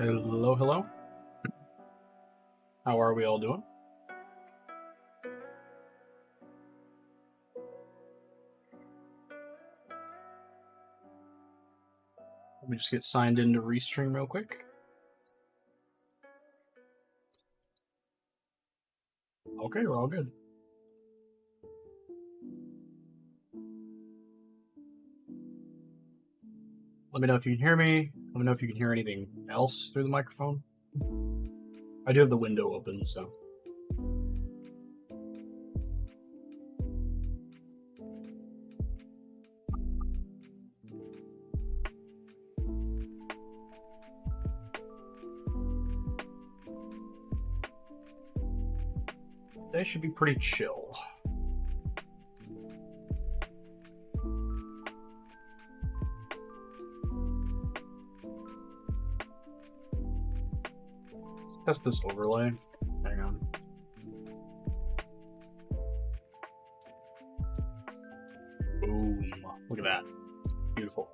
Hello, hello. How are we all doing? Let me just get signed into Restream real quick. Okay, we're all good. Let me know if you can hear me. Let me know if you can hear anything else through the microphone. I do have the window open, so. Today should be pretty chill. Let's test this overlay. Hang on. Boom. Look at that. Beautiful.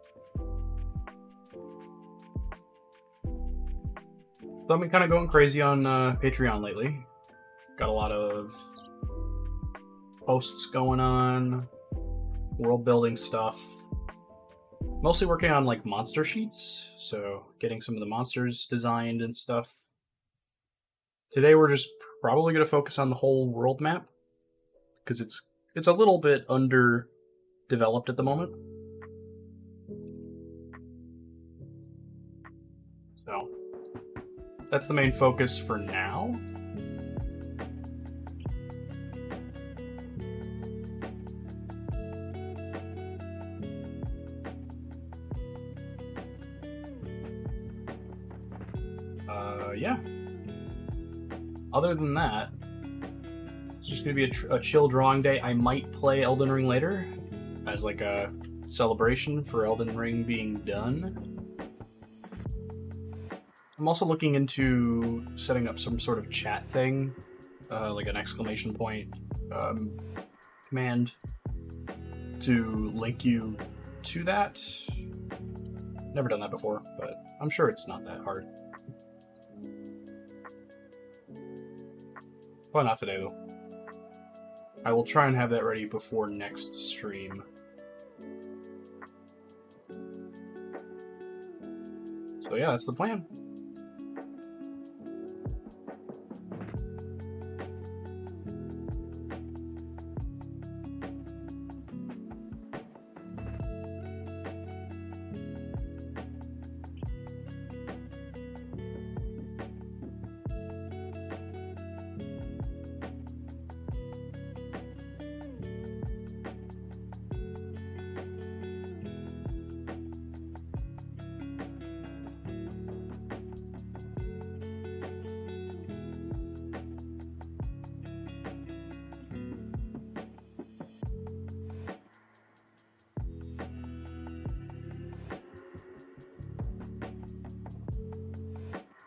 So I've been kind of going crazy on Patreon lately. Got a lot of posts going on, world building stuff. Mostly working on like monster sheets, so getting some of the monsters designed and stuff. Today we're just probably going to focus on the whole world map because it's a little bit underdeveloped at the moment. So that's the main focus for now. Yeah. Other than that, it's just going to be a chill drawing day. I might play Elden Ring later as like a celebration for Elden Ring being done. I'm also looking into setting up some sort of chat thing, like an exclamation point command to link you to that. Never done that before, but I'm sure it's not that hard. Well, not today, though. I will try and have that ready before next stream. So yeah, that's the plan.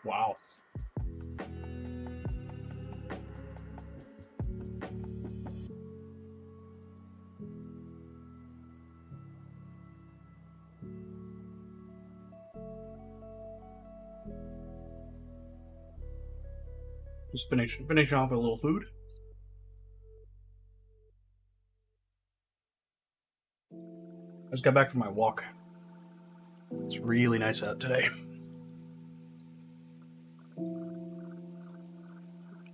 Wow. Just finish off with a little food. I just got back from my walk. It's really nice out today.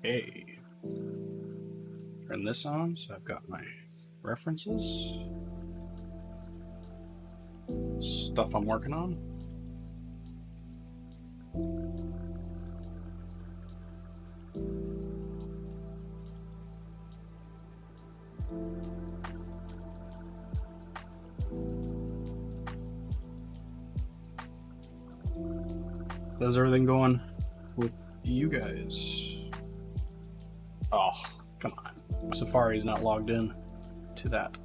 Hey. Turn this on, so I've got my references. Stuff I'm working on. How's everything going with you guys? Oh, come on. Safari's not logged in to that.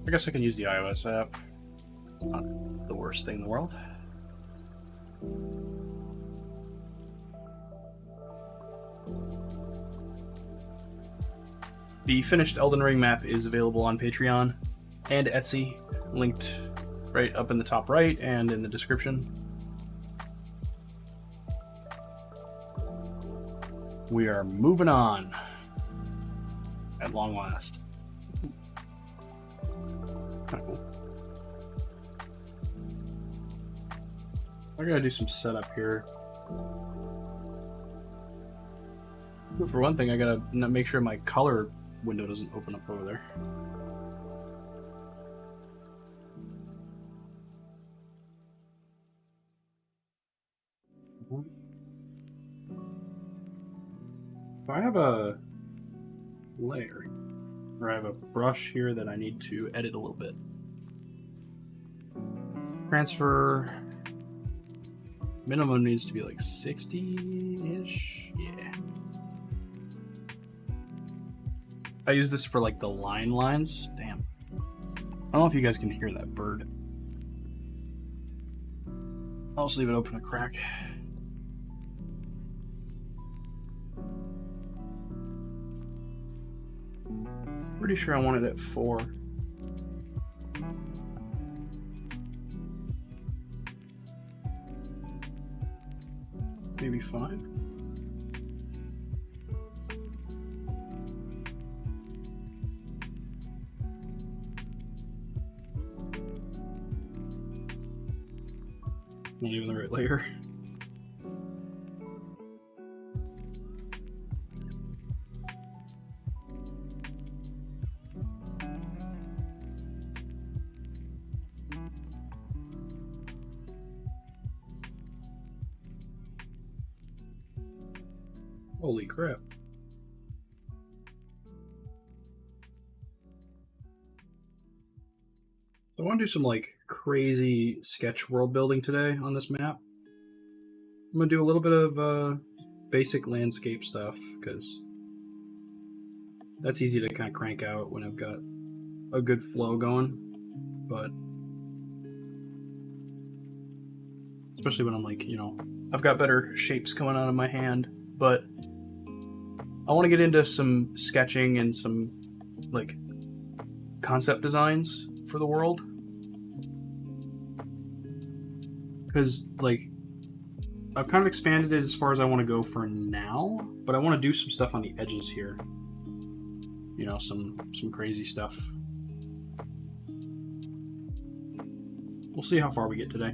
I guess I can use the iOS app. Not the worst thing in the world. The finished Elden Ring map is available on Patreon and Etsy, linked right up in the top right and in the description. We are moving on at long last. Kind of cool. I gotta do some setup here. For one thing, I gotta make sure my color window doesn't open up over there. If I have a layer, or I have a brush here that I need to edit a little bit. Transfer minimum needs to be like 60-ish. Yeah. I use this for like the lines. Damn. I don't know if you guys can hear that bird. I'll just leave it open a crack. Pretty sure I want it at 4. Maybe 5. Not even the right layer. Holy crap. I want to do some like crazy sketch world building today on this map. I'm going to do a little bit of basic landscape stuff because that's easy to kind of crank out when I've got a good flow going. But especially when I'm like, I've got better shapes coming out of my hand. But I want to get into some sketching and some like concept designs for the world, because like I've kind of expanded it as far as I want to go for now, but I want to do some stuff on the edges here, some crazy stuff. We'll see how far we get today.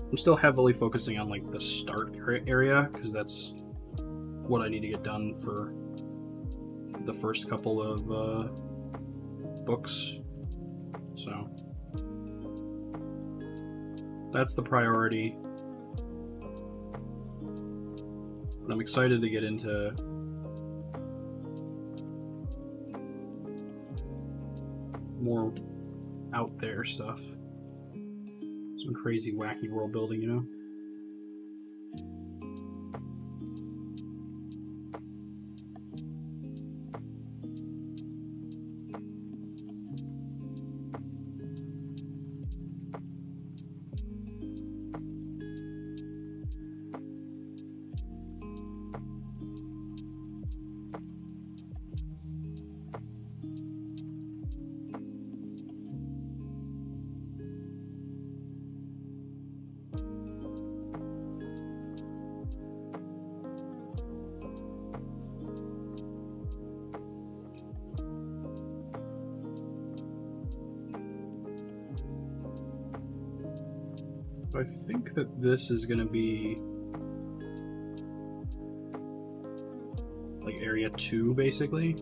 I'm still heavily focusing on like the start area because that's what I need to get done for the first couple of books. So that's the priority. But I'm excited to get into more out there stuff. Some crazy, wacky world building, I think that this is going to be like area 2, basically.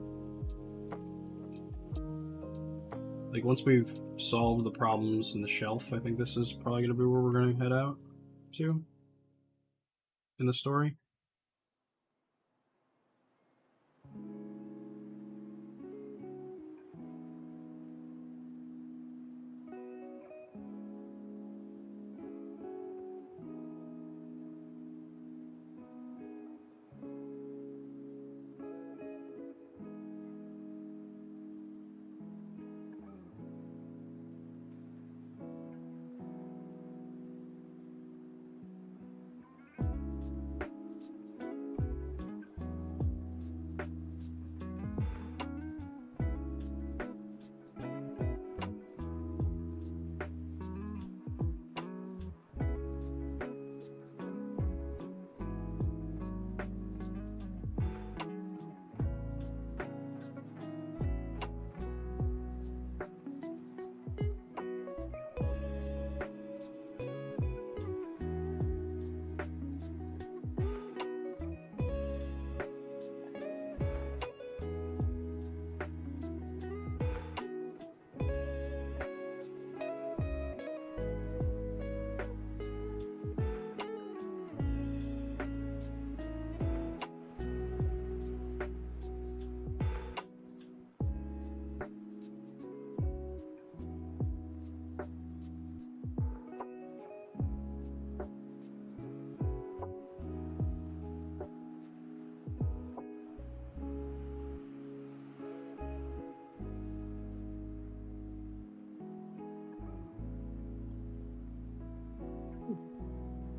Like, once we've solved the problems in the shelf, I think this is probably going to be where we're going to head out to in the story.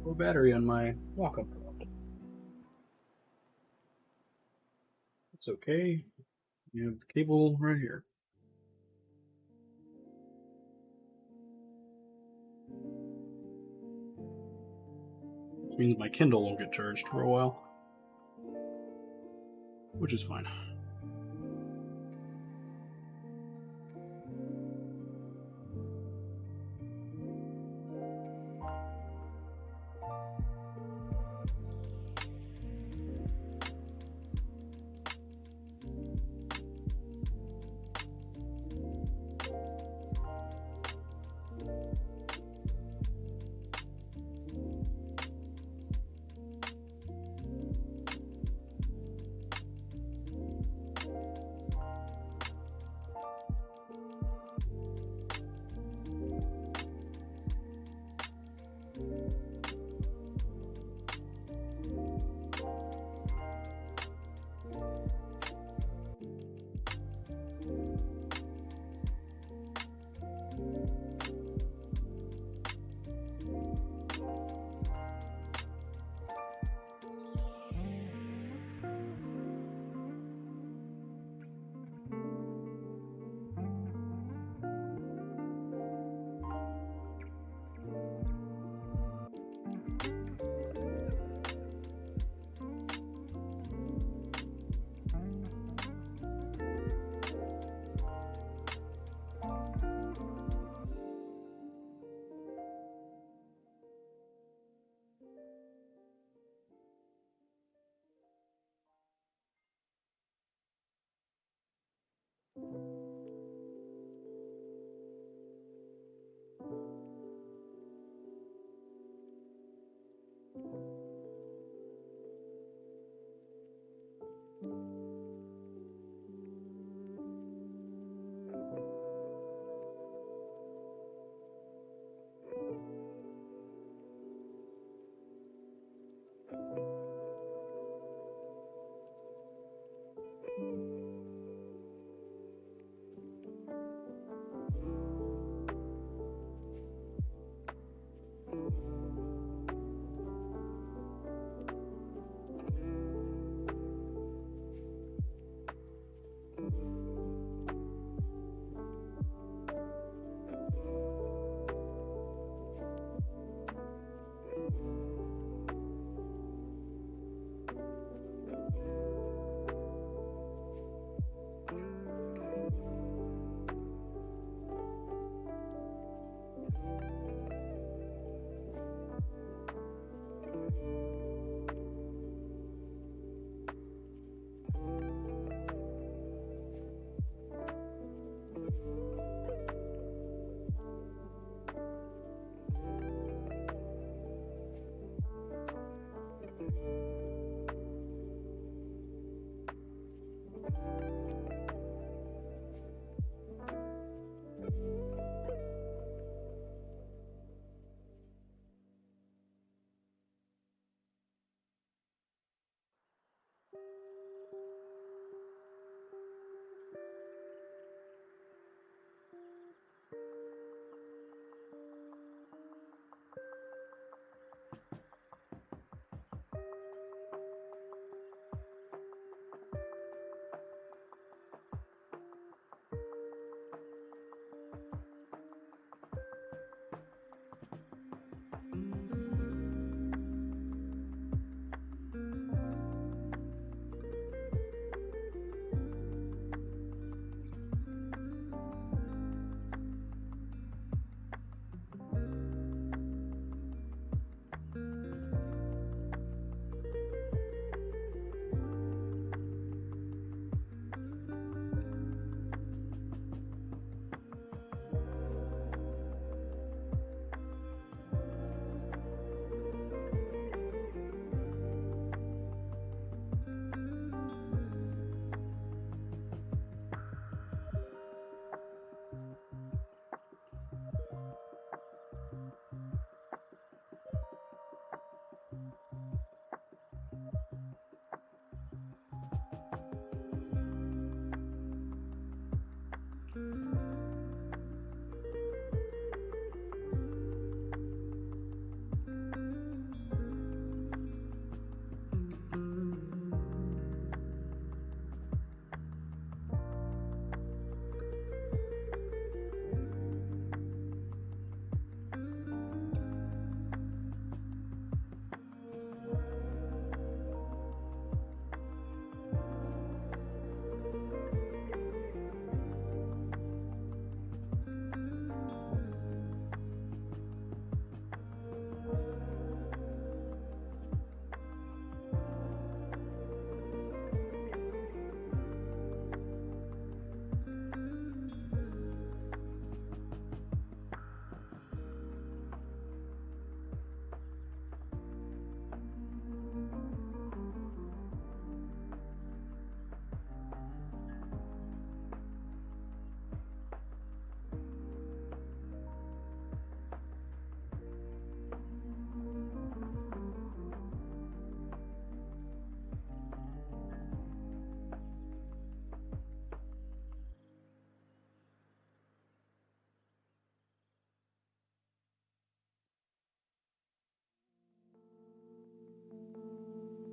Low battery on my walk-up. It's okay. You have the cable right here. Which means my Kindle won't get charged for a while, which is fine.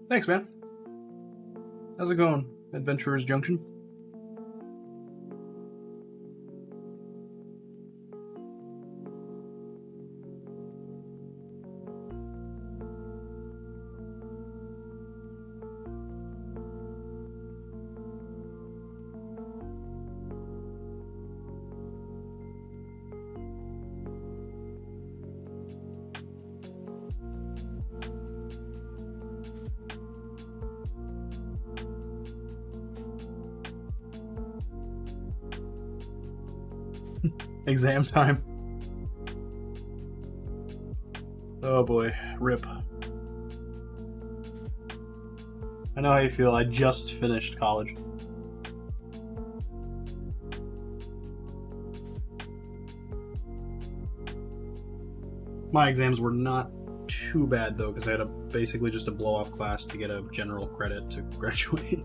Thanks, man. How's it going, Adventurers Junction? Exam time. Oh boy, rip. I know how you feel. I just finished college. My exams were not too bad though, because I had basically just a blow off class to get a general credit to graduate.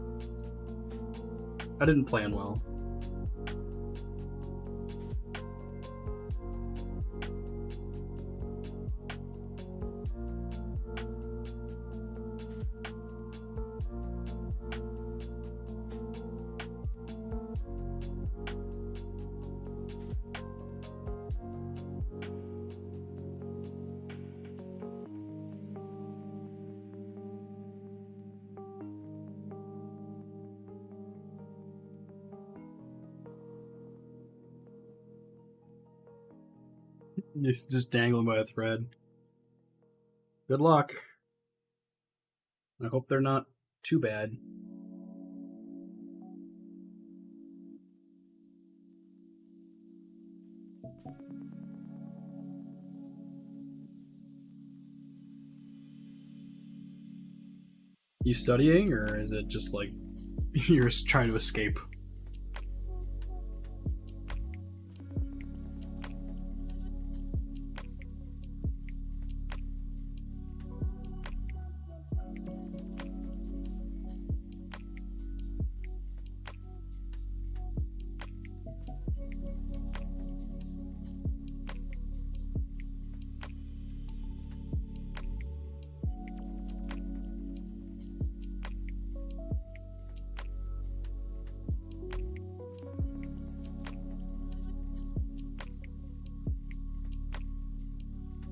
I didn't plan well. You're just dangling by a thread. Good luck. I hope they're not too bad. You studying, or is it just like you're just trying to escape?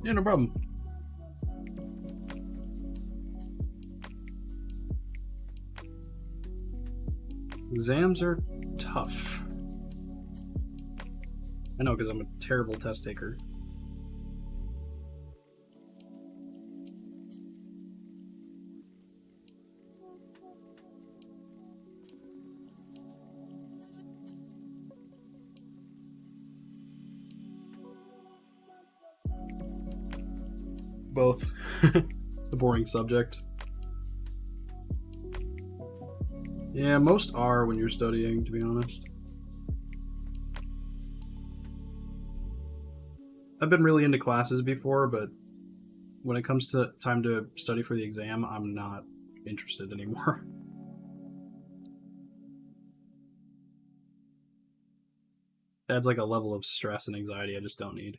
Yeah, no problem. Exams are tough. I know, because I'm a terrible test taker. Both. It's a boring subject. Yeah, most are when you're studying, to be honest. I've been really into classes before, but when it comes to time to study for the exam, I'm not interested anymore. It adds like a level of stress and anxiety I just don't need.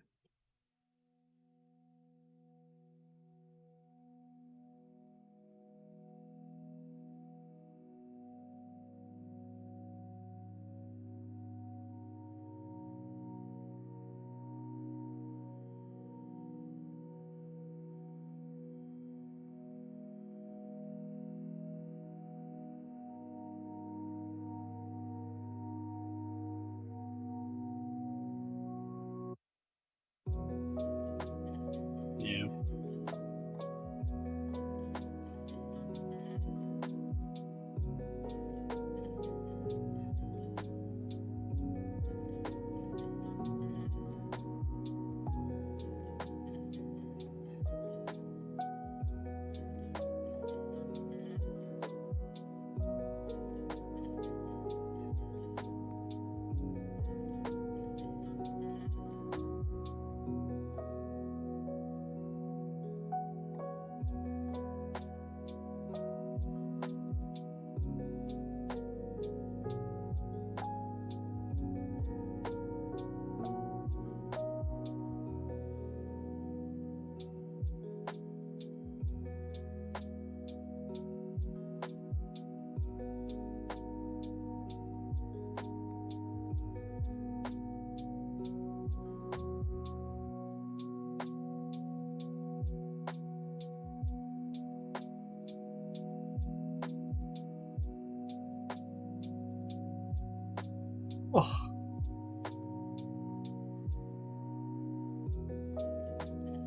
Oh.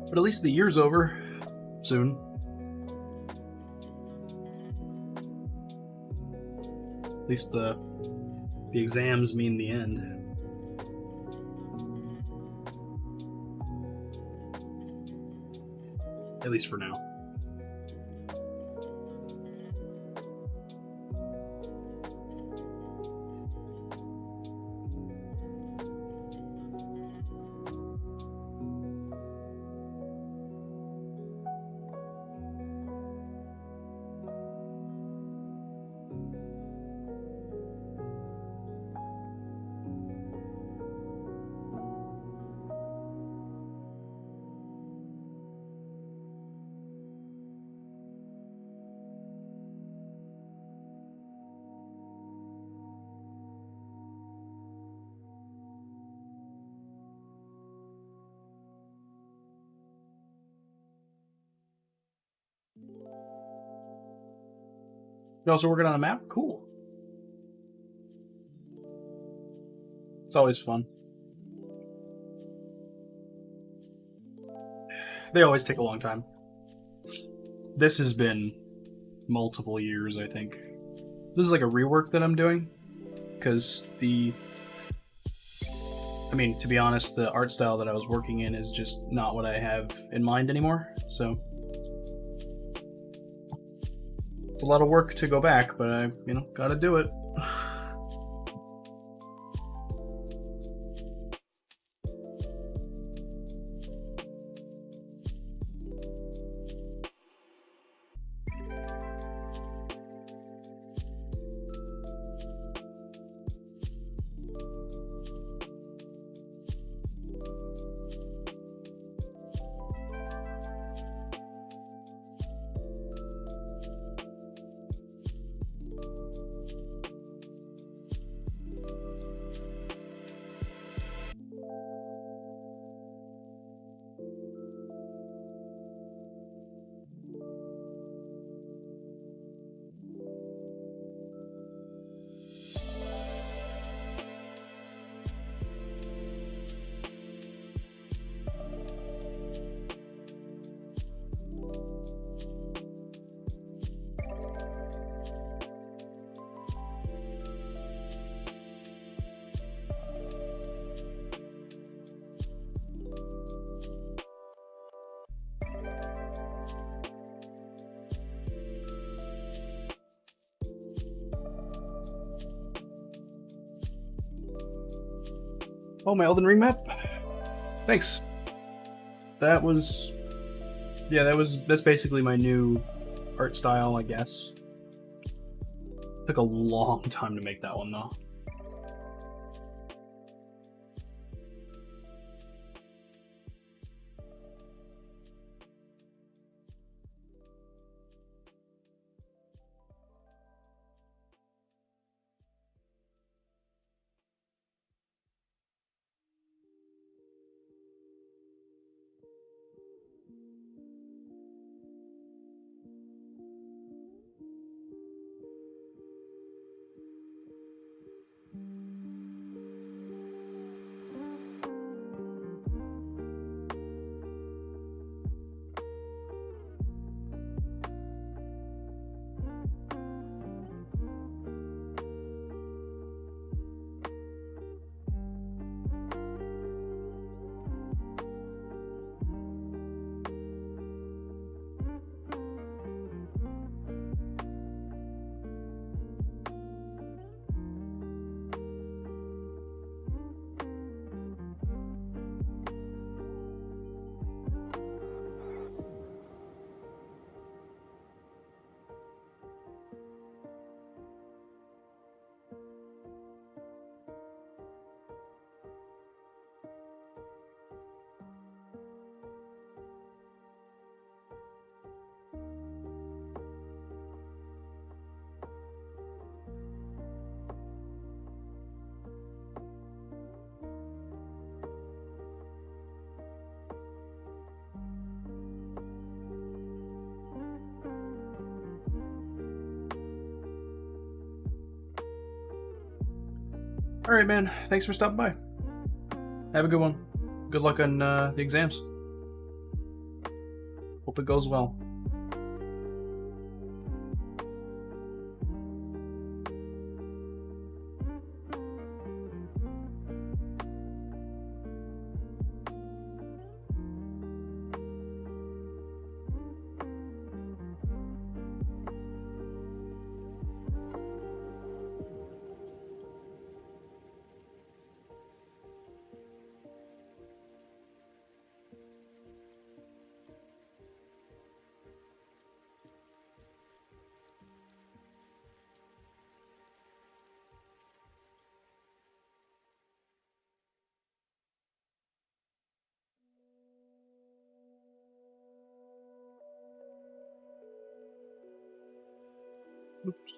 But at least the year's over soon. At least the exams mean the end. At least for now. You're also working on a map? Cool. It's always fun. They always take a long time. This has been multiple years, I think. This is like a rework that I'm doing. Because to be honest, the art style that I was working in is just not what I have in mind anymore. So it's a lot of work to go back, but I, gotta do it. Oh, my Elden Ring map? Thanks. That's basically my new art style, I guess. Took a long time to make that one, though. All right, man. Thanks for stopping by. Have a good one. Good luck on the exams. Hope it goes well. Oops.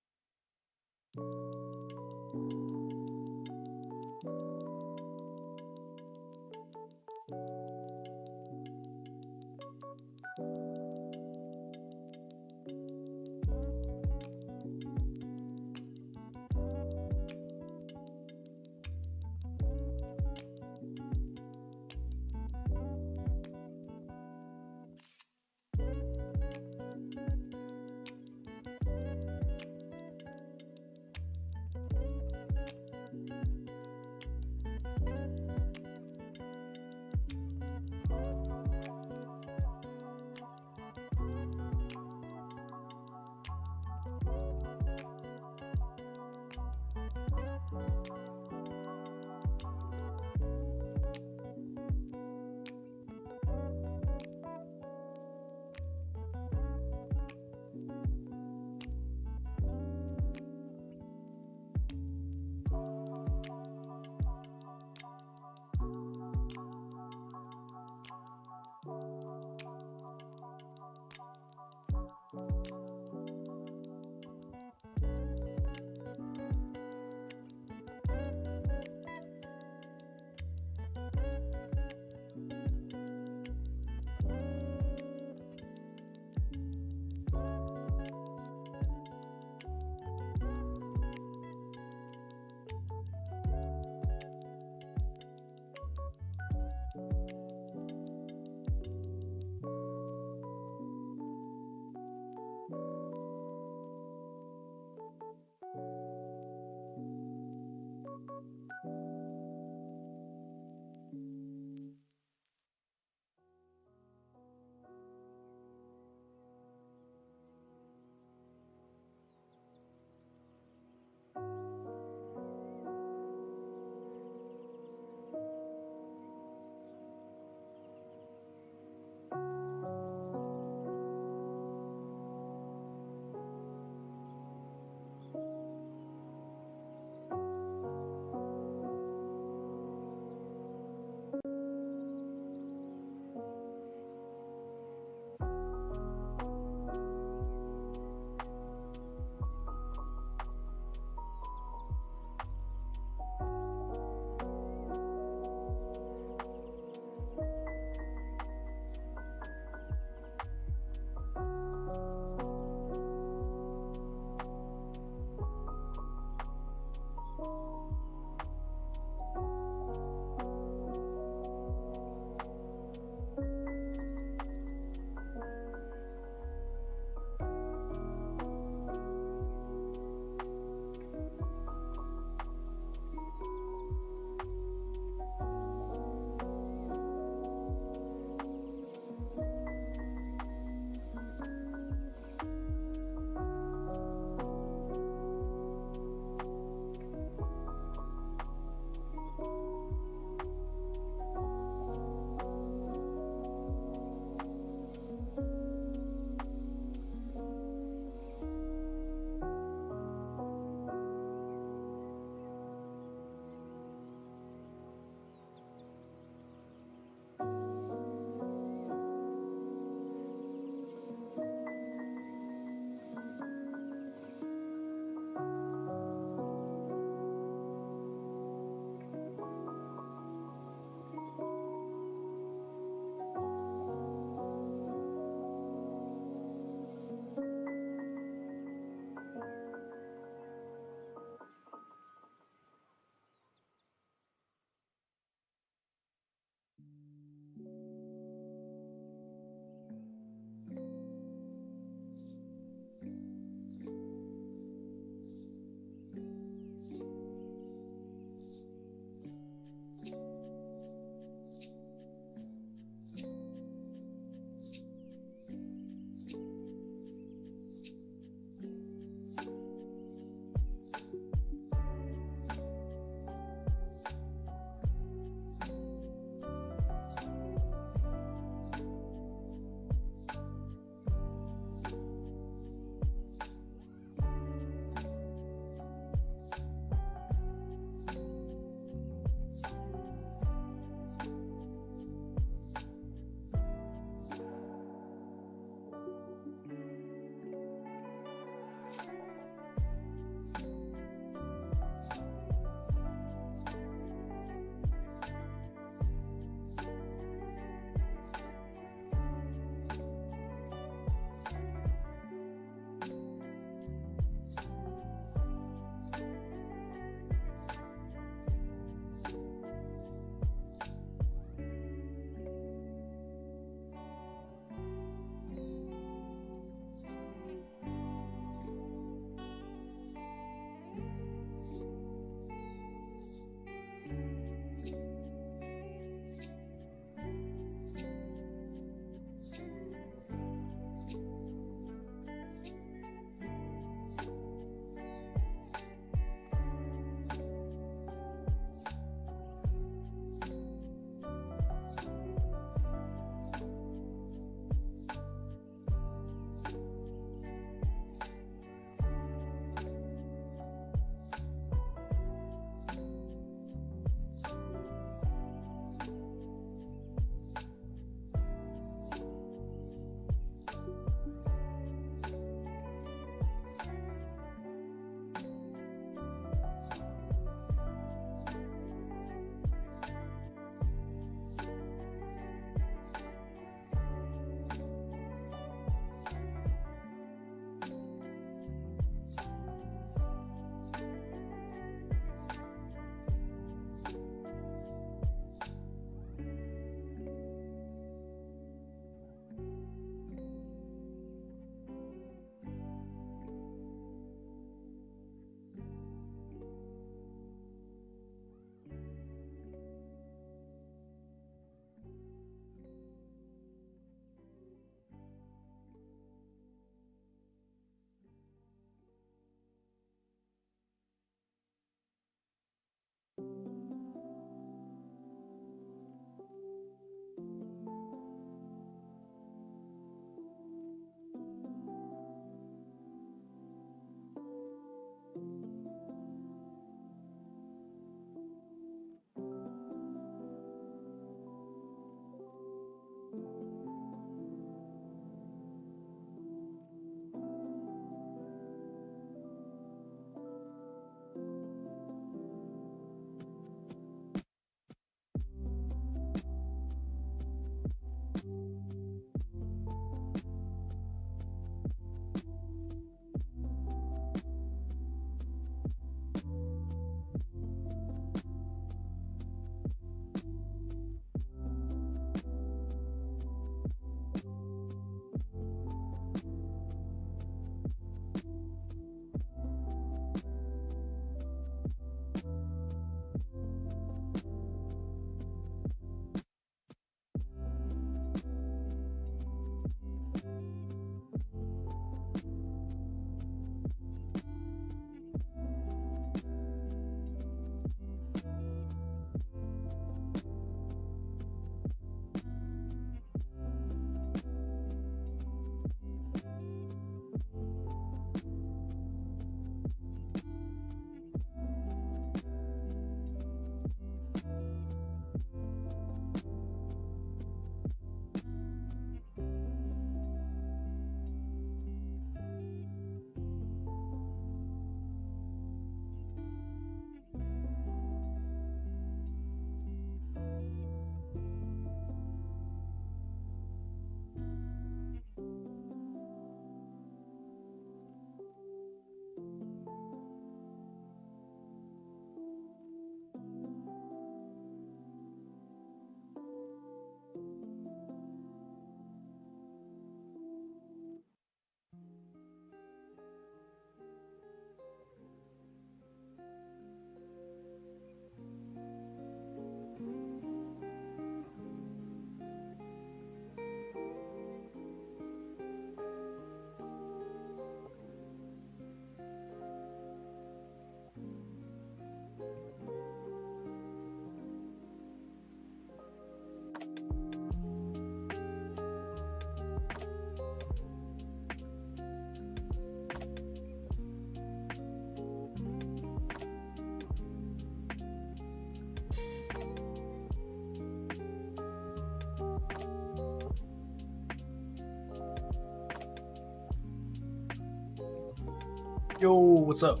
Yo, what's up?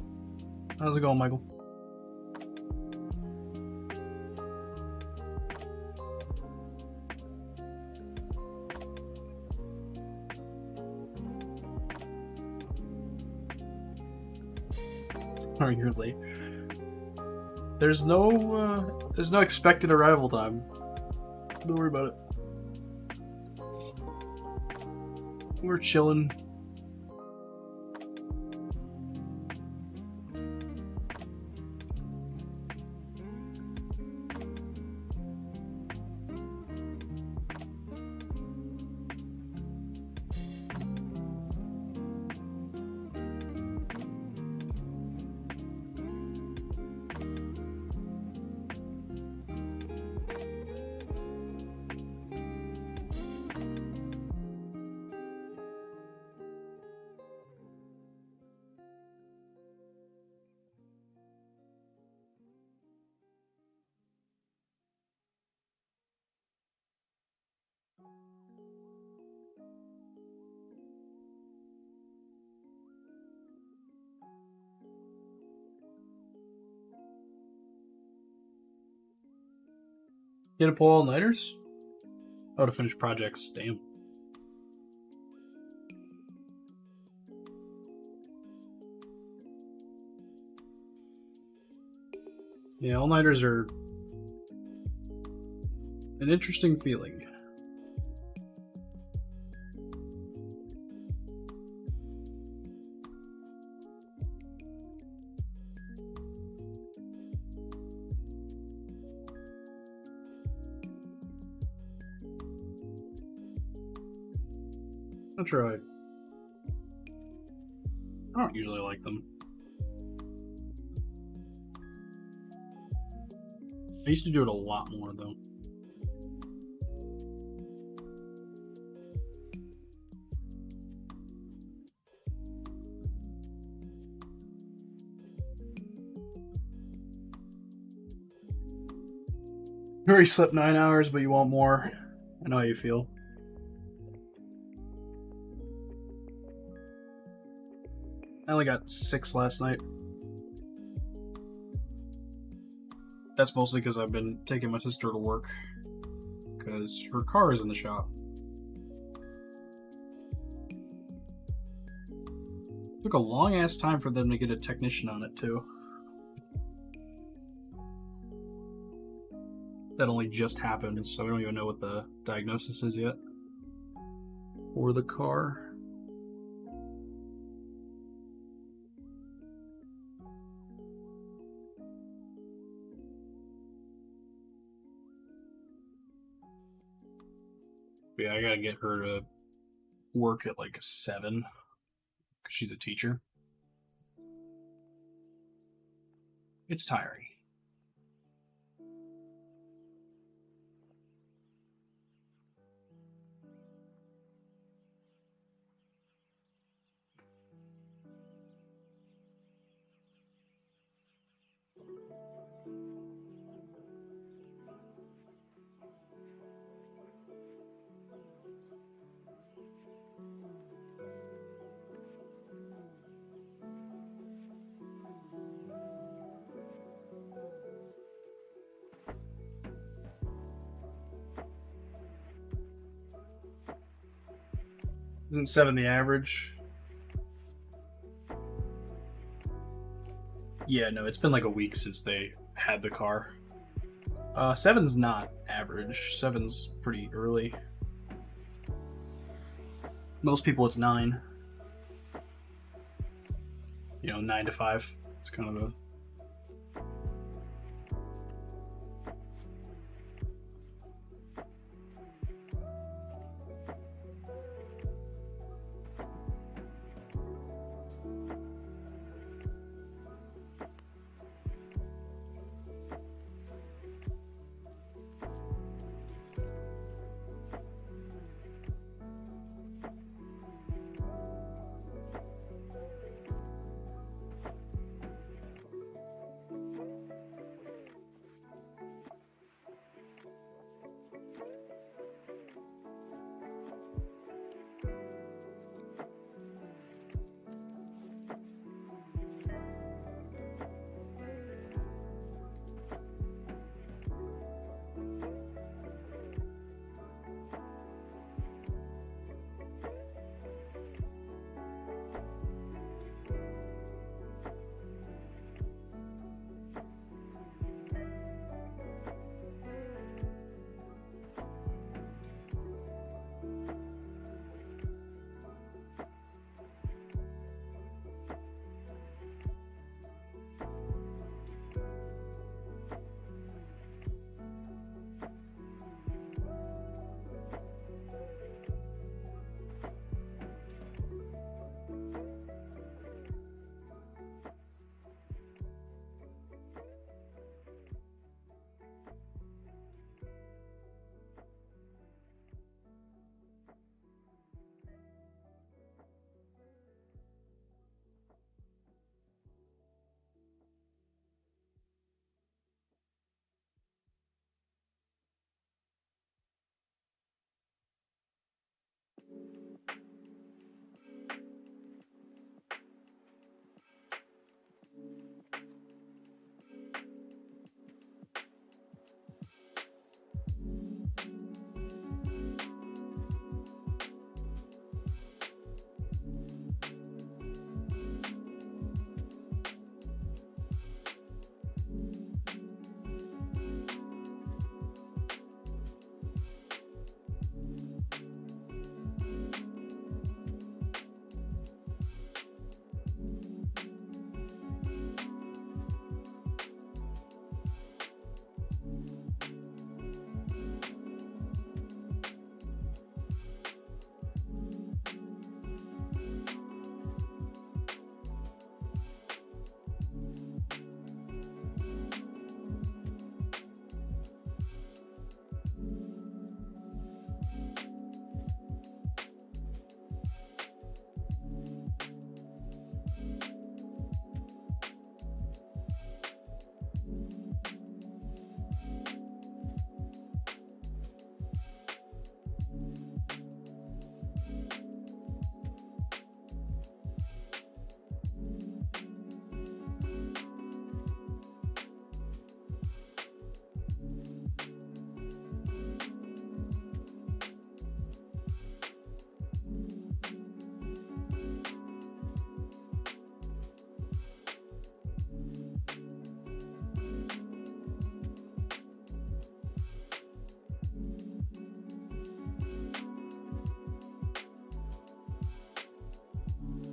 How's it going, Michael? Oh, you're late. There's no expected arrival time. Don't worry about it. We're chilling. You gonna pull all-nighters? Oh, to finish projects. Damn. Yeah, all-nighters are an interesting feeling. I'll try. I don't usually like them. I used to do it a lot more, though. You already slept 9 hours, but you want more. I know how you feel. I only got 6 last night. That's mostly because I've been taking my sister to work. Because her car is in the shop. Took a long ass time for them to get a technician on it, too. That only just happened, so we don't even know what the diagnosis is yet. For the car. Yeah, I gotta get her to work at like 7 because she's a teacher. It's tiring. Isn't 7 the average? Yeah, no, it's been like a week since they had the car. 7's not average. 7's pretty early. Most people it's 9. 9 to 5. It's kind of a...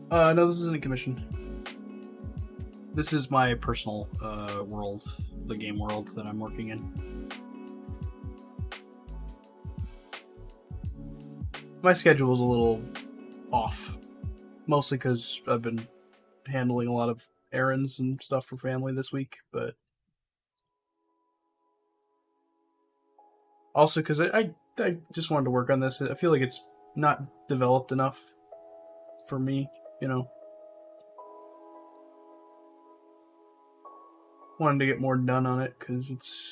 No, this isn't a commission. This is my personal world, the game world that I'm working in. My schedule is a little off, mostly because I've been handling a lot of errands and stuff for family this week, but also because I just wanted to work on this. I feel like it's not developed enough for me, you know. Wanted to get more done on it because it's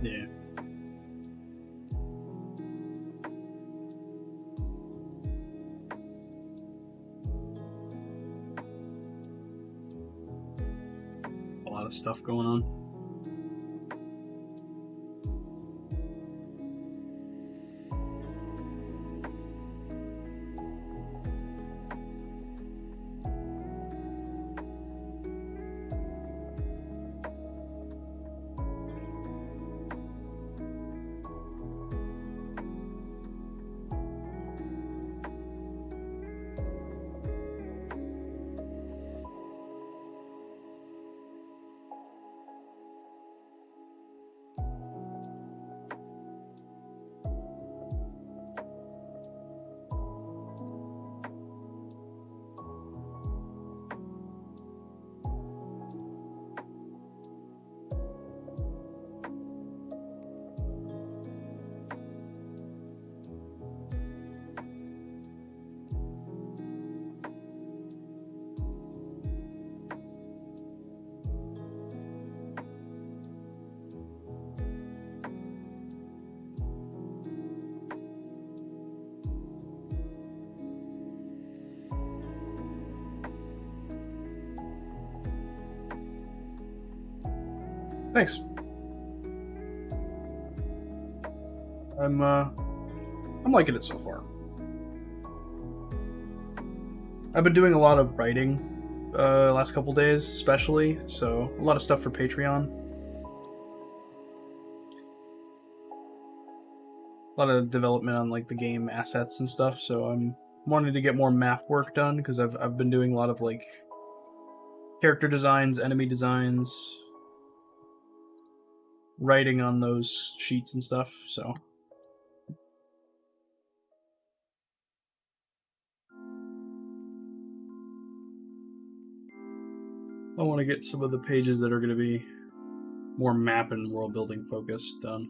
yeah. A lot of stuff going on. Thanks. I'm liking it so far. I've been doing a lot of writing last couple days, especially, so a lot of stuff for Patreon. A lot of development on like the game assets and stuff, so I'm wanting to get more map work done because I've been doing a lot of like character designs, enemy designs, writing on those sheets and stuff, so I want to get some of the pages that are going to be more map and world building focused done.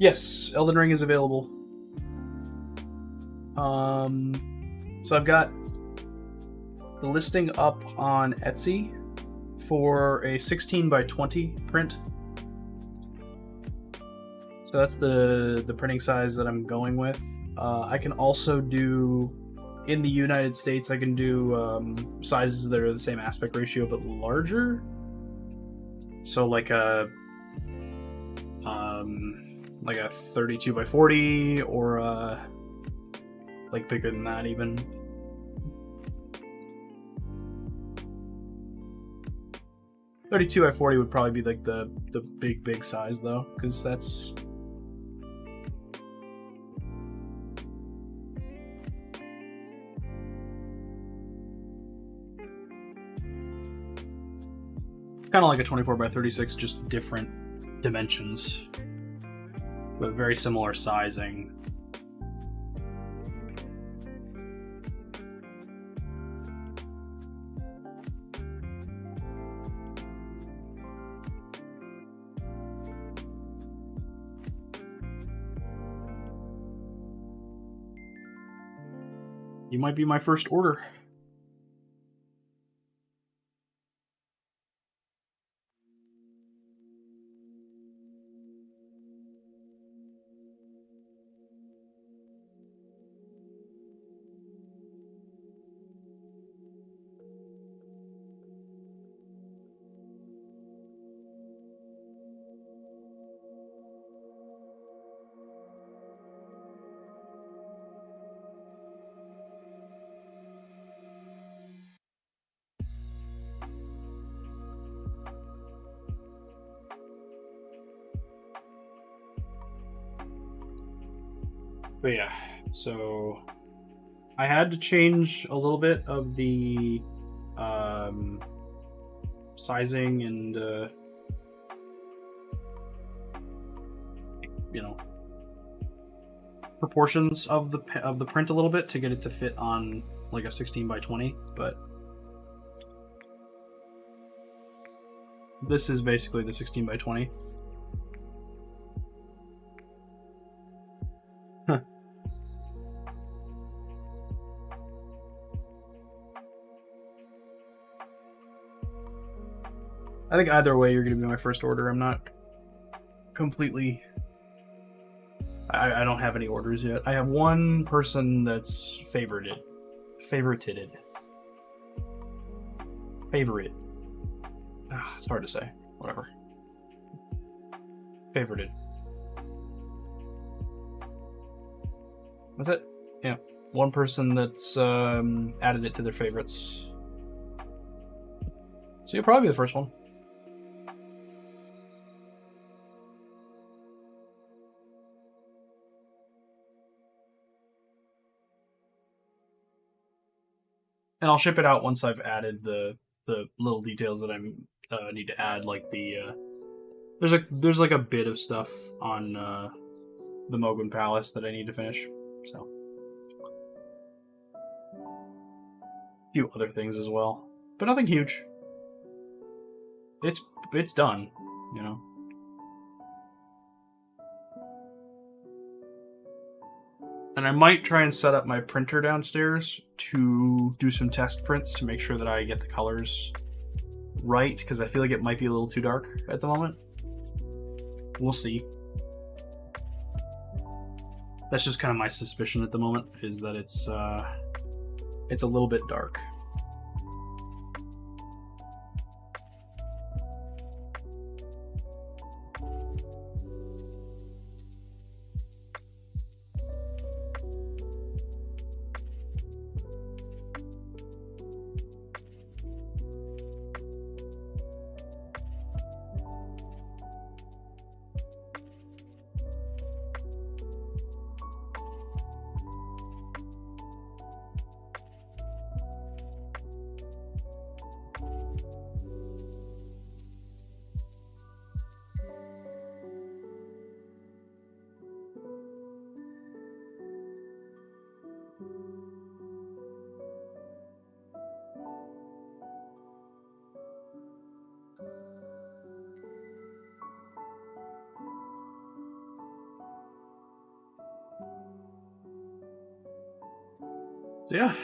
Yes, Elden Ring is available. So I've got the listing up on Etsy for a 16 by 20 print. So that's the printing size that I'm going with. I can also do, in the United States, I can do sizes that are the same aspect ratio but larger. So like a 32 by 40 or like bigger than that even. .32 by 40 would probably be like the big size though, because that's kind of like a 24 by 36, just different dimensions, but very similar sizing. You might be my first order. But yeah, so I had to change a little bit of the sizing and you know, proportions of the print a little bit to get it to fit on like a 16 by 20, but this is basically the 16 by 20. I think either way, you're going to be my first order. I'm not completely. I don't have any orders yet. I have one person that's favorited. Favorite. It's hard to say. Whatever. Favorited. That's it. Yeah. One person that's added it to their favorites. So you'll probably be the first one. And I'll ship it out once I've added the little details that I need to add, like the there's like a bit of stuff on the Mogun Palace that I need to finish. So a few other things as well, but nothing huge. It's done, you know. And I might try and set up my printer downstairs to do some test prints to make sure that I get the colors right, because I feel like it might be a little too dark at the moment. We'll see. That's just kind of my suspicion at the moment, is that it's a little bit dark. So yeah.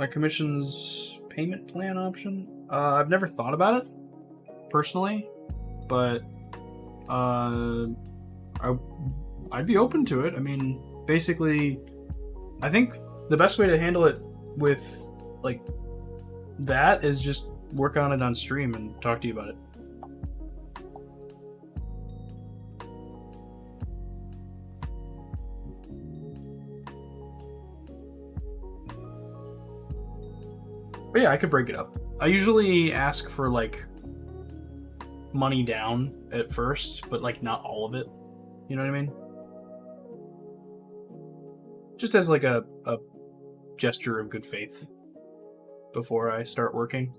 My commission's payment plan option? I've never thought about it, personally, but I'd be open to it. I mean, basically, I think the best way to handle it with, like, that is just work on it on stream and talk to you about it. But yeah, I could break it up. I usually ask for, like, money down at first, but, like, not all of it. You know what I mean? Just as, like, a gesture of good faith before I start working.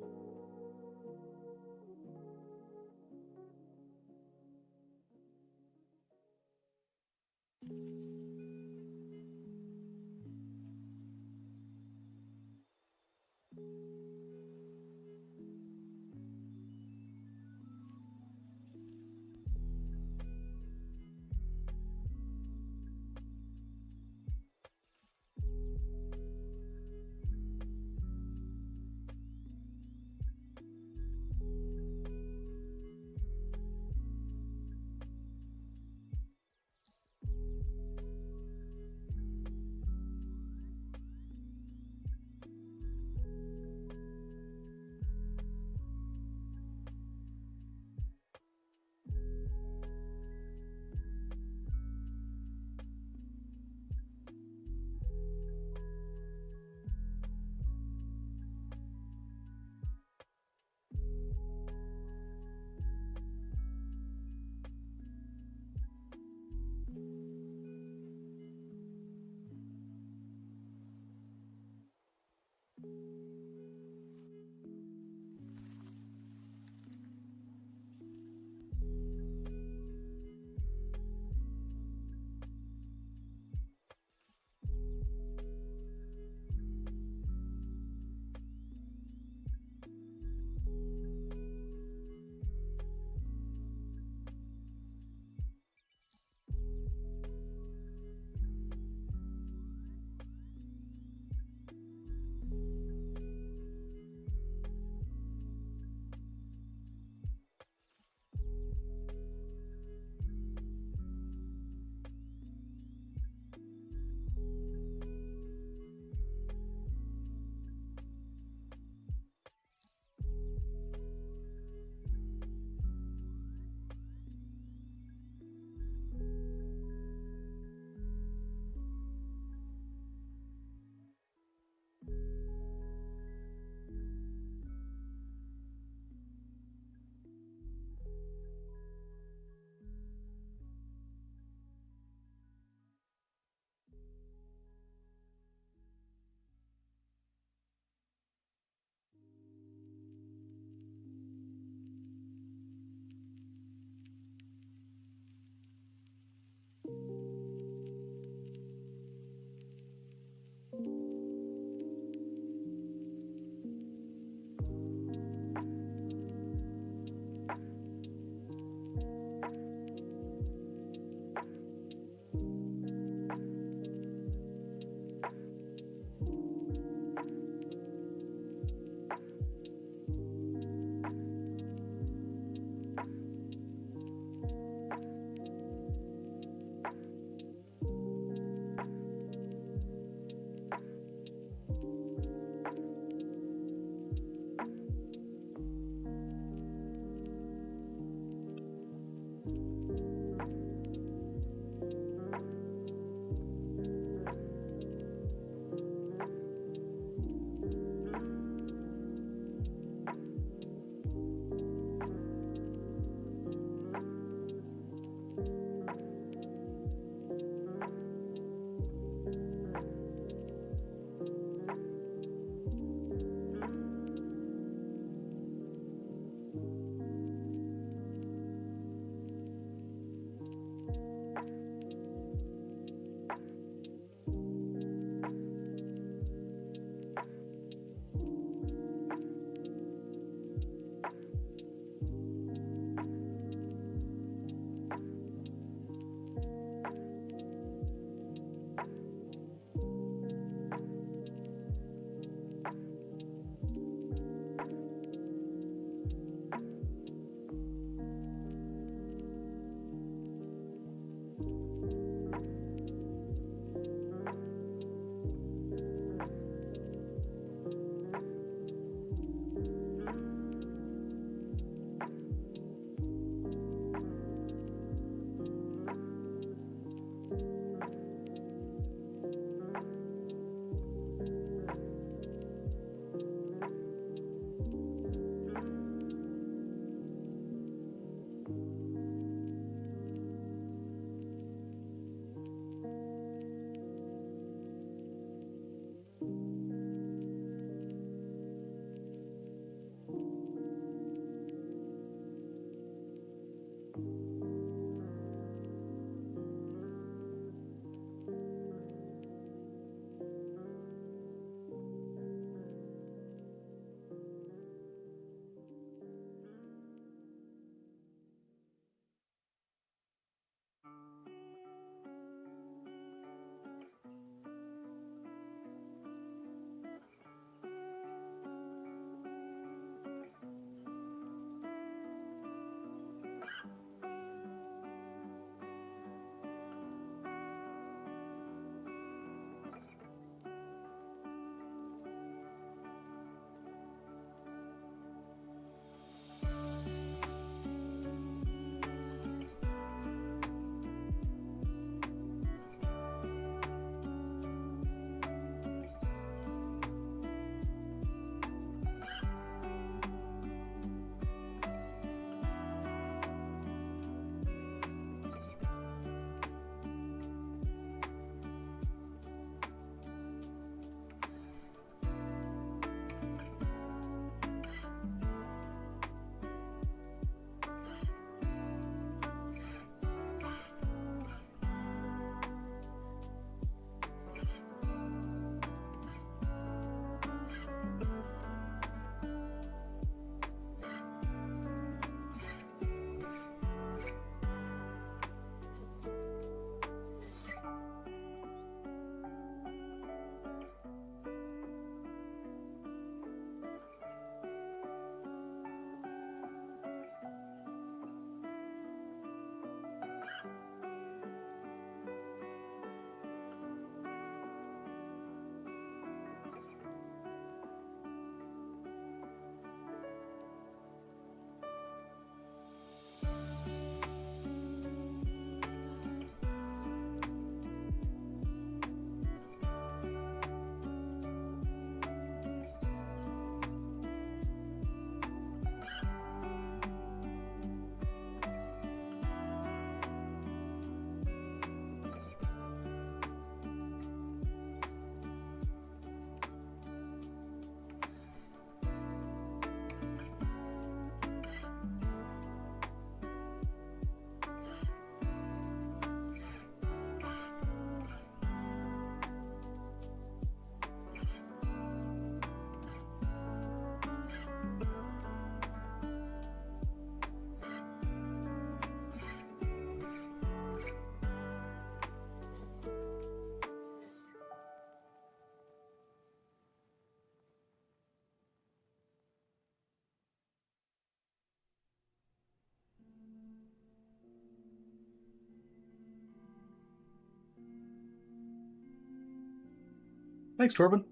Thanks, Torben.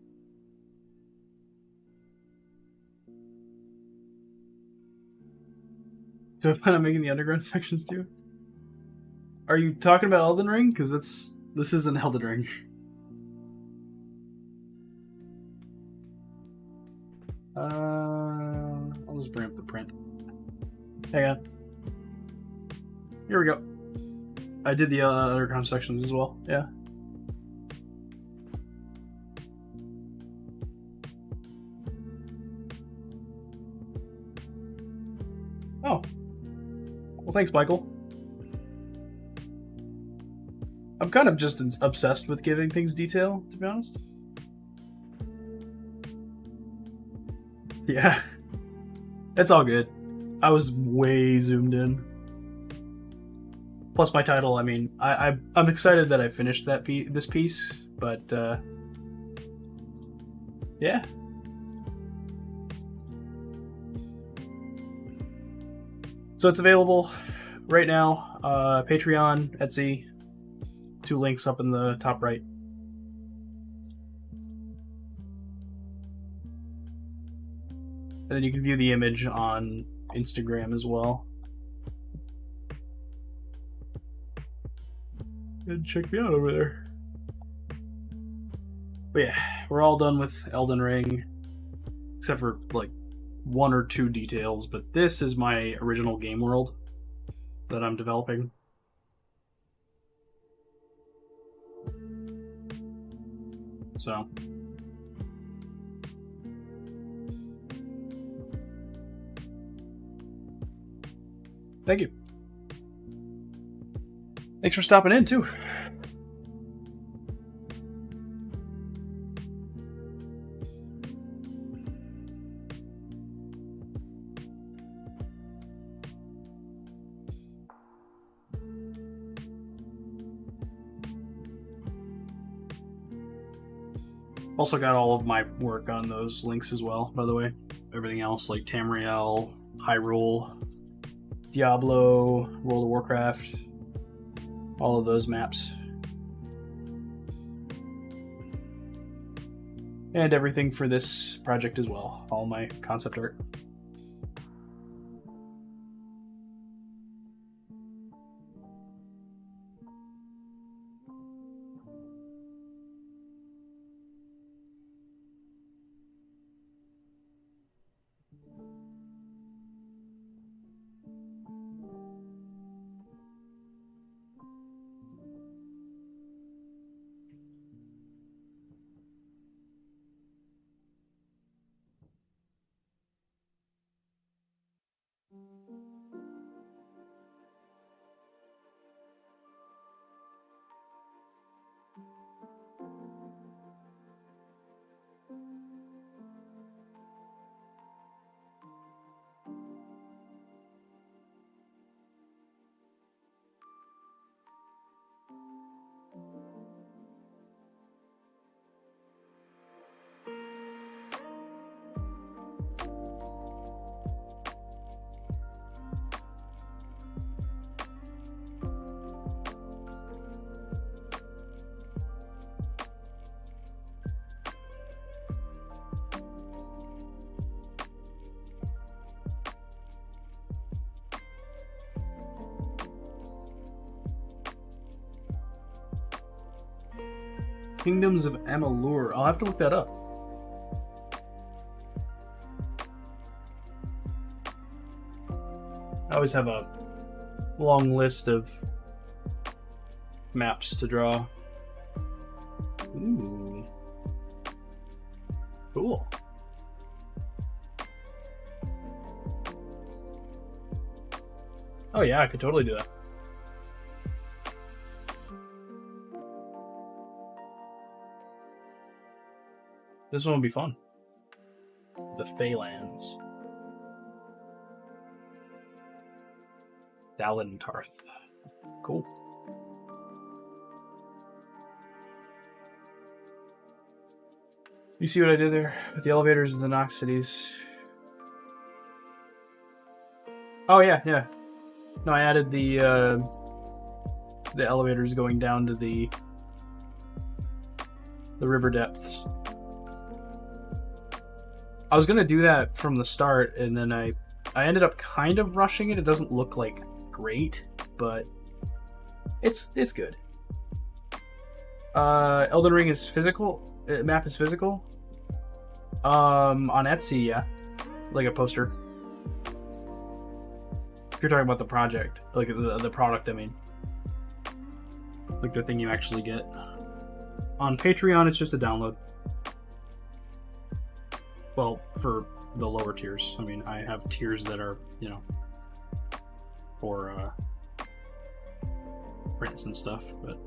Do I plan on making the underground sections too? Are you talking about Elden Ring? Because this isn't Elden Ring. I'll just bring up the print. Hang on. Here we go. I did the underground sections as well. Yeah. Oh. Well, thanks, Michael. I'm kind of just obsessed with giving things detail, to be honest. Yeah. It's all good. I was way zoomed in. Plus my title, I mean, I'm excited that I finished this piece, but yeah. So it's available right now. Patreon, Etsy, 2 links up in the top right. And then you can view the image on Instagram as well. And check me out over there. But yeah, we're all done with Elden Ring, except for like 1 or 2 details, but this is my original game world that I'm developing. So thank you. Thanks for stopping in too. Also got all of my work on those links as well, by the way. Everything else like Tamriel, Hyrule, Diablo, World of Warcraft, all of those maps. And everything for this project as well, all my concept art. Kingdoms of Amalur. I'll have to look that up. I always have a long list of maps to draw. Ooh. Cool. Oh yeah, I could totally do that. This one will be fun. The Phalanx. Dalentarth. Cool. You see what I did there with the elevators in the Nox cities? Oh yeah, yeah. No, I added the elevators going down to the the river depths. I was gonna do that from the start, and then I ended up kind of rushing it. It doesn't look like great, but it's good. Elden Ring is physical. Map is physical. On Etsy, yeah, like a poster. If you're talking about the project, like the product, I mean, like the thing you actually get. On Patreon, it's just a download. Well, for the lower tiers. I mean, I have tiers that are, you know, for prints and stuff, but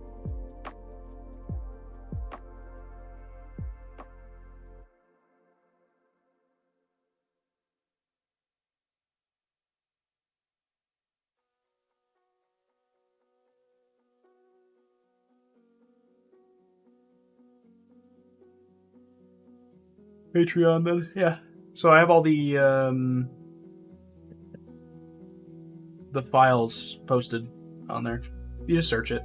Patreon then, yeah. So I have all the files posted on there. You just search it.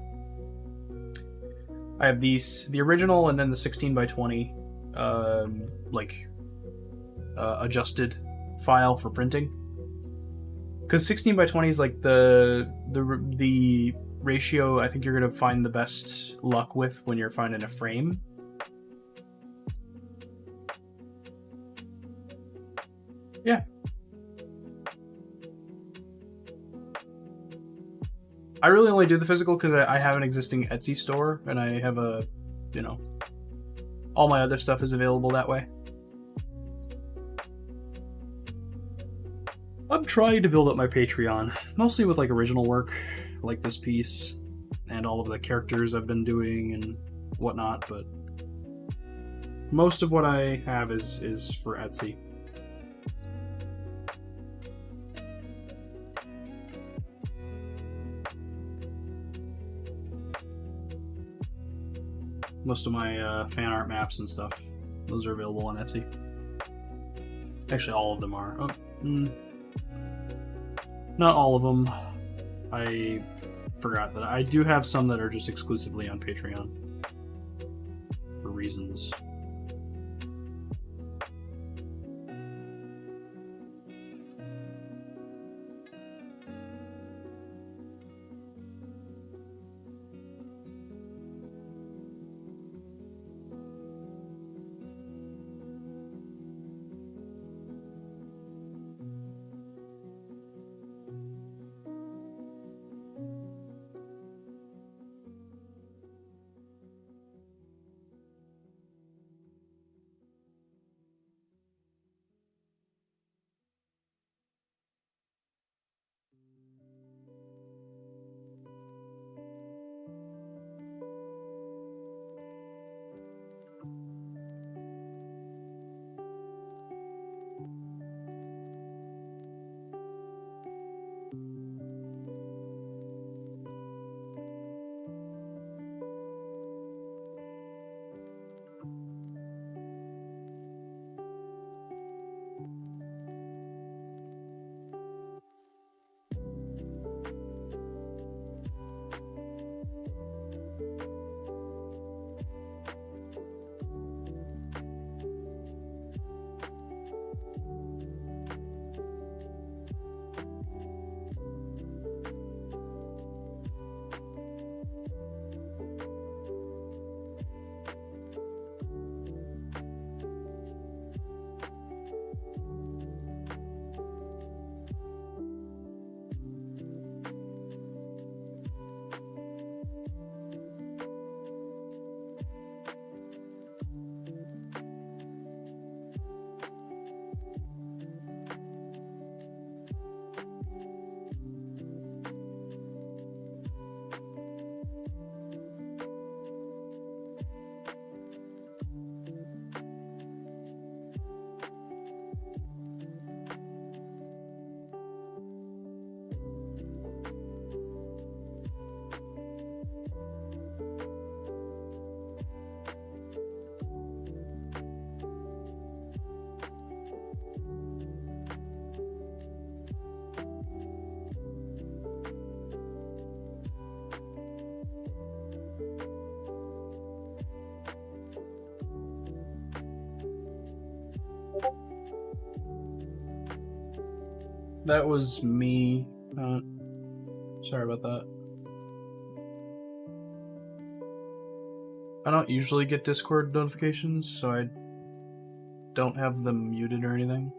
I have the original and then the 16 by 20 adjusted file for printing. Because 16 by 20 is like the ratio I think you're gonna find the best luck with when you're finding a frame. Yeah. I really only do the physical because I have an existing Etsy store, and I have all my other stuff is available that way. I'm trying to build up my Patreon, mostly with like original work, like this piece, and all of the characters I've been doing and whatnot, but most of what I have is for Etsy. Most of my fan art maps and stuff, those are available on Etsy. Actually, all of them are. Not all of them. I forgot that I do have some that are just exclusively on Patreon for reasons. That was me. Sorry about that. I don't usually get Discord notifications, so I don't have them muted or anything.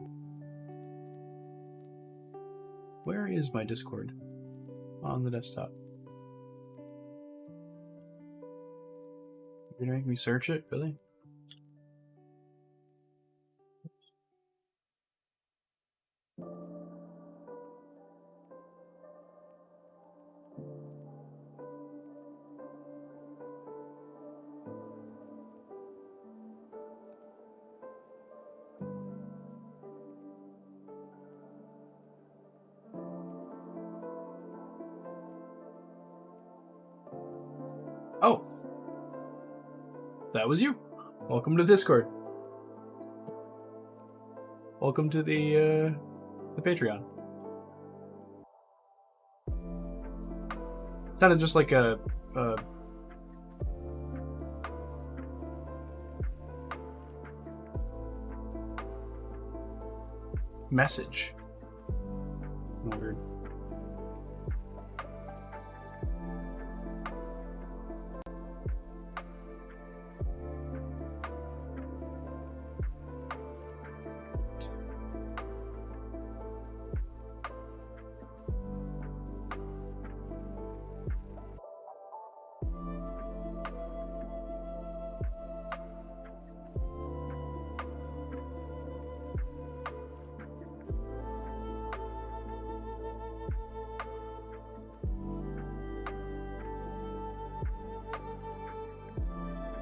Where is my Discord? On the desktop. You're gonna make me search it? Really? Oh, that was you. Welcome to Discord. Welcome to the Patreon. It sounded just like a message. Weird.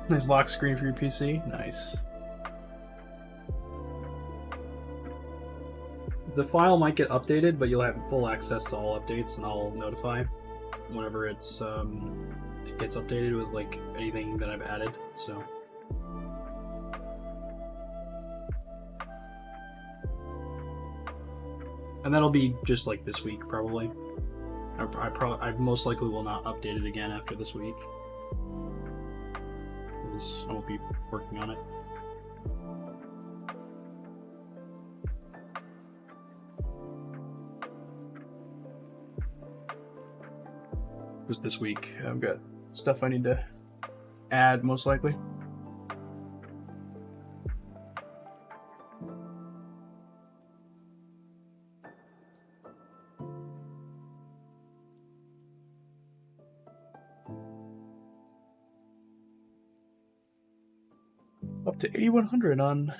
Nice lock screen for your PC. Nice. The file might get updated, but you'll have full access to all updates, and I'll notify whenever it gets updated with like anything that I've added. So. And that'll be just like this week, probably. I most likely will not update it again after this week. I won't be working on it. Just this week, I've got stuff I need to add, most likely. Up to 8,100 on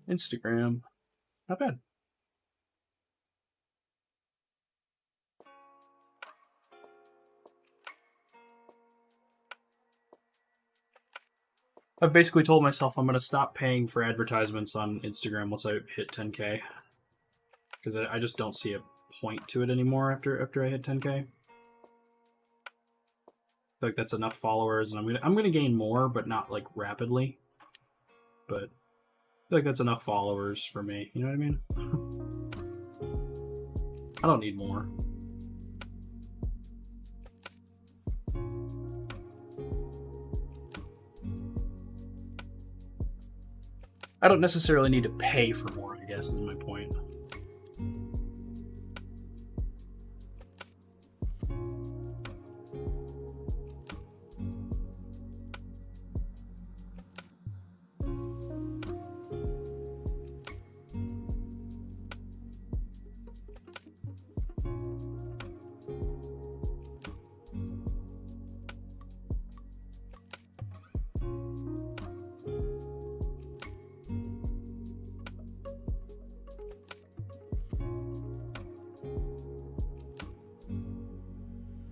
Instagram. Not bad. I've basically told myself I'm going to stop paying for advertisements on Instagram once I hit 10K. Because I just don't see a point to it anymore after I hit 10K. I feel like that's enough followers, and I'm gonna gain more, but not like rapidly. But I feel like that's enough followers for me. You know what I mean? I don't need more. I don't necessarily need to pay for more, I guess, is my point.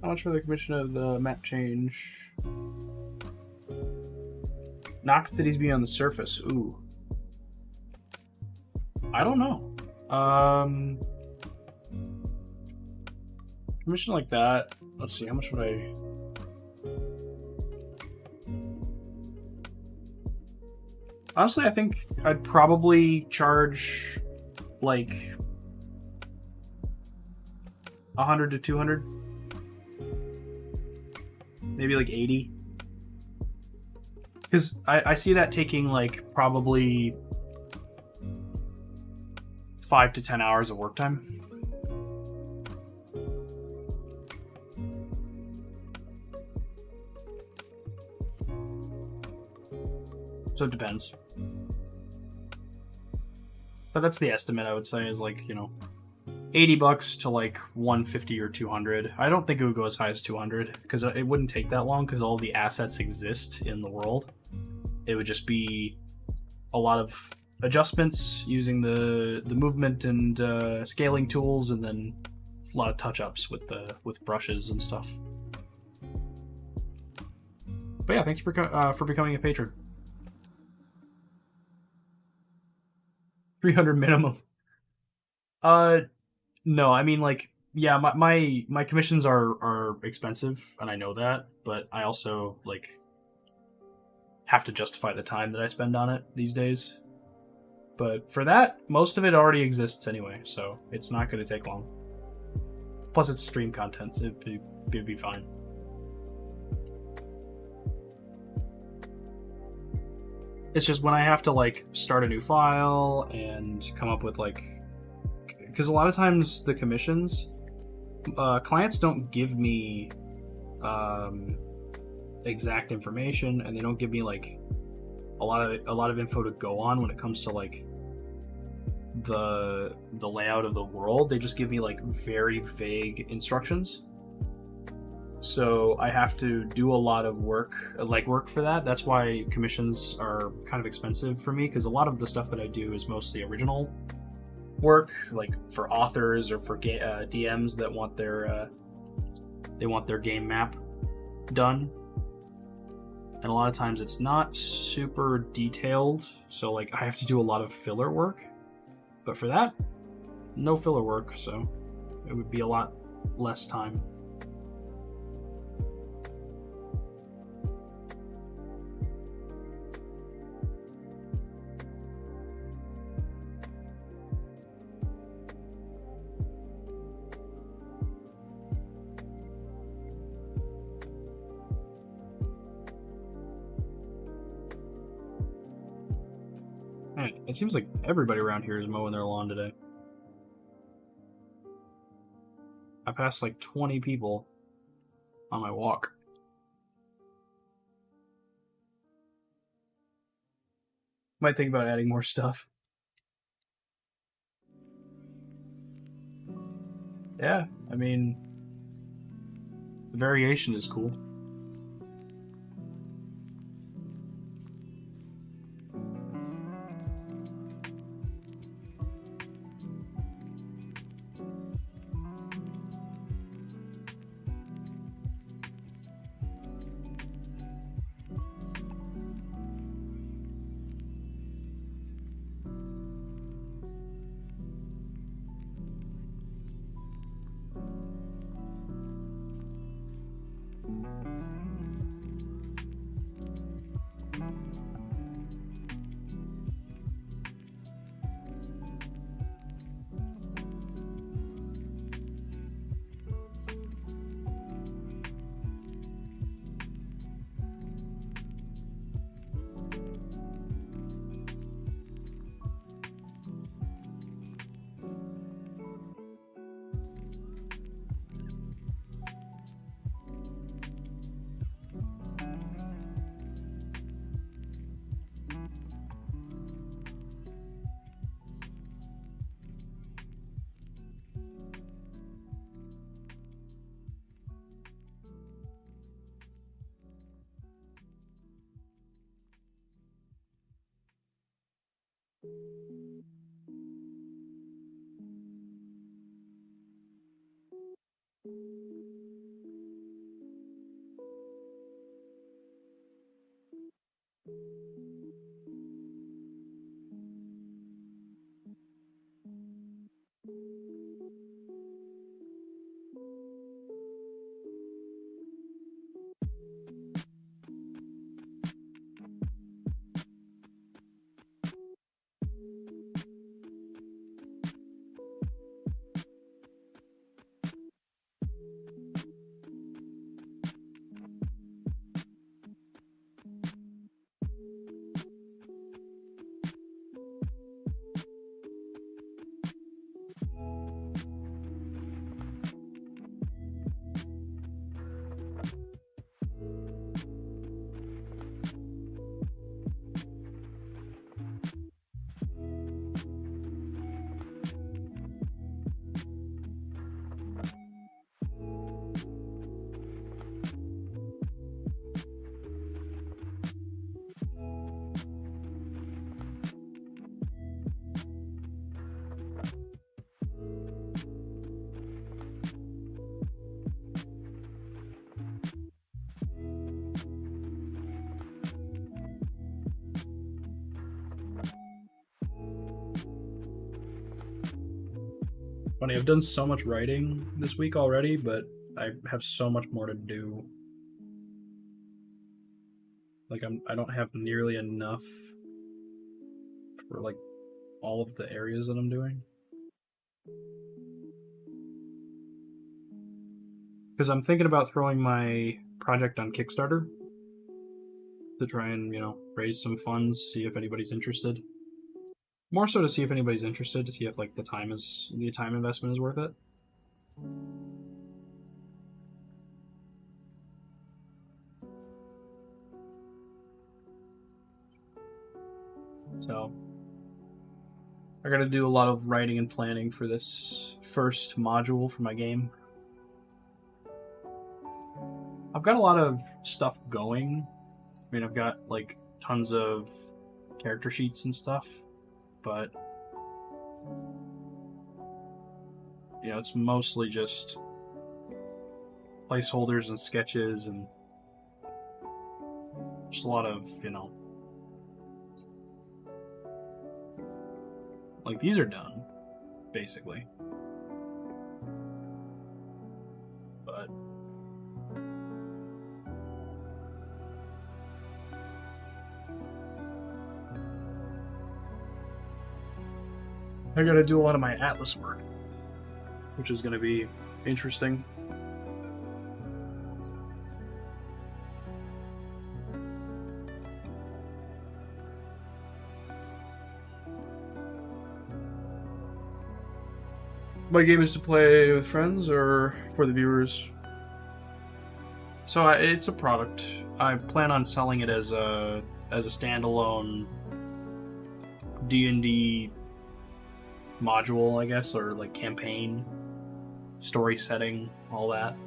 How much for the commission of the map change? Knocked cities be on the surface. Ooh. I don't know. Commission like that. Let's see, how much would I... Honestly, I think I'd probably charge like 100 to 200. Maybe like 80. Because I see that taking like probably 5 to 10 hours of work time. So it depends. But that's the estimate, I would say, is like, $80 to like 150 or 200. I don't think it would go as high as 200 because it wouldn't take that long because all the assets exist in the world. It would just be a lot of adjustments using the movement and scaling tools, and then a lot of touch-ups with brushes and stuff. But yeah, thanks for becoming a patron. 300 minimum. No, I mean, like, yeah, my commissions are expensive, and I know that, but I also like have to justify the time that I spend on it these days. But for that, most of it already exists anyway, so it's not going to take long. Plus, it's stream content; it'd be fine. It's just when I have to like start a new file and come up with like, because a lot of times the commissions, clients don't give me exact information, and they don't give me like a lot of info to go on when it comes to like the layout of the world. They just give me like very vague instructions. So I have to do a lot of work for that. That's why commissions are kind of expensive for me, because a lot of the stuff that I do is mostly original work, like for authors or for DMs that want their game map done. And a lot of times it's not super detailed, so like I have to do a lot of filler work. But for that, no filler work, so it would be a lot less time. Man, it seems like everybody around here is mowing their lawn today. I passed like 20 people on my walk. Might think about adding more stuff. Yeah, I mean, the variation is cool. Funny, I've done so much writing this week already, but I have so much more to do. Like I don't have nearly enough for like all of the areas that I'm doing. Because I'm thinking about throwing my project on Kickstarter to try and, raise some funds, see if anybody's interested. More so to see if anybody's interested, to see if like the time investment is worth it. So I gotta do a lot of writing and planning for this first module for my game. I've got a lot of stuff going. I mean, I've got like tons of character sheets and stuff, but it's mostly just placeholders and sketches and just a lot of, like these are done, basically. But I gotta do a lot of my Atlas work, which is gonna be interesting. My game is to play with friends or for the viewers. So it's a product. I plan on selling it as a standalone D&D module, I guess, or like campaign, story setting, all that.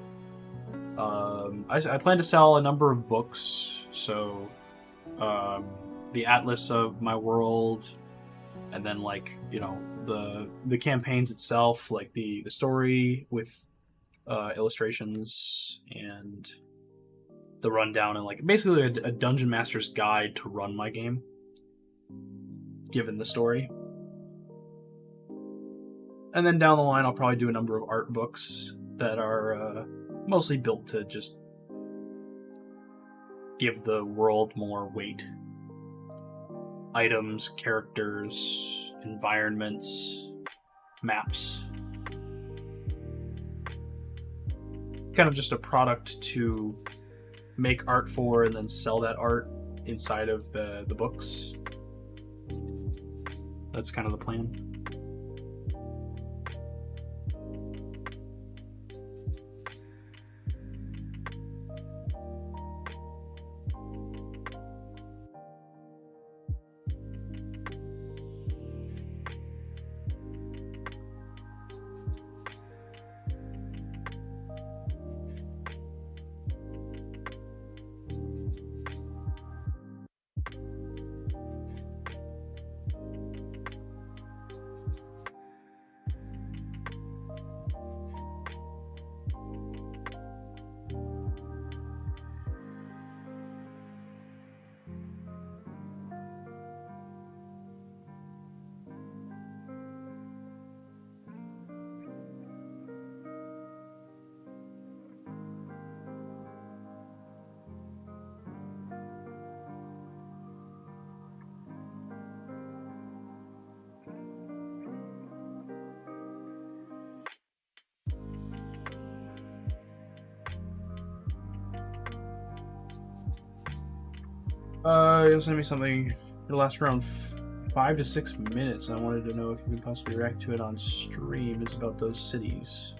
I plan to sell a number of books, so the Atlas of my world, and then like the campaigns itself, like the story with illustrations and the rundown, and like basically a dungeon master's guide to run my game, given the story. And then down the line, I'll probably do a number of art books that are mostly built to just give the world more weight. Items, characters, environments, maps. Kind of just a product to make art for and then sell that art inside of the books. That's kind of the plan. You'll send me something. It'll last around 5 to 6 minutes, and I wanted to know if you could possibly react to it on stream. It's about those cities.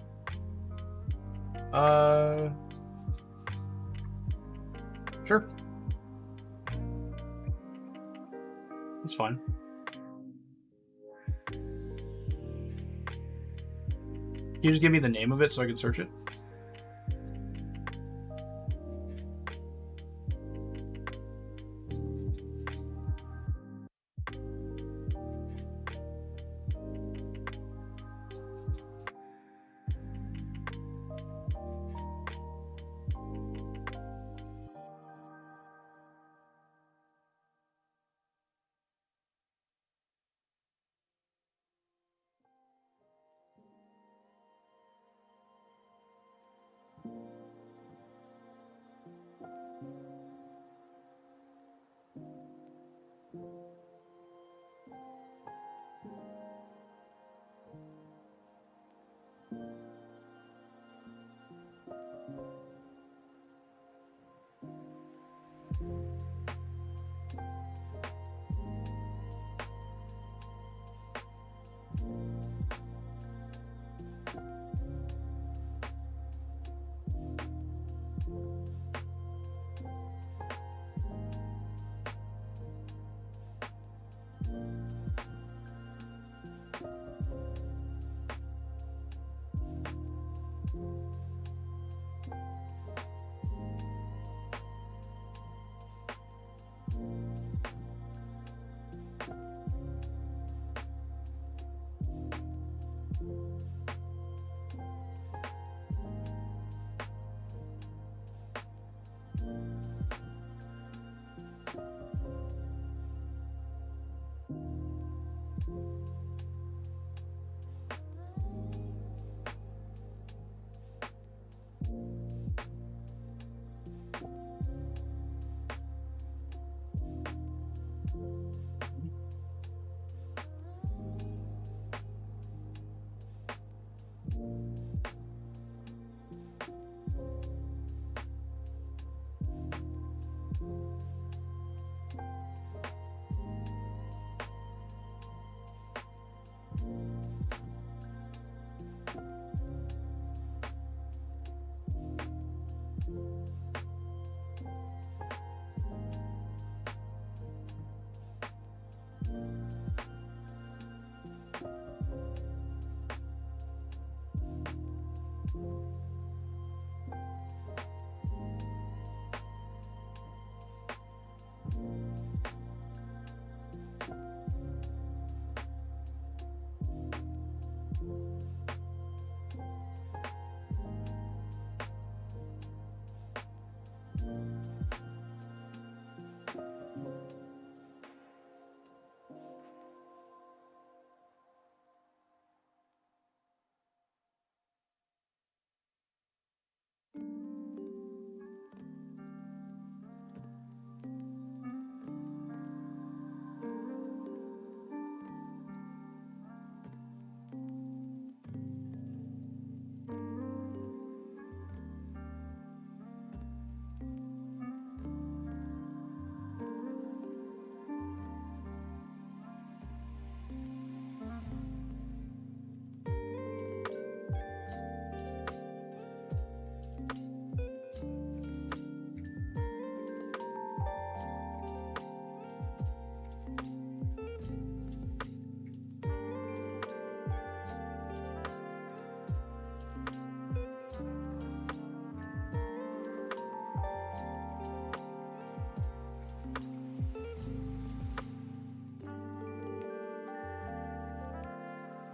Sure. It's fine. Can you just give me the name of it so I can search it?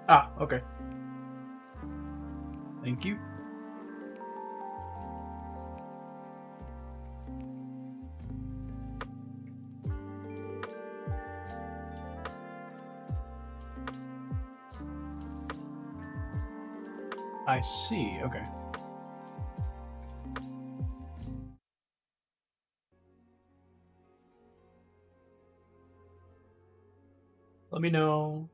Ah, okay. Thank you. I see, okay. Let me know.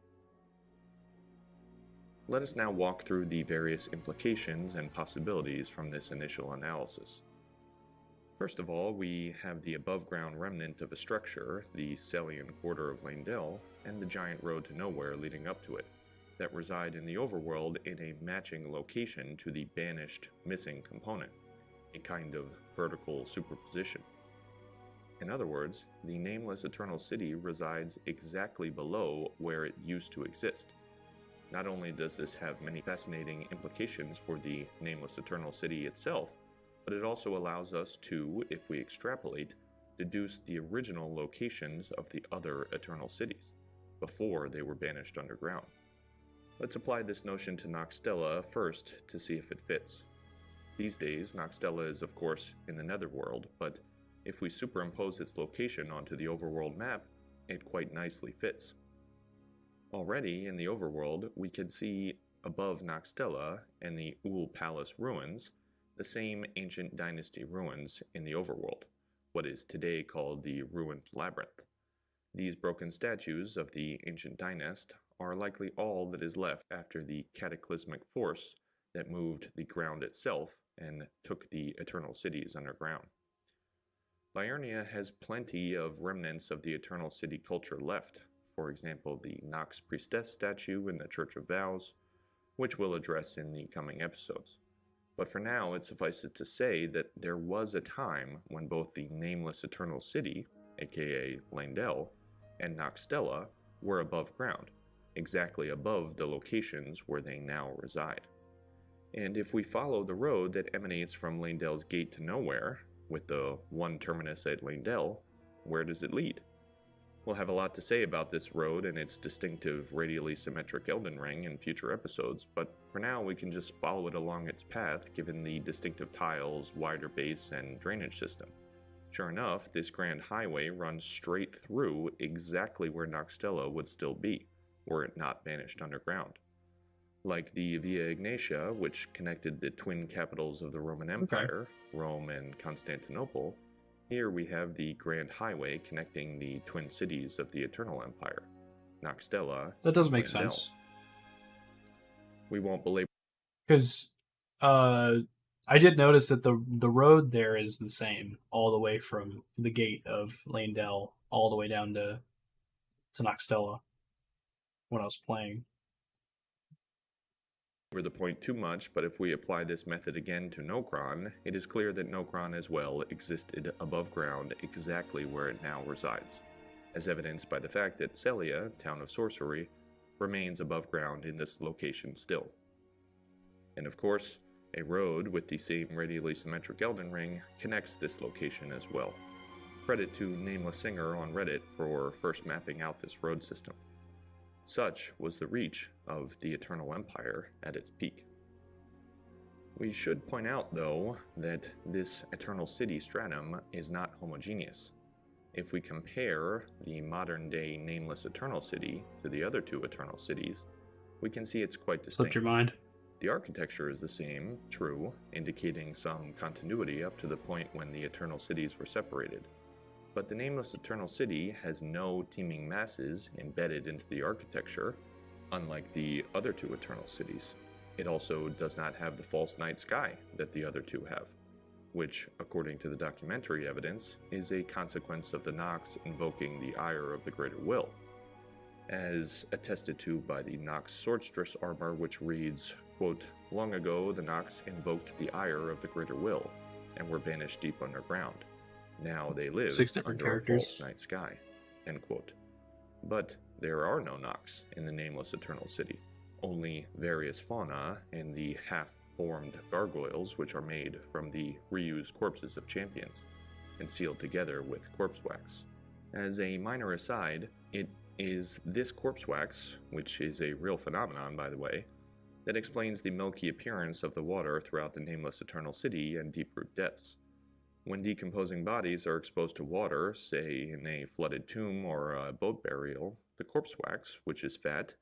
Let us now walk through the various implications and possibilities from this initial analysis. First of all, we have the above-ground remnant of a structure, the Celian Quarter of Leyndell, and the giant road to nowhere leading up to it, that reside in the overworld in a matching location to the banished missing component, a kind of vertical superposition. In other words, the nameless Eternal City resides exactly below where it used to exist. Not only does this have many fascinating implications for the nameless Eternal City itself, but it also allows us to, if we extrapolate, deduce the original locations of the other Eternal Cities, before they were banished underground. Let's apply this notion to Noxtella first to see if it fits. These days, Noxtella is of course in the Netherworld, but if we superimpose its location onto the overworld map, it quite nicely fits. Already in the overworld, we can see above Noxtella and the Ul Palace ruins, the same ancient dynasty ruins in the overworld, what is today called the Ruined Labyrinth. These broken statues of the ancient dynast are likely all that is left after the cataclysmic force that moved the ground itself and took the Eternal Cities underground. Liurnia has plenty of remnants of the Eternal City culture left, for example the Nox Priestess statue in the Church of Vows, which we'll address in the coming episodes. But for now, it suffices to say that there was a time when both the nameless Eternal City, aka Leyndell, and Noxtella were above ground, exactly above the locations where they now reside. And if we follow the road that emanates from Leyndell's Gate to Nowhere, with the one terminus at Leyndell, where does it lead? We'll have a lot to say about this road and its distinctive radially symmetric Elden ring in future episodes, but for now we can just follow it along its path given the distinctive tiles, wider base, and drainage system. Sure enough, this grand highway runs straight through exactly where Noxtella would still be, were it not banished underground. Like the Via Ignatia, which connected the twin capitals of the Roman Empire, Rome and Constantinople, here we have the Grand Highway connecting the twin cities of the Eternal Empire, Noxtella. That does make Leyndell. sense. We won't belabor. Because I did notice that the road there is the same all the way from the gate of Leyndell all the way down to Noxtella when I was playing. The point too much, but if we apply this method again to Nokron, it is clear that Nokron as well existed above ground exactly where it now resides, as evidenced by the fact that Celia, town of sorcery, remains above ground in this location still. And of course, a road with the same radially symmetric Elden ring connects this location as well. Credit to Nameless Singer on Reddit for first mapping out this road system. Such was the reach of the Eternal Empire at its peak. We should point out, though, that this Eternal City stratum is not homogeneous. If we compare the modern-day nameless Eternal City to the other two Eternal Cities, we can see it's quite distinct. Slipped your mind. The architecture is the same, true, indicating some continuity up to the point when the Eternal Cities were separated. But the nameless Eternal City has no teeming masses embedded into the architecture, unlike the other two Eternal Cities. It also does not have the false night sky that the other two have, which, according to the documentary evidence, is a consequence of the Nox invoking the ire of the Greater Will, as attested to by the Nox Swordstress armor, which reads, quote, "Long ago the Nox invoked the ire of the Greater Will, and were banished deep underground. Now they live 6 different under characters. a false night sky." End quote. But there are no Nox in the nameless Eternal City, only various fauna and the half-formed gargoyles which are made from the reused corpses of champions, and sealed together with corpse wax. As a minor aside, it is this corpse wax, which is a real phenomenon, by the way, that explains the milky appearance of the water throughout the nameless eternal city and deep root depths. When decomposing bodies are exposed to water, say in a flooded tomb or a boat burial, the corpse wax, which is fat,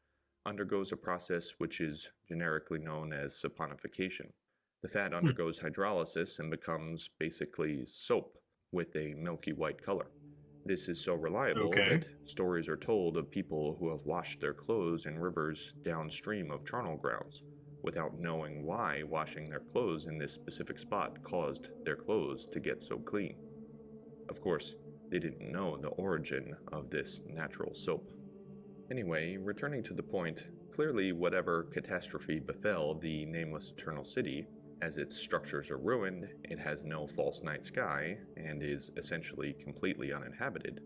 undergoes a process which is generically known as saponification. The fat Hmm. undergoes hydrolysis and becomes basically soap with a milky white color. This is so reliable Okay. that stories are told of people who have washed their clothes in rivers downstream of charnel grounds, without knowing why washing their clothes in this specific spot caused their clothes to get so clean. Of course, they didn't know the origin of this natural soap. Anyway, returning to the point, clearly whatever catastrophe befell the nameless eternal city, as its structures are ruined, it has no false night sky, and is essentially completely uninhabited,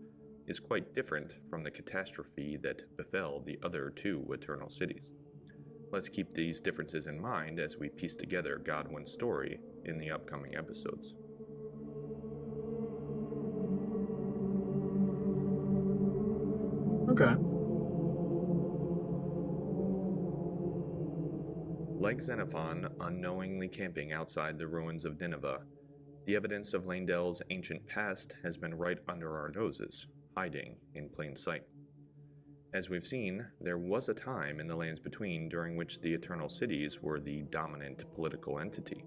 is quite different from the catastrophe that befell the other two eternal cities. Let's keep these differences in mind as we piece together Godwin's story in the upcoming episodes. Okay. Like Xenophon unknowingly camping outside the ruins of Nineveh, the evidence of Laendel's ancient past has been right under our noses, hiding in plain sight. As we've seen, there was a time in the lands between during which the Eternal Cities were the dominant political entity.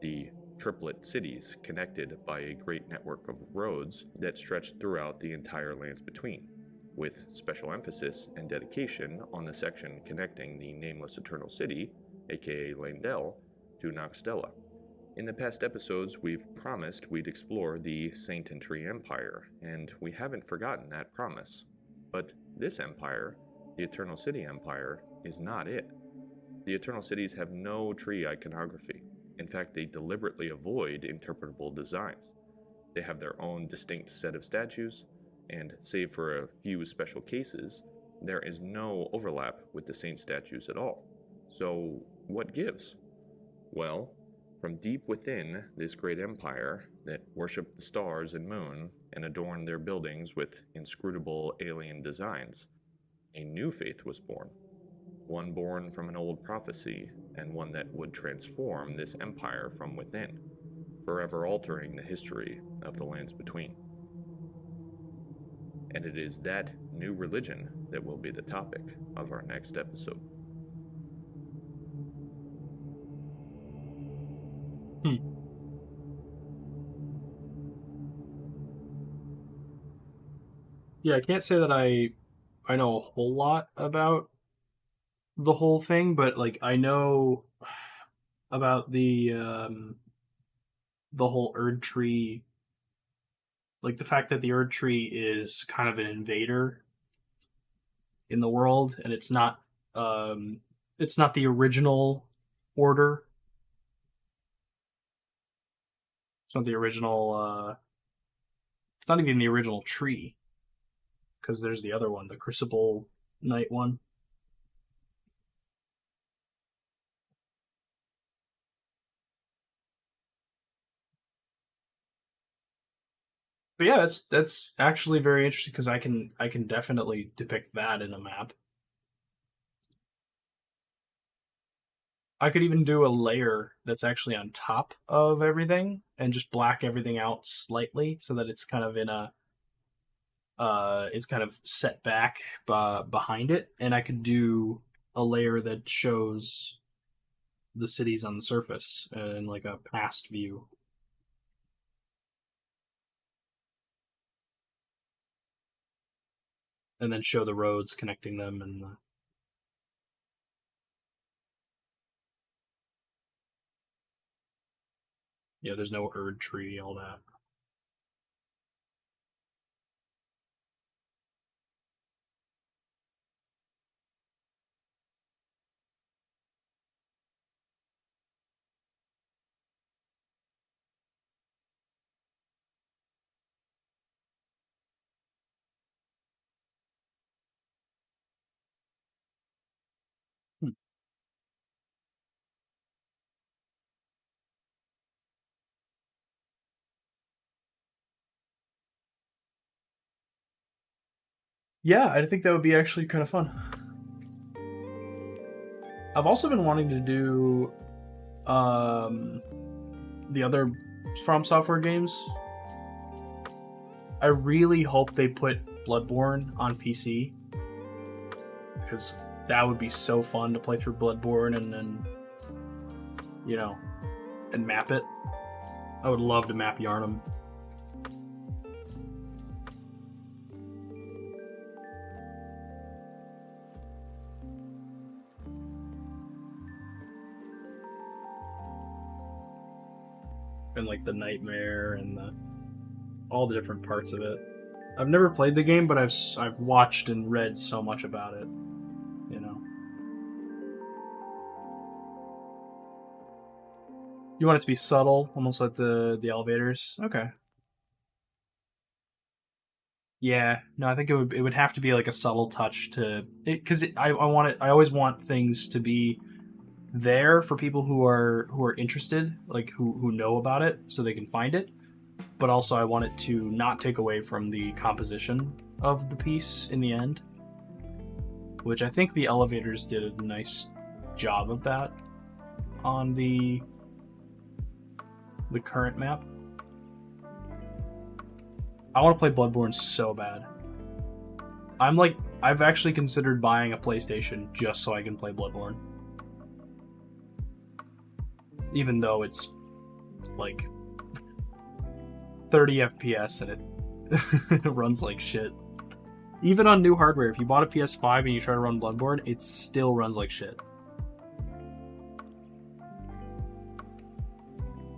The triplet cities connected by a great network of roads that stretched throughout the entire lands between, with special emphasis and dedication on the section connecting the nameless Eternal City, aka Laendel, to Noxtella. In the past episodes, we've promised we'd explore the Saint and Tree Empire, and we haven't forgotten that promise. But this empire, the Eternal City Empire, is not it. The Eternal Cities have no tree iconography. In fact, they deliberately avoid interpretable designs. They have their own distinct set of statues, and save for a few special cases, there is no overlap with the saint statues at all. So, what gives? Well, from deep within this great empire that worshipped the stars and moon and adorned their buildings with inscrutable alien designs, a new faith was born. One born from an old prophecy, and one that would transform this empire from within, forever altering the history of the lands between. And it is that new religion that will be the topic of our next episode. Hmm. Yeah, I can't say that I know a whole lot about the whole thing, but like I know about the whole Erd tree, like the fact that the Erd tree is kind of an invader in the world, and it's not the original order. It's not the original. It's not even the original tree because there's the other one, the Crucible Knight one. But yeah, that's actually very interesting because I can definitely depict that in a map. I could even do a layer that's actually on top of everything and just black everything out slightly so that it's kind of in a it's kind of set back behind it, and I could do a layer that shows the cities on the surface in like a past view, and then show the roads connecting them and there's no Erd tree, all that. Hmm. Yeah, I think that would be actually kind of fun. I've also been wanting to do the other From Software games. I really hope they put Bloodborne on PC, because that would be so fun to play through Bloodborne and then, you know, and map it. I would love to map Yarnum. And like the nightmare and all the different parts of it. I've never played the game, but I've watched and read so much about it. You know. You want it to be subtle, almost like the elevators. Okay. Yeah. No, I think it would have to be like a subtle touch to it, because I want it. I always want things to be there for people who are interested, like who know about it, so they can find it. But also, I want it to not take away from the composition of the piece in the end, which I think the elevators did a nice job of that on the current map. I want to play Bloodborne so bad. I've actually considered buying a PlayStation just so I can play Bloodborne. Even though it's like 30 FPS and it runs like shit. Even on new hardware, if you bought a PS5 and you try to run Bloodborne, it still runs like shit.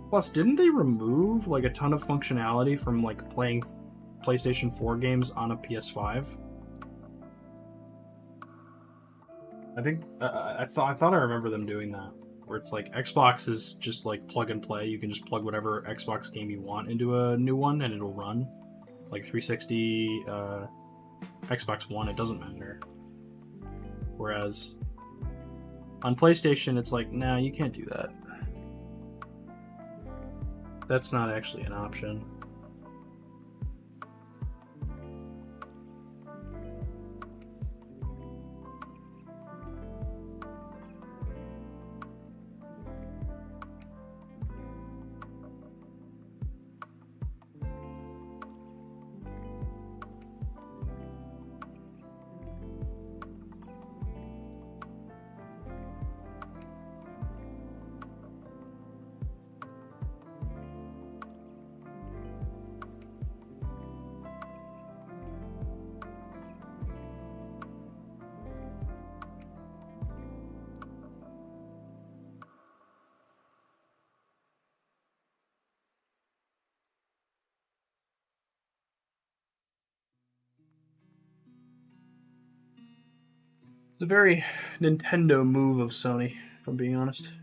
Plus, didn't they remove like a ton of functionality from like playing PlayStation 4 games on a PS5? I think I thought I remember them doing that, where it's like Xbox is just like plug and play. You can just plug whatever Xbox game you want into a new one and it'll run. Like 360, Xbox One, it doesn't matter. Whereas on PlayStation, it's like, nah, you can't do that. That's not actually an option. It's a very Nintendo move of Sony, if I'm being honest.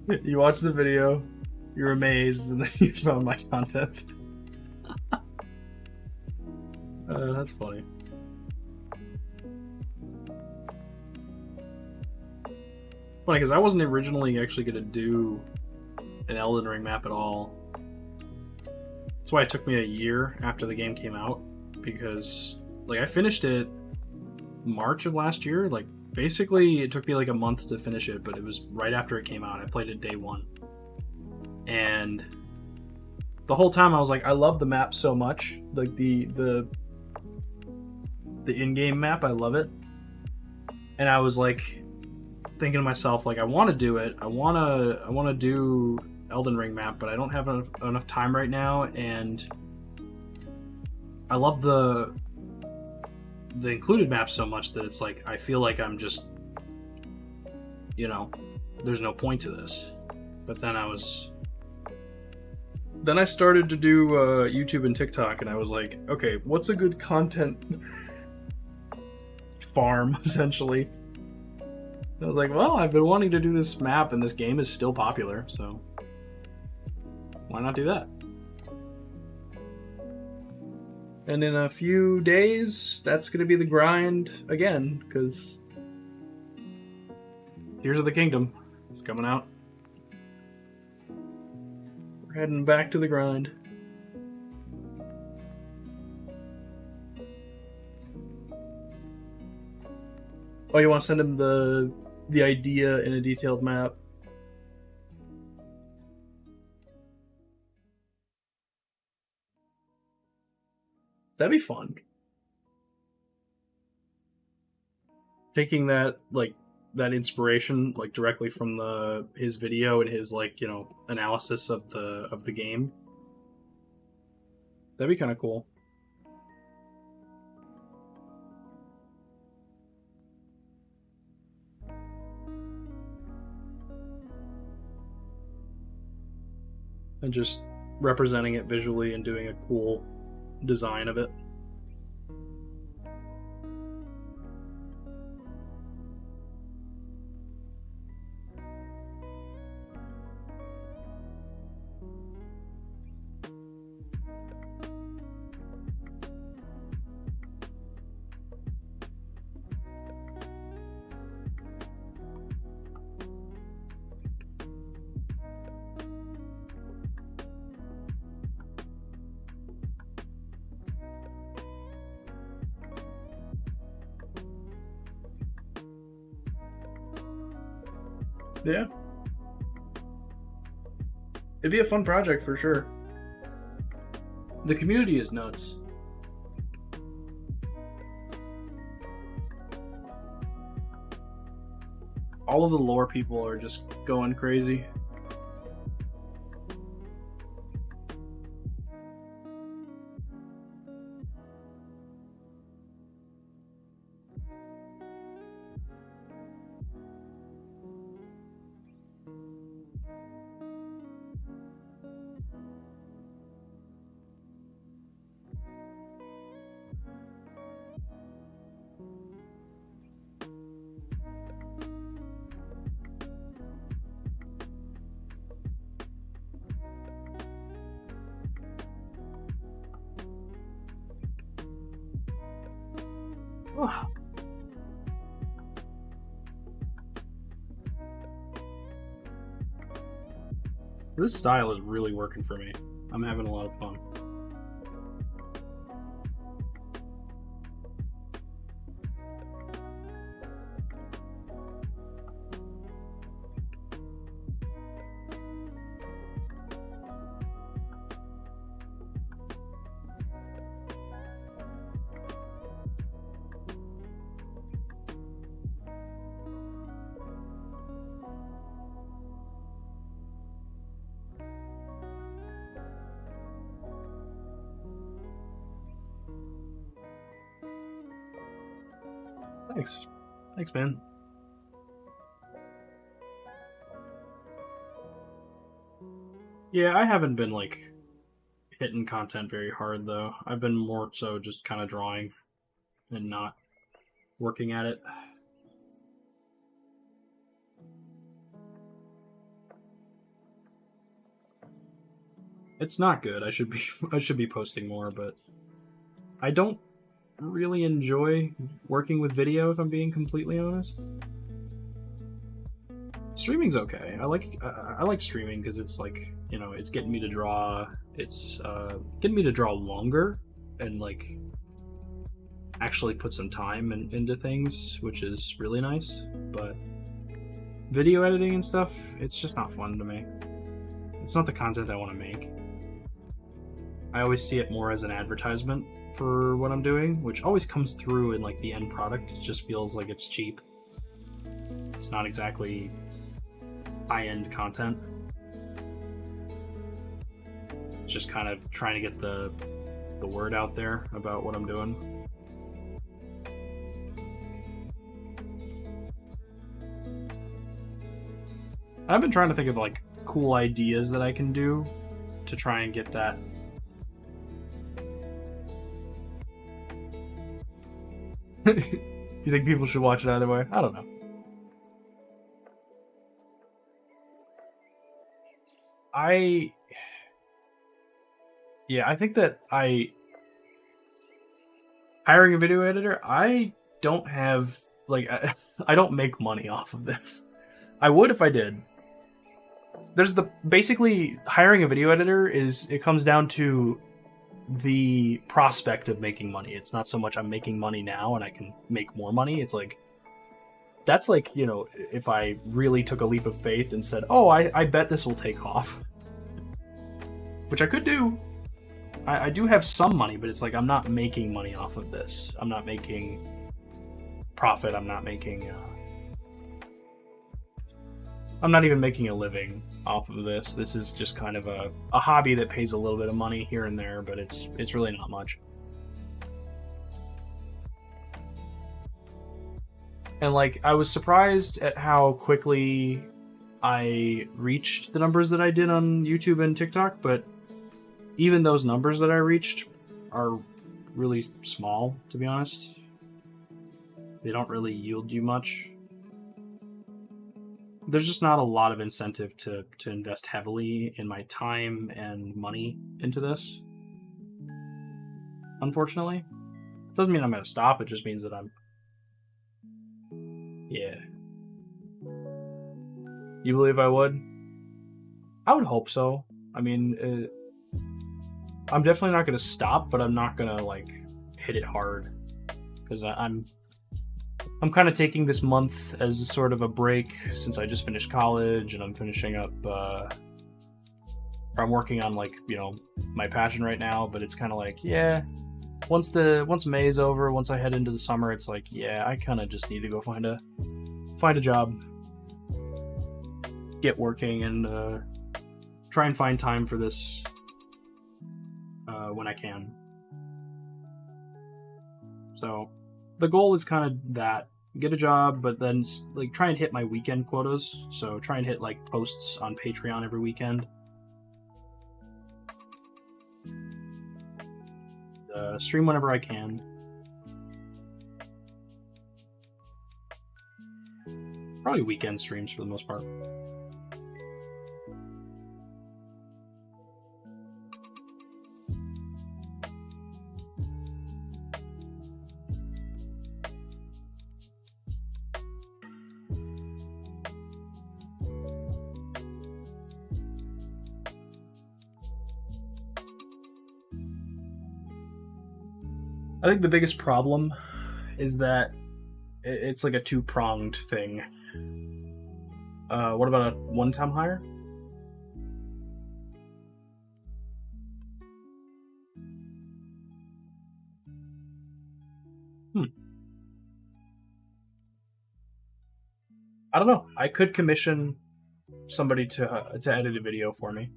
You watch the video, you're amazed, and then you found my content. That's funny. Funny, because I wasn't originally actually going to do an Elden Ring map at all. That's why it took me a year after the game came out, because like I finished it March of last year. Like basically it took me like a month to finish it, but it was right after it came out. I played it day one. And the whole time I was like, I love the map so much. Like the in-game map, I love it. And I was like thinking to myself, like, I want to do it. I want to do Elden Ring map, but I don't have enough time right now, and I love the included map so much that it's like I feel like I'm just, there's no point to this. But then I started to do YouTube and TikTok, and I was like, okay, what's a good content farm, essentially? I was like, well, I've been wanting to do this map, and this game is still popular, so why not do that? And in a few days, that's going to be the grind again, because Tears of the Kingdom is coming out. We're heading back to the grind. Oh, you want to send him the idea in a detailed map? That'd be fun. Taking that that inspiration directly from his video and his analysis of the game. That'd be kind of cool. And just representing it visually and doing a cool design of it. Yeah. It'd be a fun project for sure. The community is nuts. All of the lore people are just going crazy. Oh. This style is really working for me. I'm having a lot of fun. Thanks. Thanks, man. Yeah, I haven't been hitting content very hard though. I've been more so just kind of drawing and not working at it. It's not good. I should be posting more, but I don't really enjoy working with video, if I'm being completely honest. Streaming's okay. I like streaming because it's it's getting me to draw. It's getting me to draw longer and actually put some time into things, which is really nice. But video editing and stuff, it's just not fun to me. It's not the content I want to make. I always see it more as an advertisement for what I'm doing, which always comes through in the end product. It just feels like it's cheap. It's not exactly high-end content. It's just kind of trying to get the word out there about what I'm doing. I've been trying to think of cool ideas that I can do to try and get that. You think people should watch it either way? I don't know. I think that hiring a video editor, I don't have I don't make money off of this. I would if I did. There's basically hiring a video editor it comes down to the prospect of making money. It's not so much I'm making money now and I can make more money. It's like, that's like, if I really took a leap of faith and said, oh, I bet this will take off. Which I could do. I do have some money, but it's like I'm not making money off of this. I'm not making profit. I'm not even making a living off of this. This is just kind of a hobby that pays a little bit of money here and there, but it's really not much. And like, I was surprised at how quickly I reached the numbers that I did on YouTube and TikTok, but even those numbers that I reached are really small, to be honest. They don't really yield you much. There's just not a lot of incentive to invest heavily in my time and money into this. Unfortunately. Doesn't mean I'm going to stop, it just means that I'm... Yeah. You believe I would? I would hope so. I mean, I'm definitely not going to stop, but I'm not going to, like, hit it hard. Because I'm kind of taking this month as a sort of a break since I just finished college and I'm finishing up, or I'm working on, like, my passion right now, but it's kind of like, yeah, once May is over, once I head into the summer, it's like, yeah, I kind of just need to go find a job, get working, and try and find time for this when I can. So the goal is kind of that, get a job, but then like try and hit my weekend quotas. So try and hit like posts on Patreon every weekend. Stream whenever I can. Probably weekend streams for the most part. I think the biggest problem is that it's like a two-pronged thing. What about a one-time hire? I don't know. I could commission somebody to edit a video for me.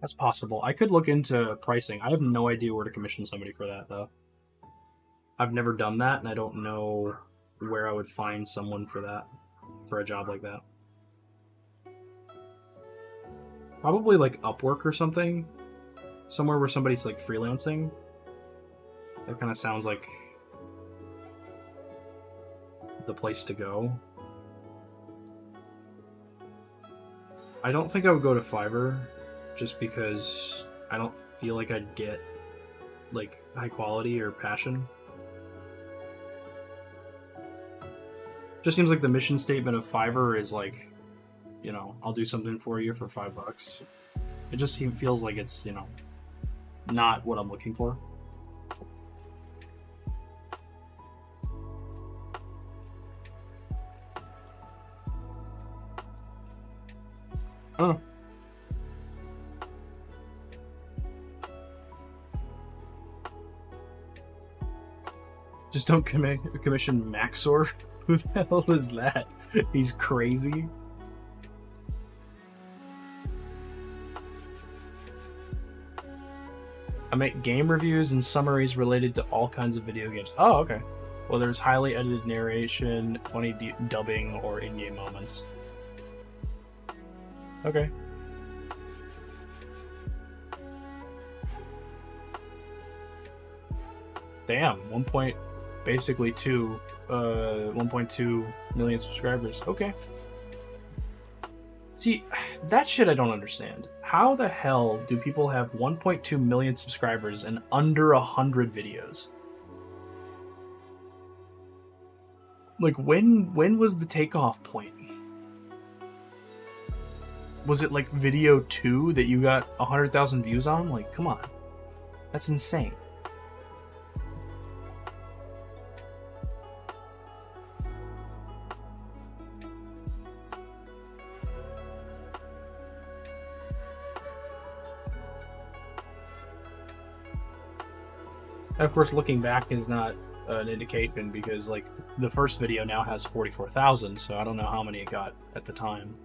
That's possible. I could look into pricing. I have no idea where to commission somebody for that, though. I've never done that, and I don't know where I would find someone for that, for a job like that. Probably like Upwork or something. Somewhere where somebody's like freelancing. That kind of sounds like the place to go. I don't think I would go to Fiverr, just because I don't feel like I'd get like high quality or passion. Just seems like the mission statement of Fiverr is like, I'll do something for you for $5. It just feels like it's, not what I'm looking for. I don't know. Just don't commission Maxor. Who the hell is that? He's crazy. I make game reviews and summaries related to all kinds of video games. Oh, okay. Well, there's highly edited narration, funny dubbing, or in-game moments. Okay. Damn, 1.2 million subscribers. Okay. See, that shit I don't understand. How the hell do people have 1.2 million subscribers and under 100 videos? Like, when was the takeoff point? Was it like video 2 that you got 100,000 views on? Like, come on. That's insane. And of course, looking back is not an indication because, like, the first video now has 44,000, so I don't know how many it got at the time.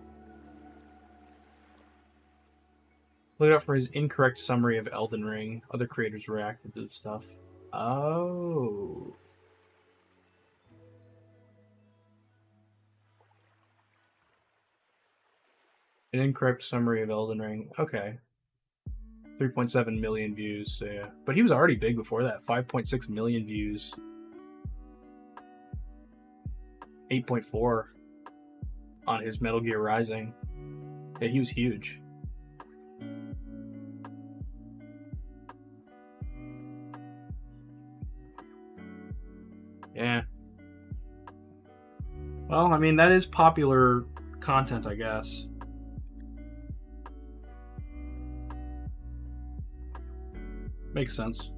Look it up for his incorrect summary of Elden Ring. Other creators reacted to this stuff. Oh. An incorrect summary of Elden Ring. Okay. 3.7 million views, so yeah. But he was already big before that. 5.6 million views. 8.4 on his Metal Gear Rising. Yeah, he was huge. Yeah. Well, I mean, that is popular content, I guess. Makes sense.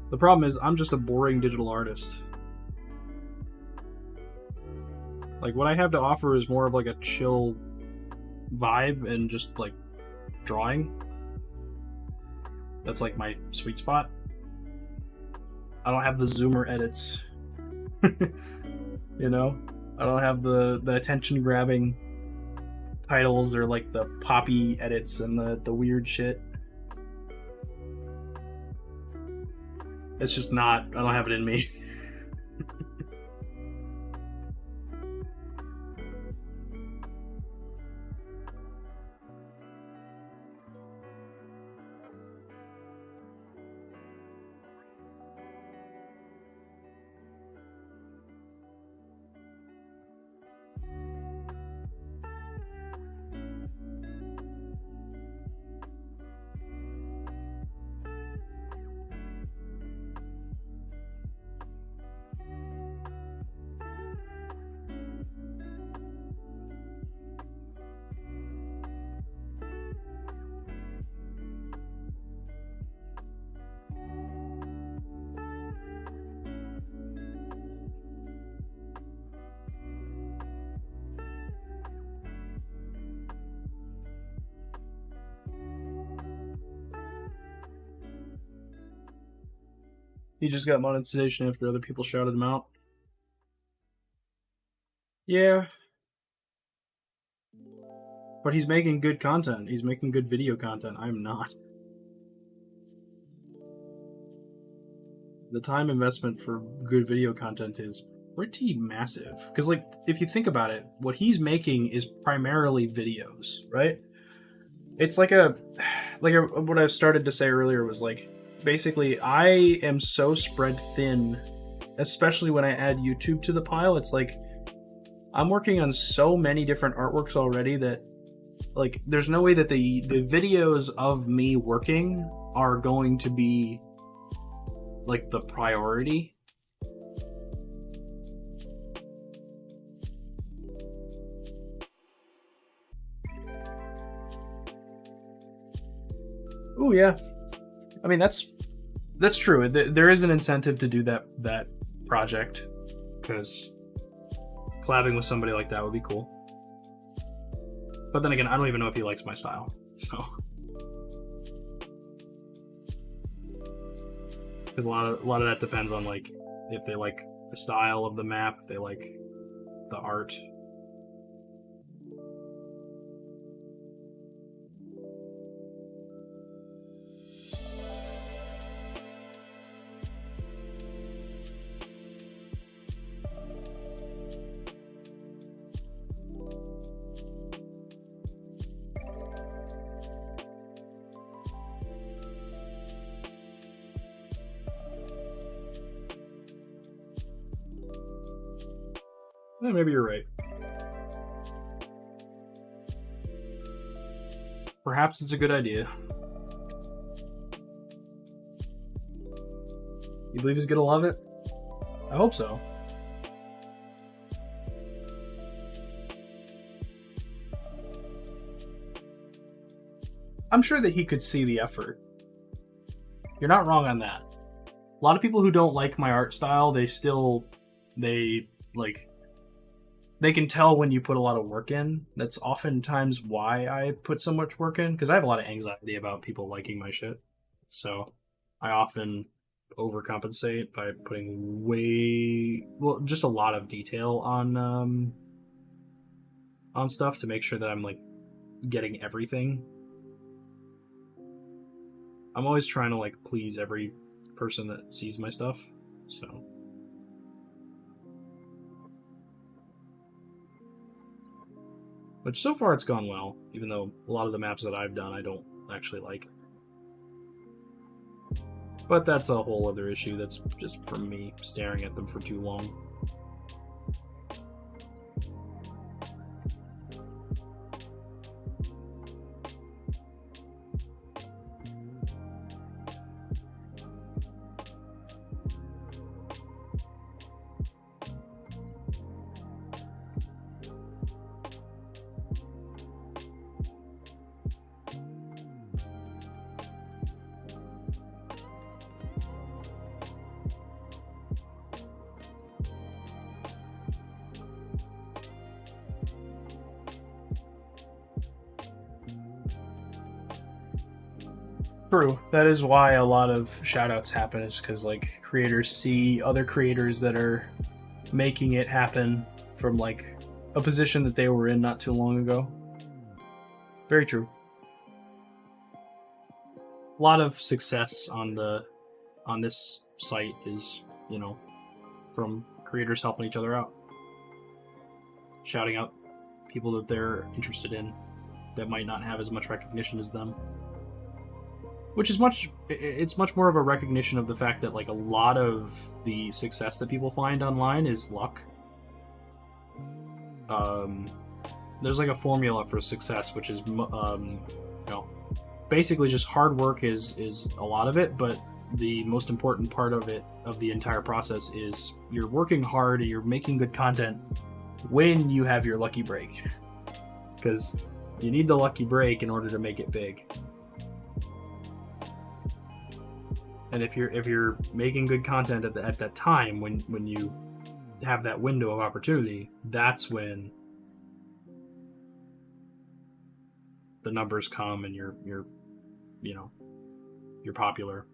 The problem is, I'm just a boring digital artist. Like, what I have to offer is more of like a chill vibe and just like drawing. That's like my sweet spot. I don't have the zoomer edits. You know? I don't have the attention grabbing titles or like the poppy edits and the weird shit. It's just not, I don't have it in me. He just got monetization after other people shouted him out. Yeah. But he's making good content. He's making good video content. I'm not. The time investment for good video content is pretty massive. Because, like, if you think about it, what he's making is primarily videos, right? It's like what I started to say earlier was like, basically, I am so spread thin, especially when I add YouTube to the pile. It's like, I'm working on so many different artworks already that, like, there's no way that the videos of me working are going to be, like, the priority. Oh yeah, I mean that's true. There is an incentive to do that project because collabing with somebody like that would be cool. But then again, I don't even know if he likes my style, so because a lot of that depends on like if they like the style of the map, if they like the art. Yeah, maybe you're right. Perhaps it's a good idea. You believe he's gonna love it? I hope so. I'm sure that he could see the effort. You're not wrong on that. A lot of people who don't like my art style, they can tell when you put a lot of work in. That's oftentimes why I put so much work in, because I have a lot of anxiety about people liking my shit. So I often overcompensate by putting just a lot of detail on stuff to make sure that I'm like getting everything. I'm always trying to like please every person that sees my stuff, so. Which so far it's gone well, even though a lot of the maps that I've done I don't actually like. But that's a whole other issue. That's just from me staring at them for too long. True. That is why a lot of shoutouts happen, is because like creators see other creators that are making it happen from like a position that they were in not too long ago. Very true. A lot of success on this site is, from creators helping each other out. Shouting out people that they're interested in that might not have as much recognition as them. Which is it's much more of a recognition of the fact that like a lot of the success that people find online is luck. There's like a formula for success, which is basically just hard work is a lot of it, but the most important part of the entire process is you're working hard and you're making good content when you have your lucky break, because you need the lucky break in order to make it big. And if you're making good content at that time when you have that window of opportunity, that's when the numbers come and you're popular.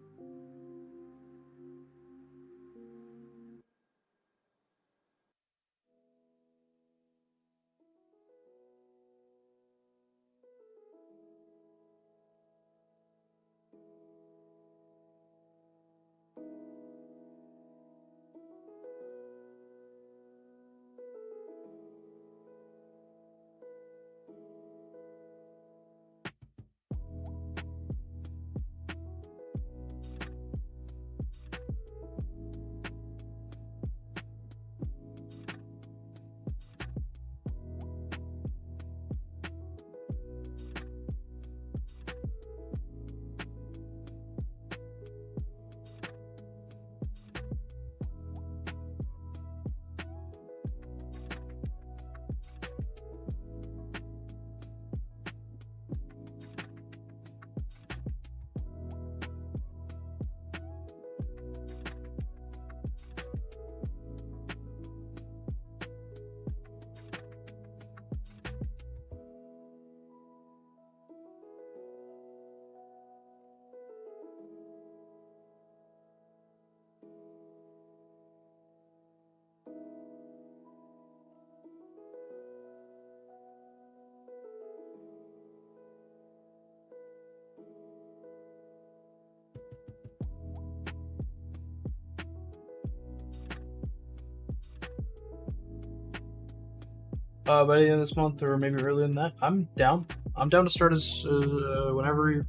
By the end of this month, or maybe earlier than that, I'm down. I'm down to start as whenever you.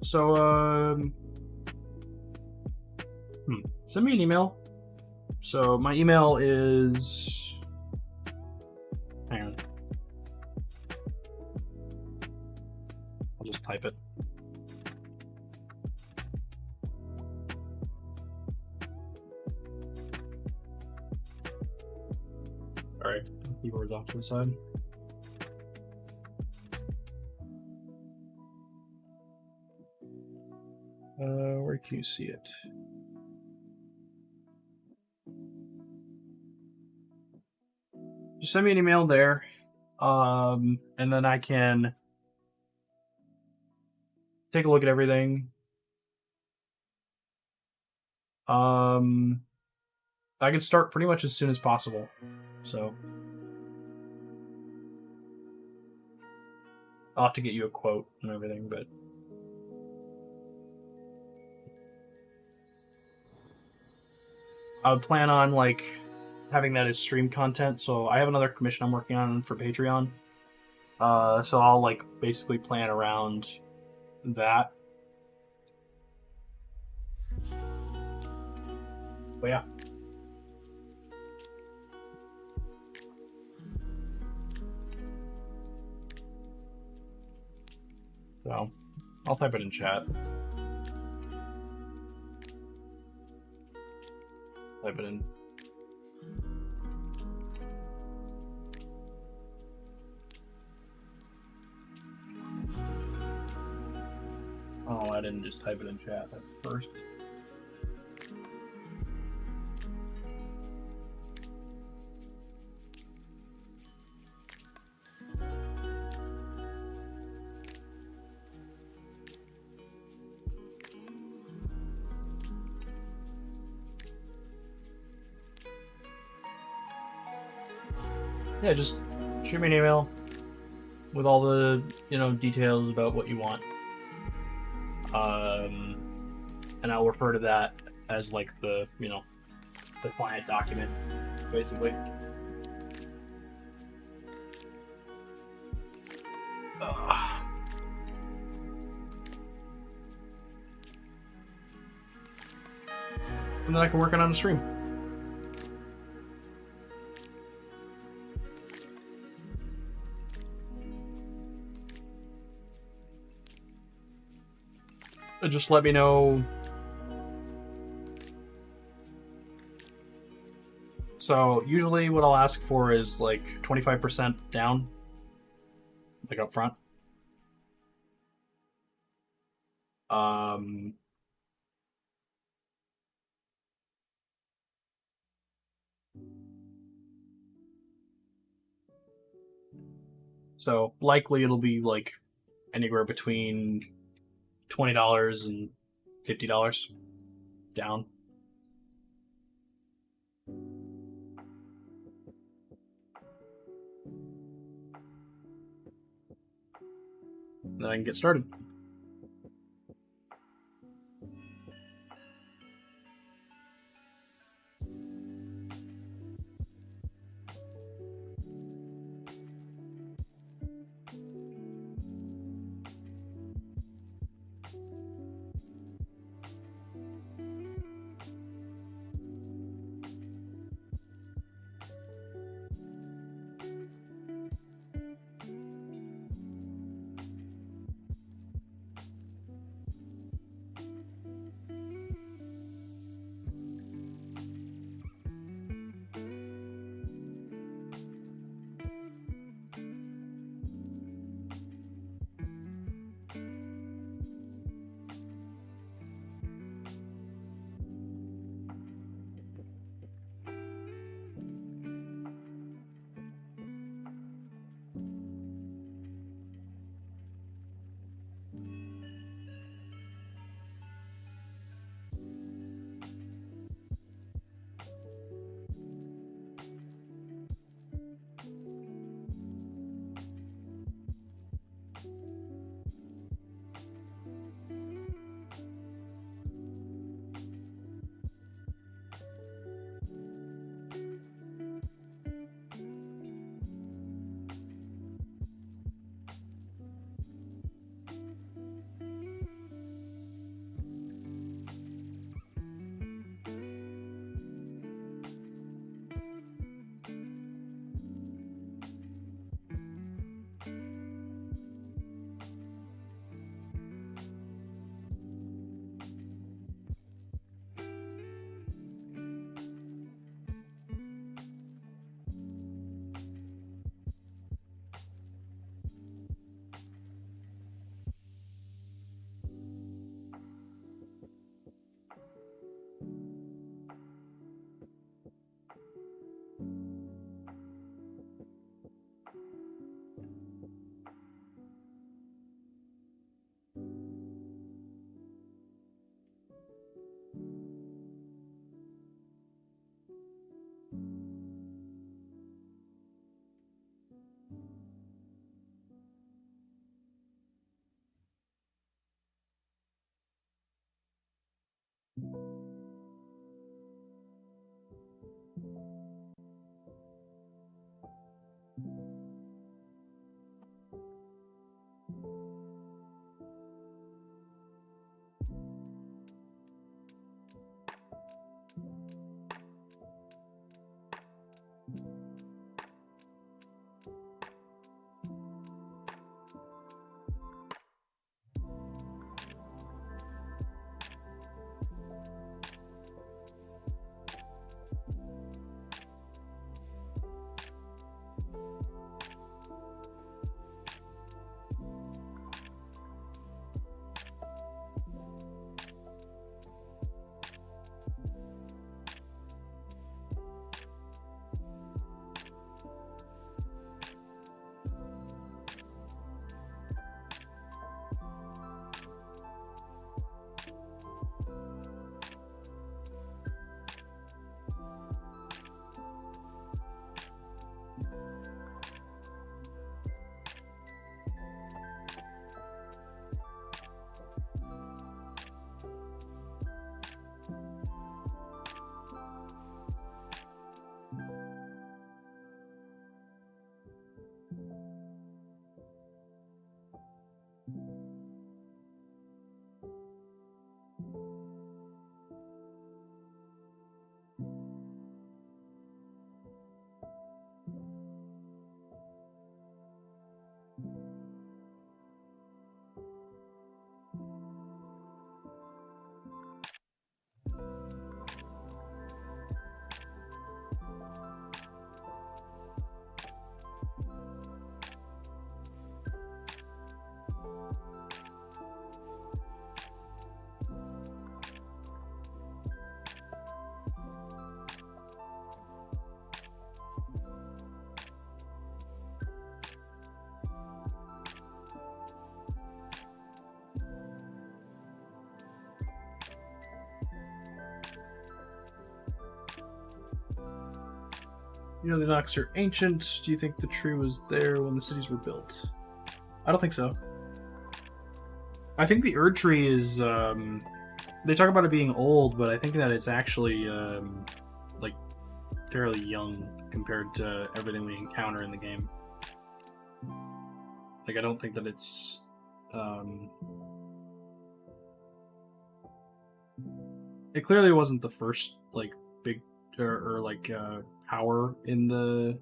So, send me an email. So my email is. Hang on. I'll just type it. All right, keyboard's off to the side. Where can you see it? Just send me an email there, and then I can take a look at everything. I can start pretty much as soon as possible. So I'll have to get you a quote and everything, but I would plan on like having that as stream content. So I have another commission I'm working on for Patreon. So I'll like basically plan around that. But yeah. So I'll type it in chat. Type it in. Oh, I didn't just type it in chat at first. Yeah, just shoot me an email with all the, details about what you want. And I'll refer to that as like the client document, basically. And then I can work it on the stream. Just let me know. So usually what I'll ask for is like 25% down, like up front. So likely it'll be like anywhere between $20 and $50 down. Then I can get started. You know the Nox are ancient. Do you think the tree was there when the cities were built? I don't think so. I think the Erd tree is. They talk about it being old, but I think that it's actually like fairly young compared to everything we encounter in the game. Like, I don't think that it's. It clearly wasn't the first like big or like power in the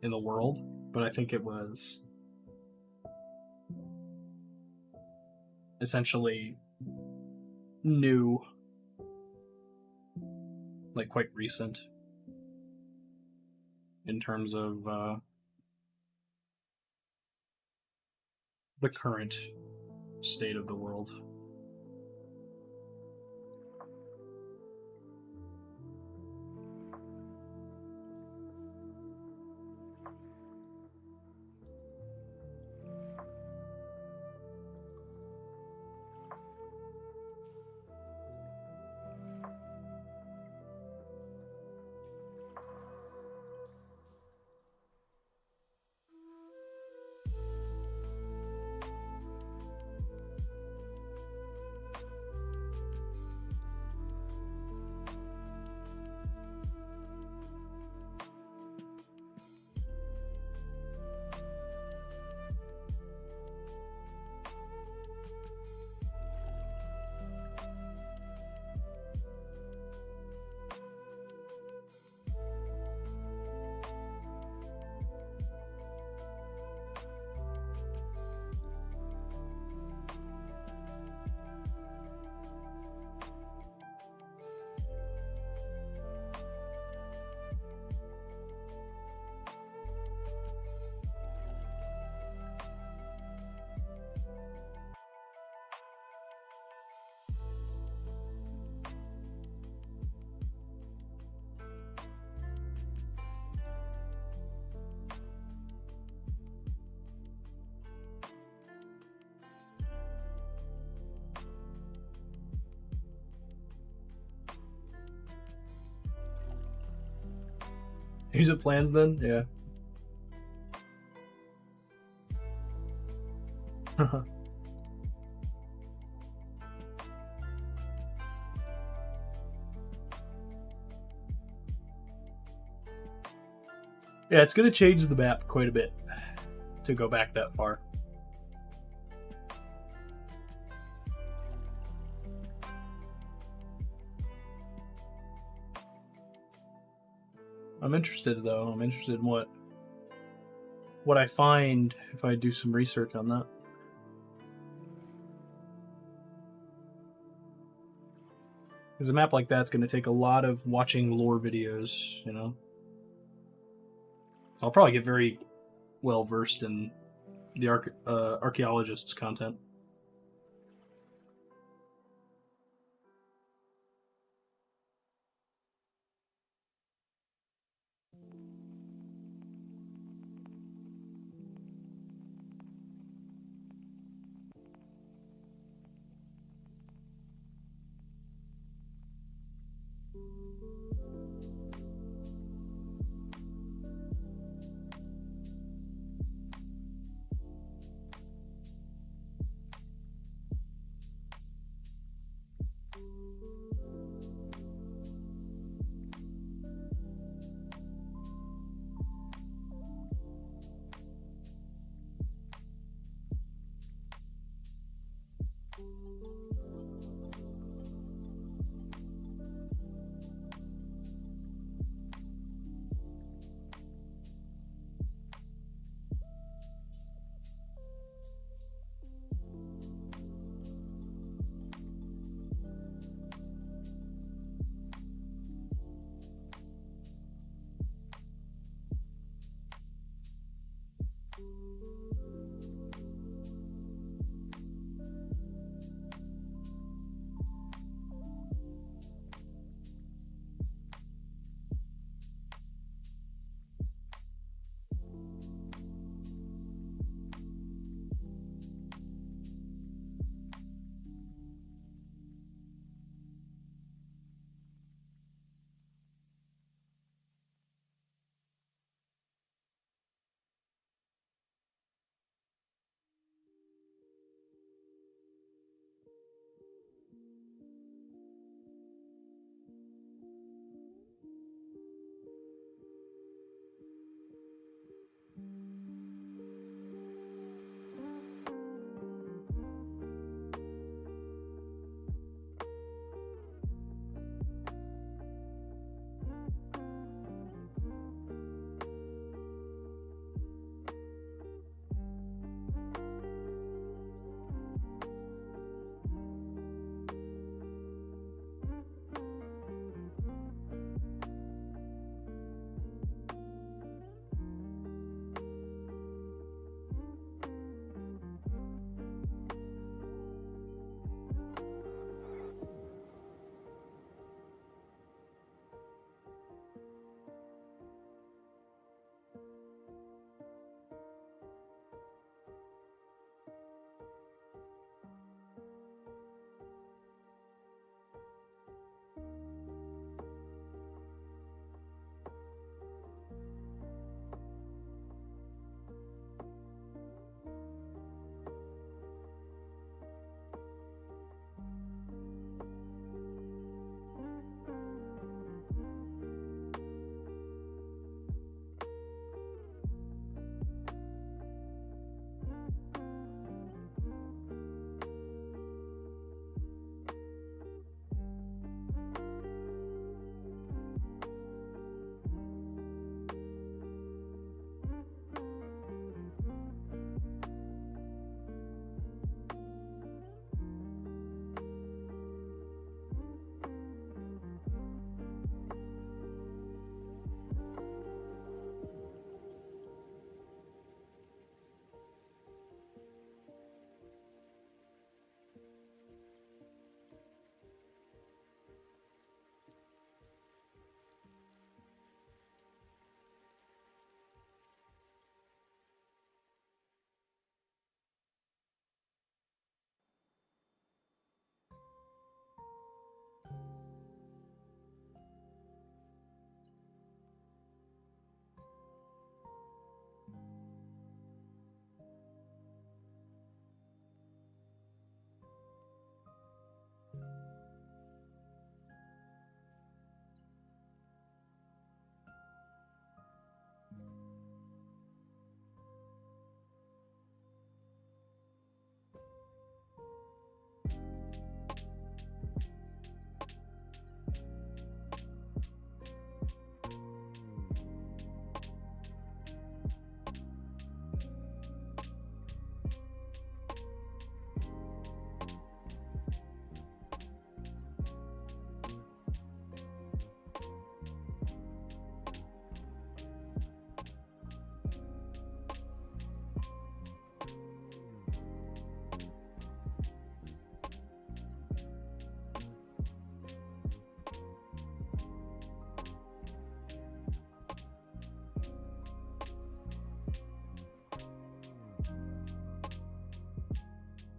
world, but I think it was essentially new, like quite recent in terms of the current state of the world. Use it plans then? Yeah. Yeah, it's gonna change the map quite a bit to go back that far. I'm interested though. I'm interested in what I find if I do some research on that. Because a map like that's going to take a lot of watching lore videos, you know. I'll probably get very well versed in the archaeologist's content.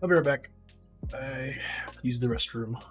I'll be right back. I use the restroom.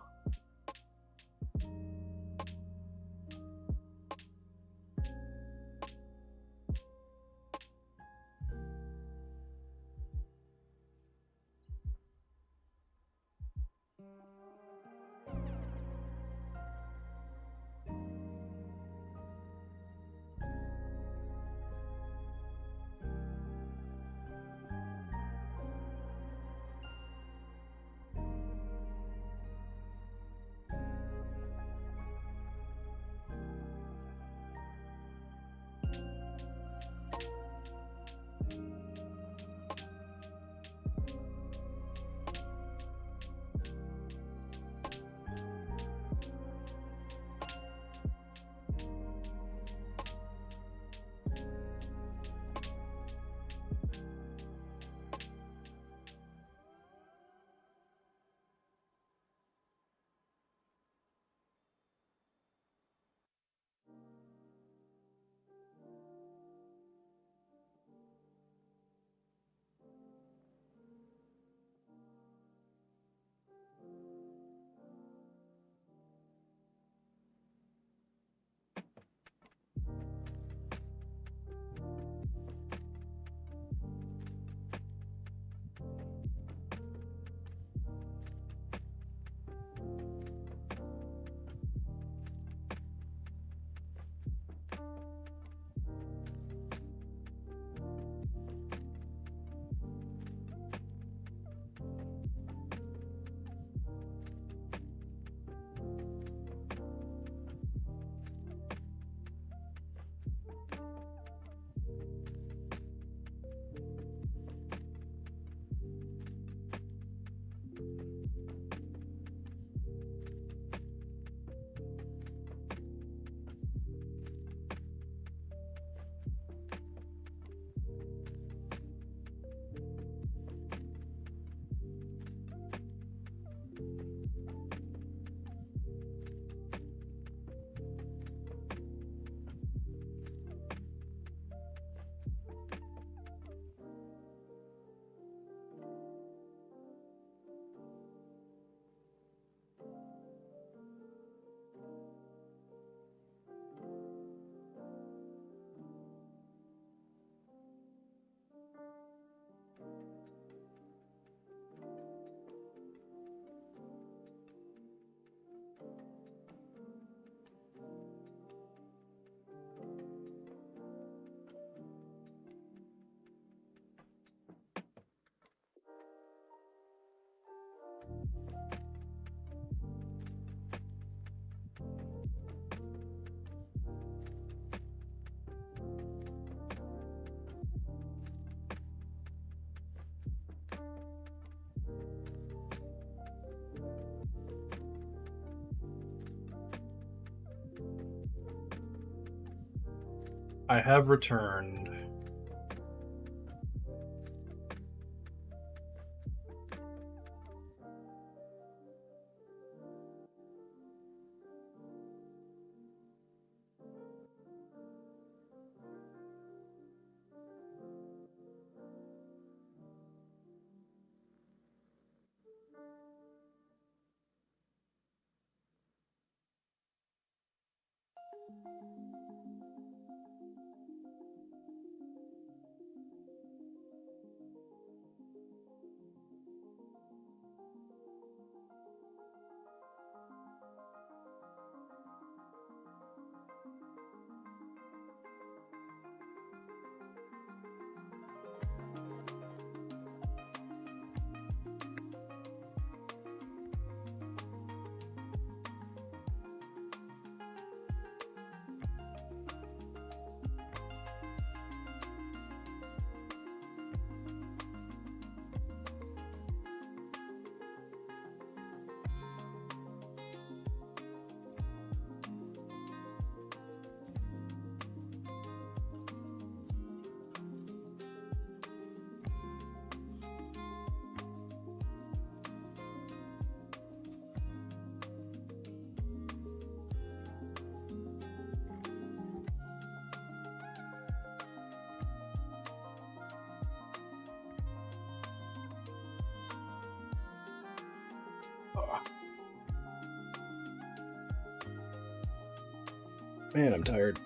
I have returned. Man, I'm tired.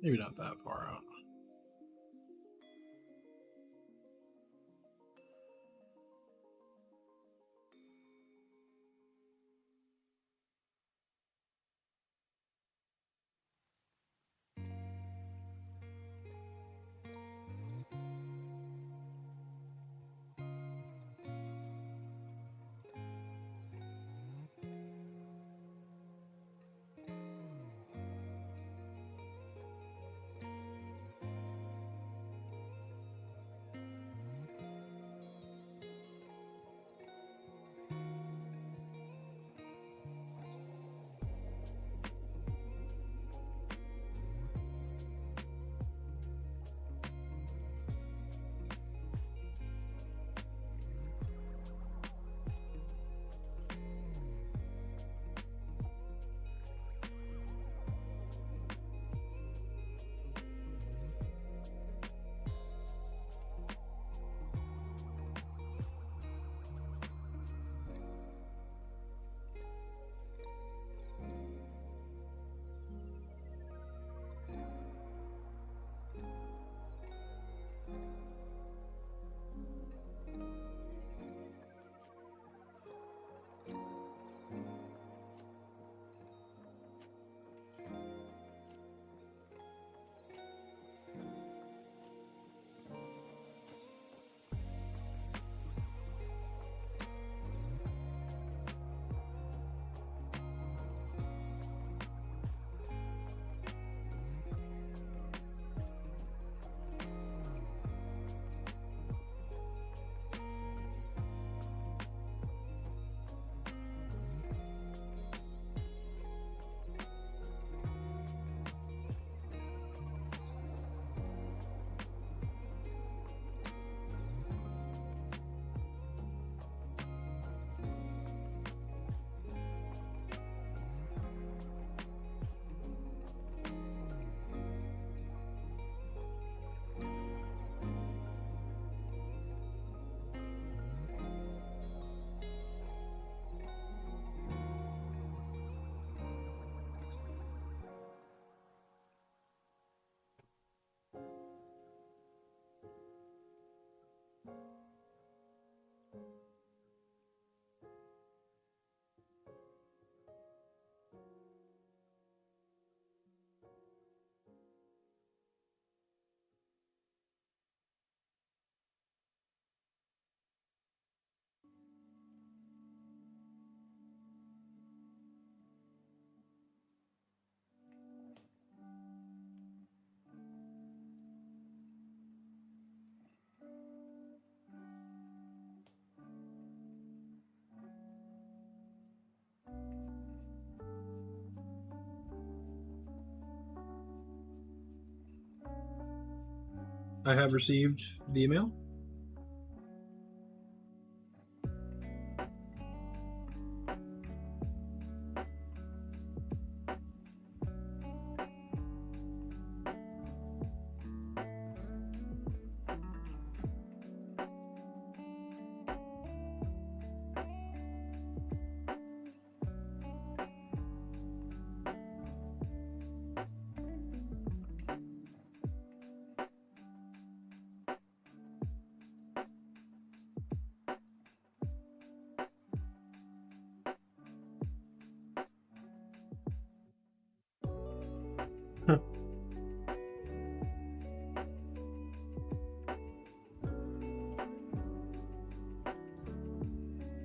Maybe not that far out. I have received the email.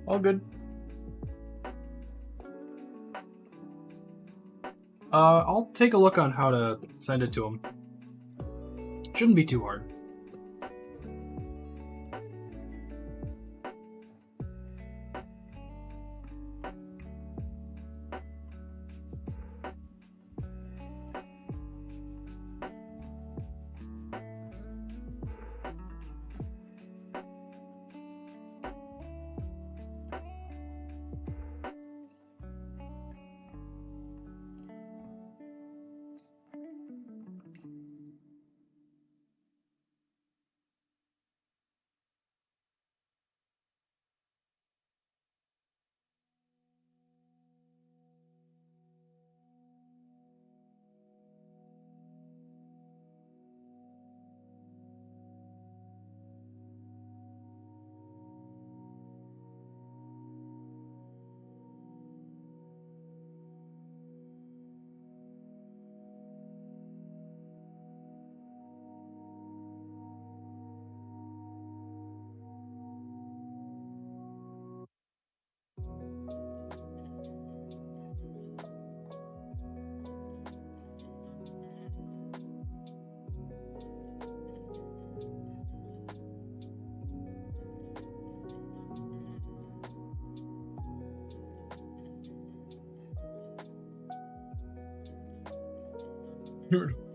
All good. I'll take a look on how to send it to him. Shouldn't be too hard.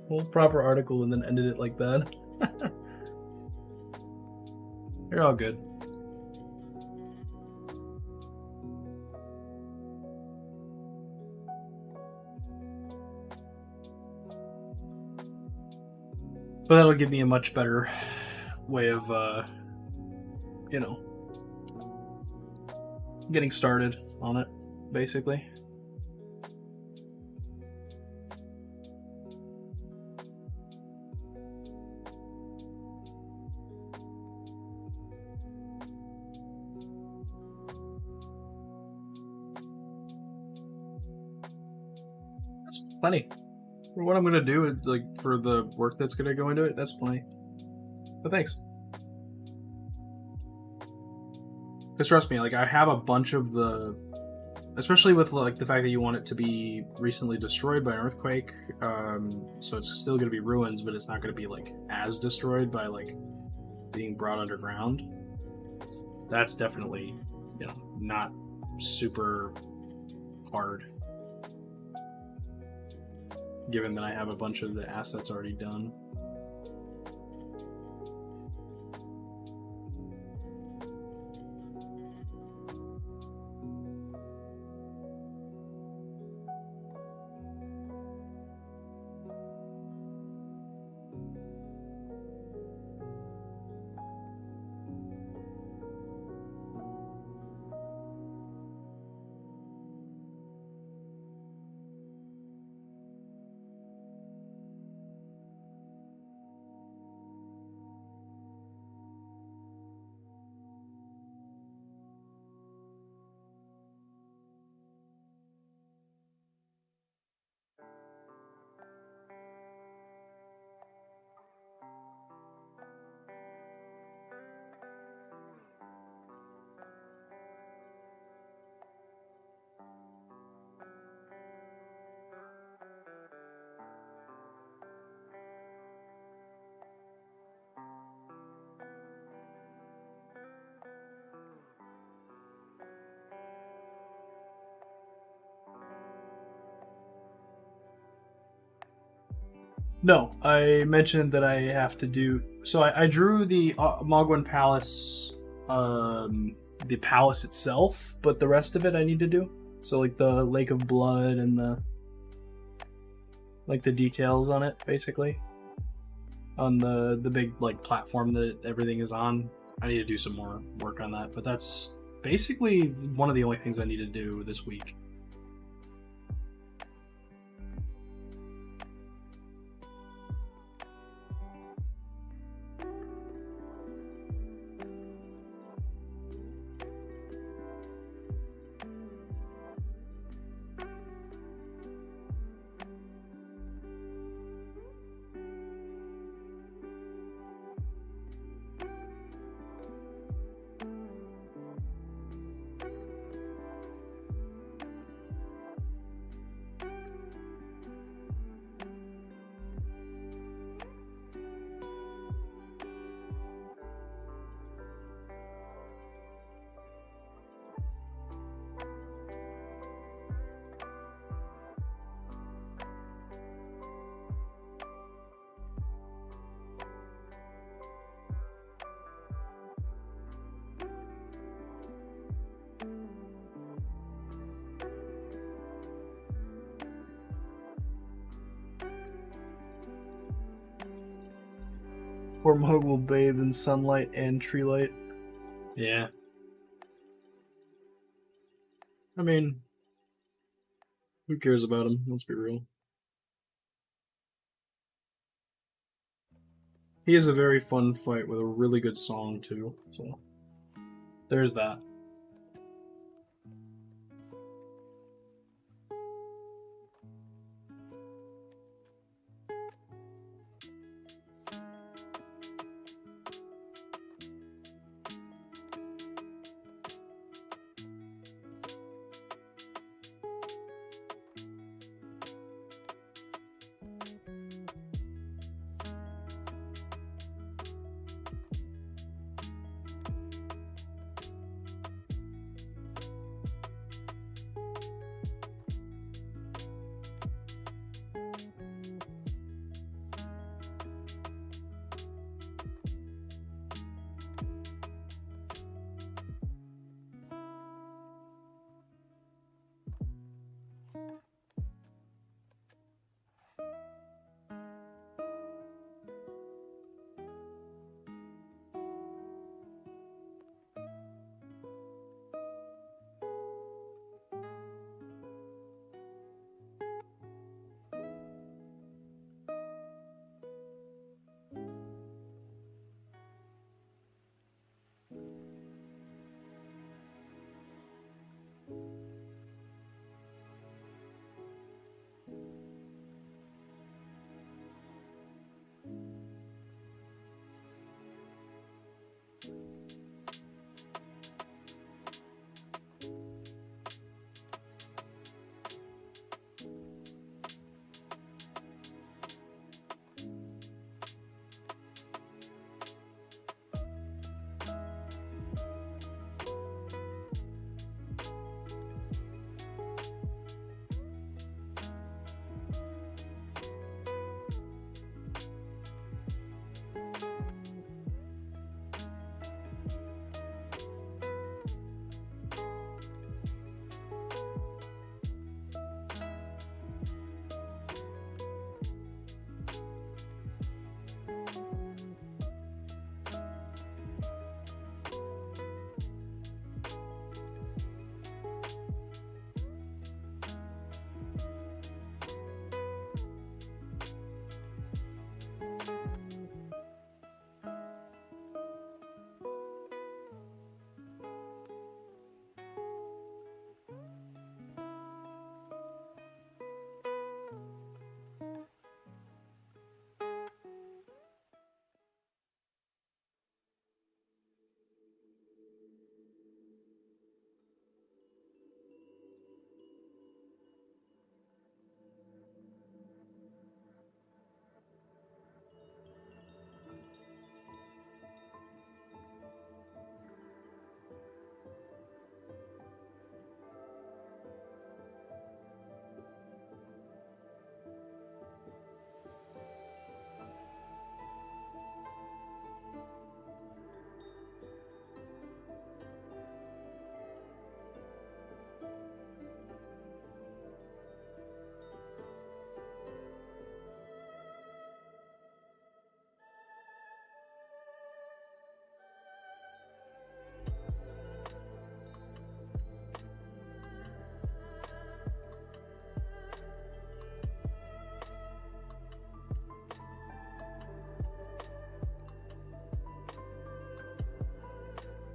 Whole proper article and then ended it like that. You're all good. But that'll give me a much better way of, getting started on it, basically. That's plenty. For what I'm gonna do, like for the work that's gonna go into it, that's plenty. But thanks. Because trust me, like I have a bunch of the, especially with like the fact that you want it to be recently destroyed by an earthquake. So it's still gonna be ruins, but it's not gonna be like as destroyed by like being brought underground. That's definitely, not super hard. Given that I have a bunch of the assets already done. No, I mentioned that I have to do. So I drew the Mogwin Palace, the palace itself, but the rest of it I need to do. So like the Lake of Blood and the details on it, basically, on the big like platform that everything is on. I need to do some more work on that, but that's basically one of the only things I need to do this week. Where Mog will bathe in sunlight and tree light. Yeah. I mean, who cares about him? Let's be real. He is a very fun fight with a really good song, too. So, there's that.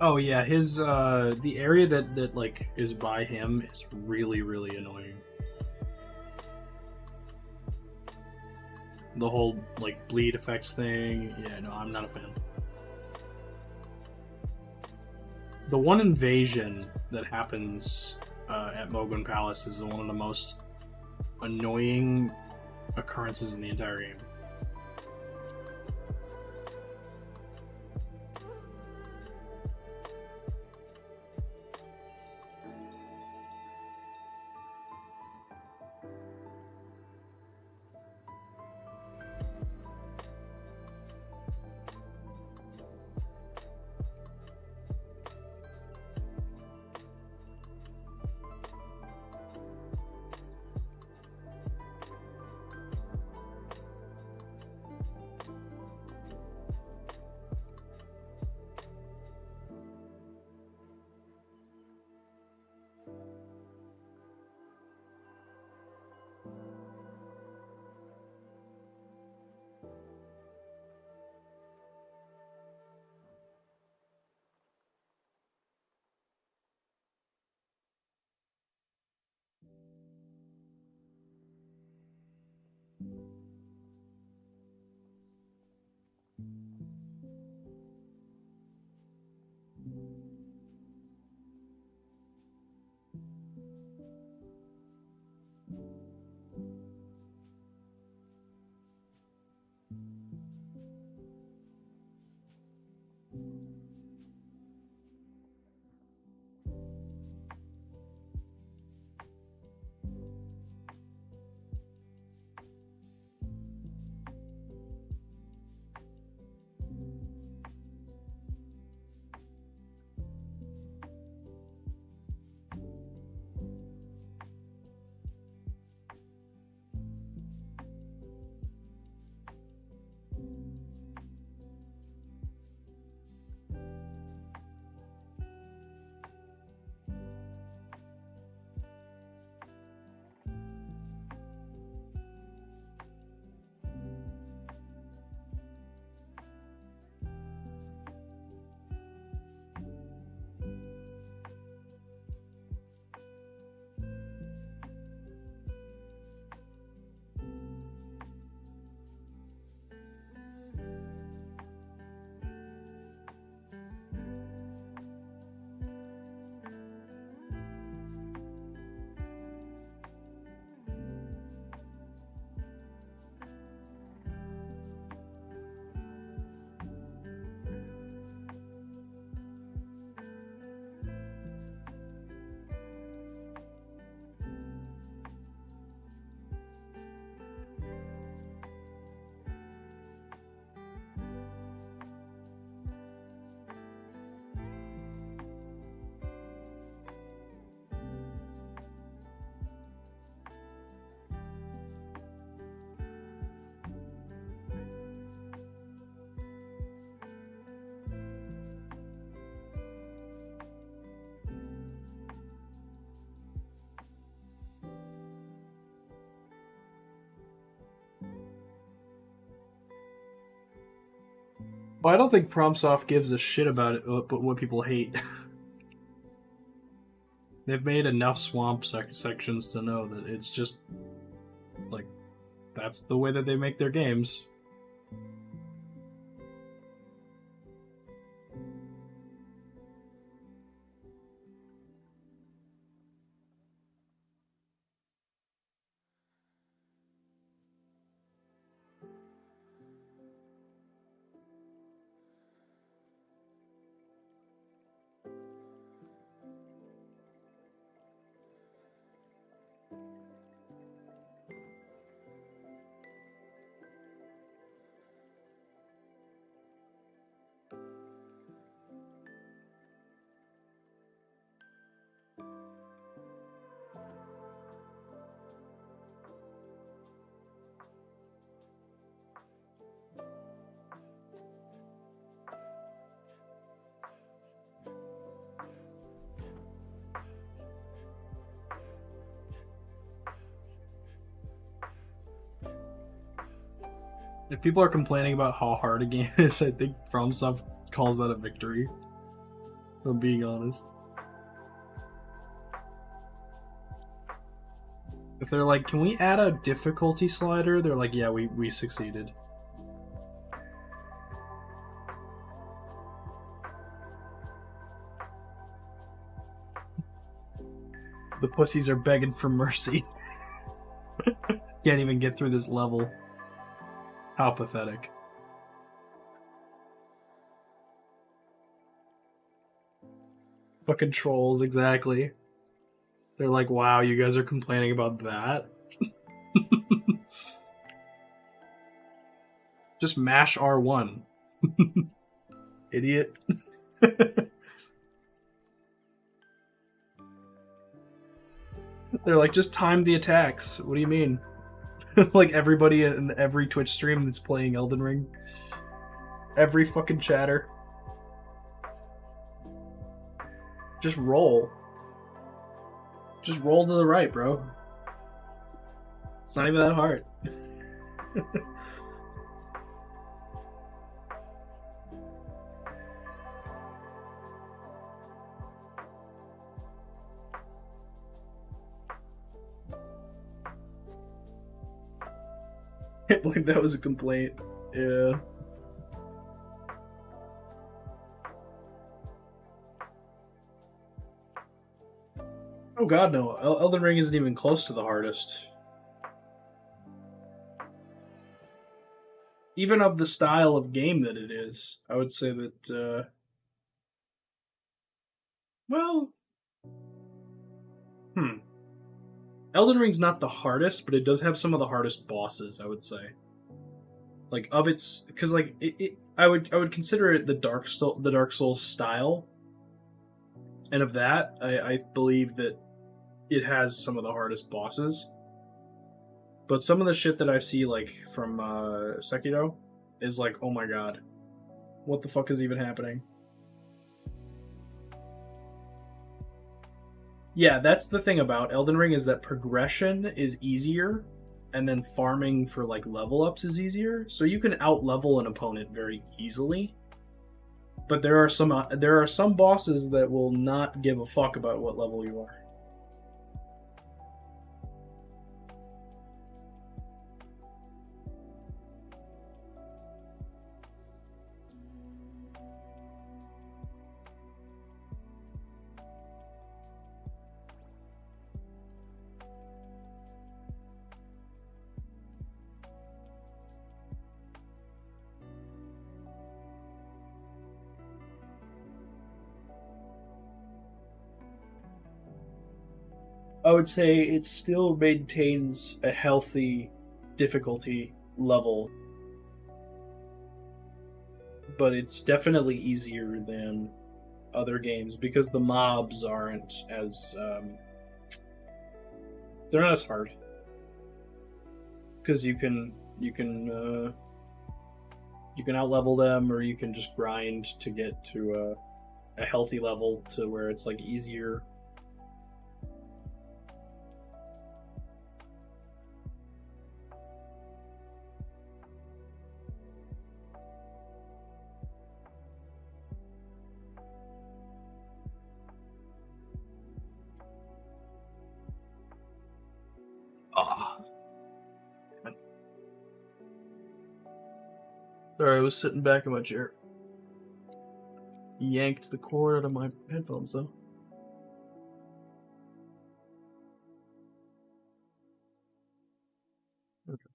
Oh yeah, his the area that like is by him is really really annoying. The whole like bleed effects thing. Yeah, no, I'm not a fan. The one invasion that happens at Mogun Palace is one of the most annoying occurrences in the entire game. Well, I don't think FromSoft gives a shit about it, but what people hate. They've made enough swamp sections to know that it's just like that's the way that they make their games. If people are complaining about how hard a game is, I think FromSoft calls that a victory. I'm being honest. If they're like, can we add a difficulty slider? They're like, yeah, we succeeded. The pussies are begging for mercy. Can't even get through this level. How pathetic. Fucking trolls, exactly. They're like, wow, you guys are complaining about that? Just mash R1. Idiot. They're like, just time the attacks. What do you mean? Like everybody in every Twitch stream that's playing Elden Ring. Every fucking chatter. Just roll. Just roll to the right, bro. It's not even that hard. Can't believe that was a complaint. Yeah. Oh god, no. Elden Ring isn't even close to the hardest. Even of the style of game that it is, I would say that, well... Elden Ring's not the hardest, but it does have some of the hardest bosses, I would say. Like, of its... Because, like, I would consider it the Dark Souls style. And of that, I believe that it has some of the hardest bosses. But some of the shit that I see, like, from Sekiro is like, oh my god. What the fuck is even happening? Yeah, that's the thing about Elden Ring, is that progression is easier, and then farming for, like, level ups is easier. So you can out-level an opponent very easily. But there are some bosses that will not give a fuck about what level you are. I would say it still maintains a healthy difficulty level, but it's definitely easier than other games because the mobs aren't as they're not as hard, because you can out-level them, or you can just grind to get to a healthy level to where it's like easier. Sorry, I was sitting back in my chair. Yanked the cord out of my headphones, though. Okay.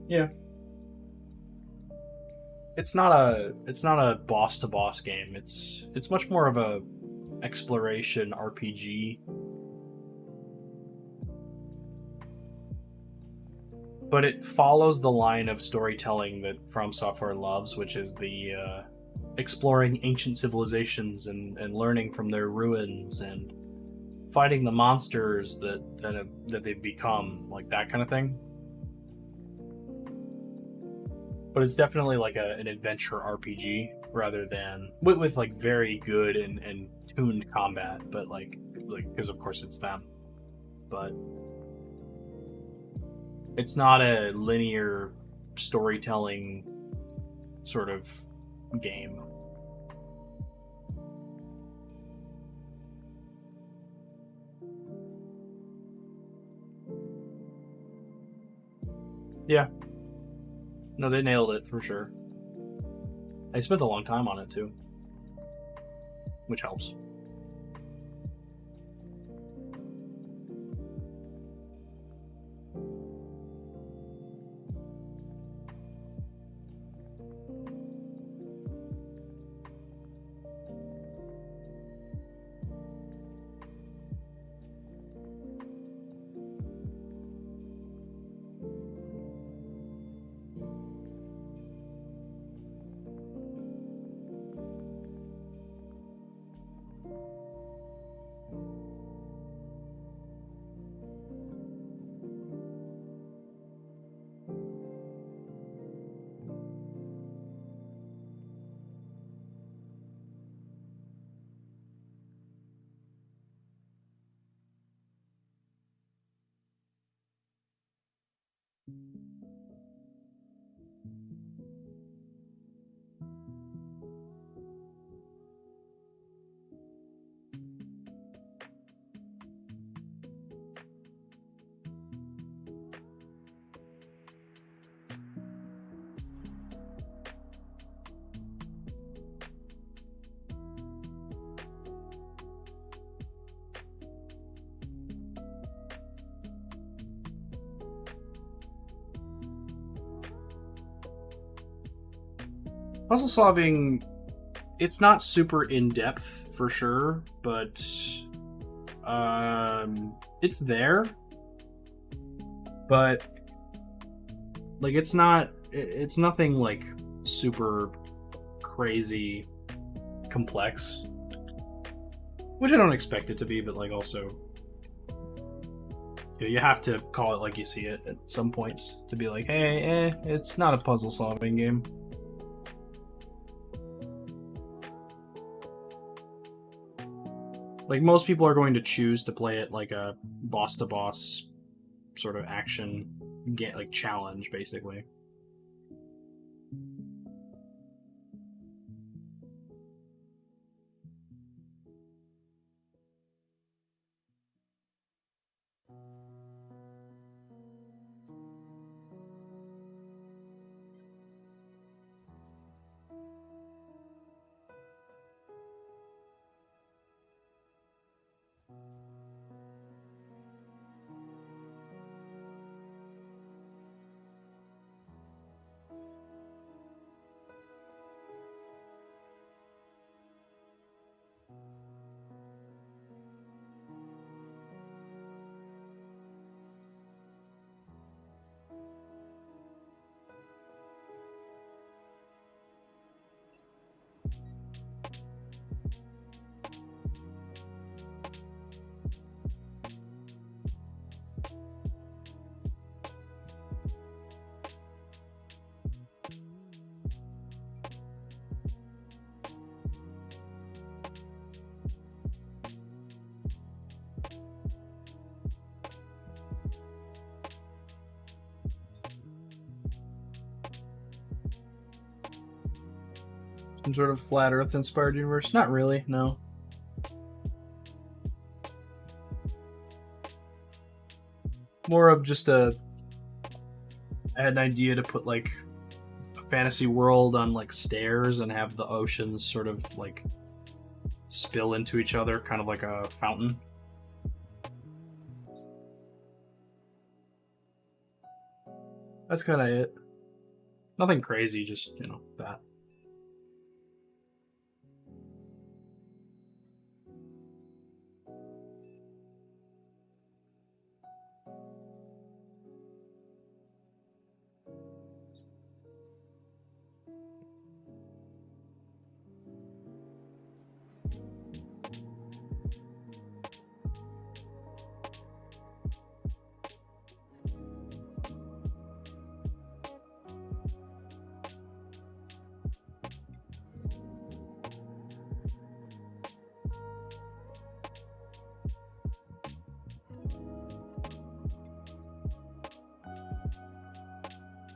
Yeah. It's not a boss to boss game. It's much more of a exploration RPG. but it follows the line of storytelling that From Software loves, which is the exploring ancient civilizations and learning from their ruins and fighting the monsters that they've become, like that kind of thing. But it's definitely like an adventure RPG rather than with like very good and tuned combat, but like because of course it's them. But it's not a linear storytelling sort of game. Yeah. No, they nailed it for sure. I spent a long time on it too, which helps. Puzzle solving, it's not super in depth for sure, but it's there. But like it's nothing like super crazy complex, which I don't expect it to be. But like also, you have to call it like you see it at some points to be like, hey, it's not a puzzle solving game. Like most people are going to choose to play it like a boss to boss sort of action get like challenge basically. Some sort of flat Earth inspired universe? Not really, no. More of just I had an idea to put like a fantasy world on like stairs and have the oceans sort of like spill into each other, kind of like a fountain. That's kind of it. Nothing crazy, just, that.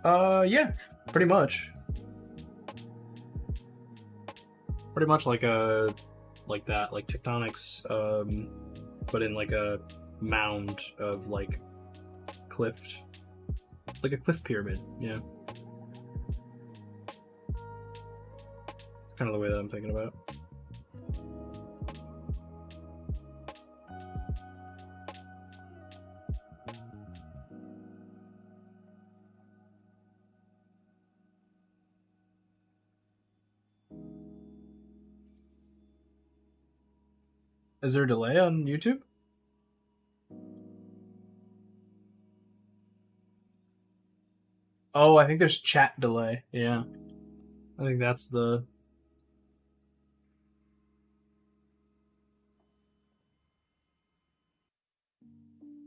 Yeah, pretty much. Pretty much like that, like tectonics, but in like a mound of like cliff, like a cliff pyramid. Yeah, kind of the way that I'm thinking about it. Is there a delay on YouTube? Oh, I think there's chat delay. Yeah, I think that's the.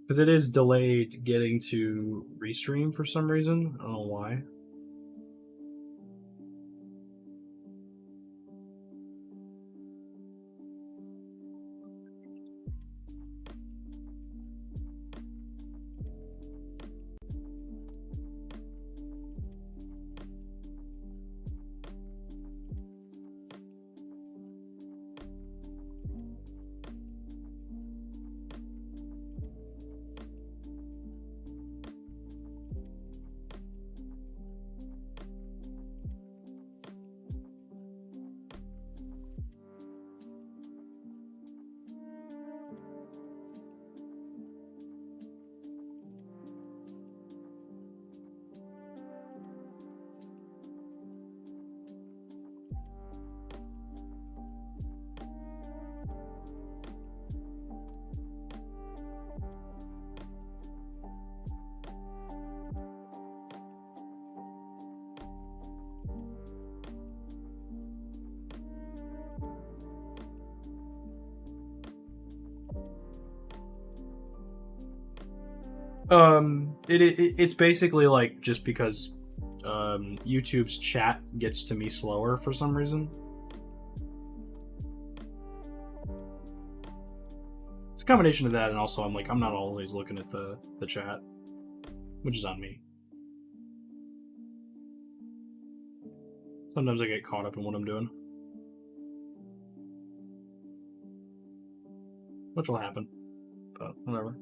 Because it is delayed getting to restream for some reason. I don't know why. It's basically like just because YouTube's chat gets to me slower for some reason. It's a combination of that, and also I'm not always looking at the chat, which is on me. Sometimes I get caught up in what I'm doing, which will happen, but whatever.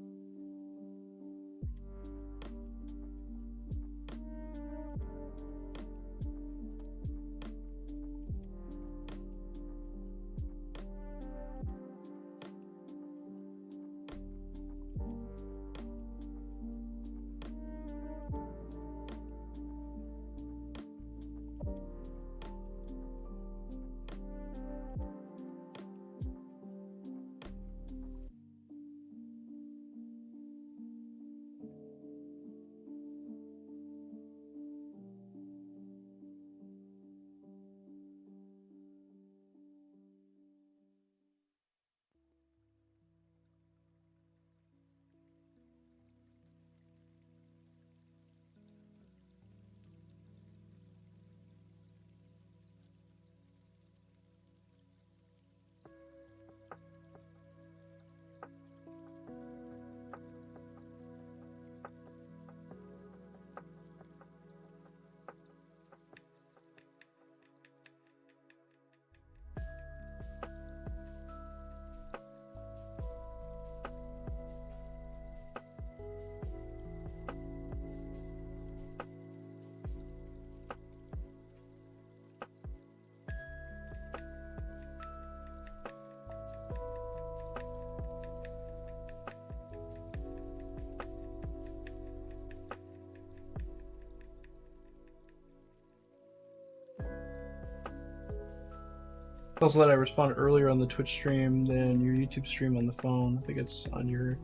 Also, that I responded earlier on the Twitch stream than your YouTube stream on the phone. I think it's on your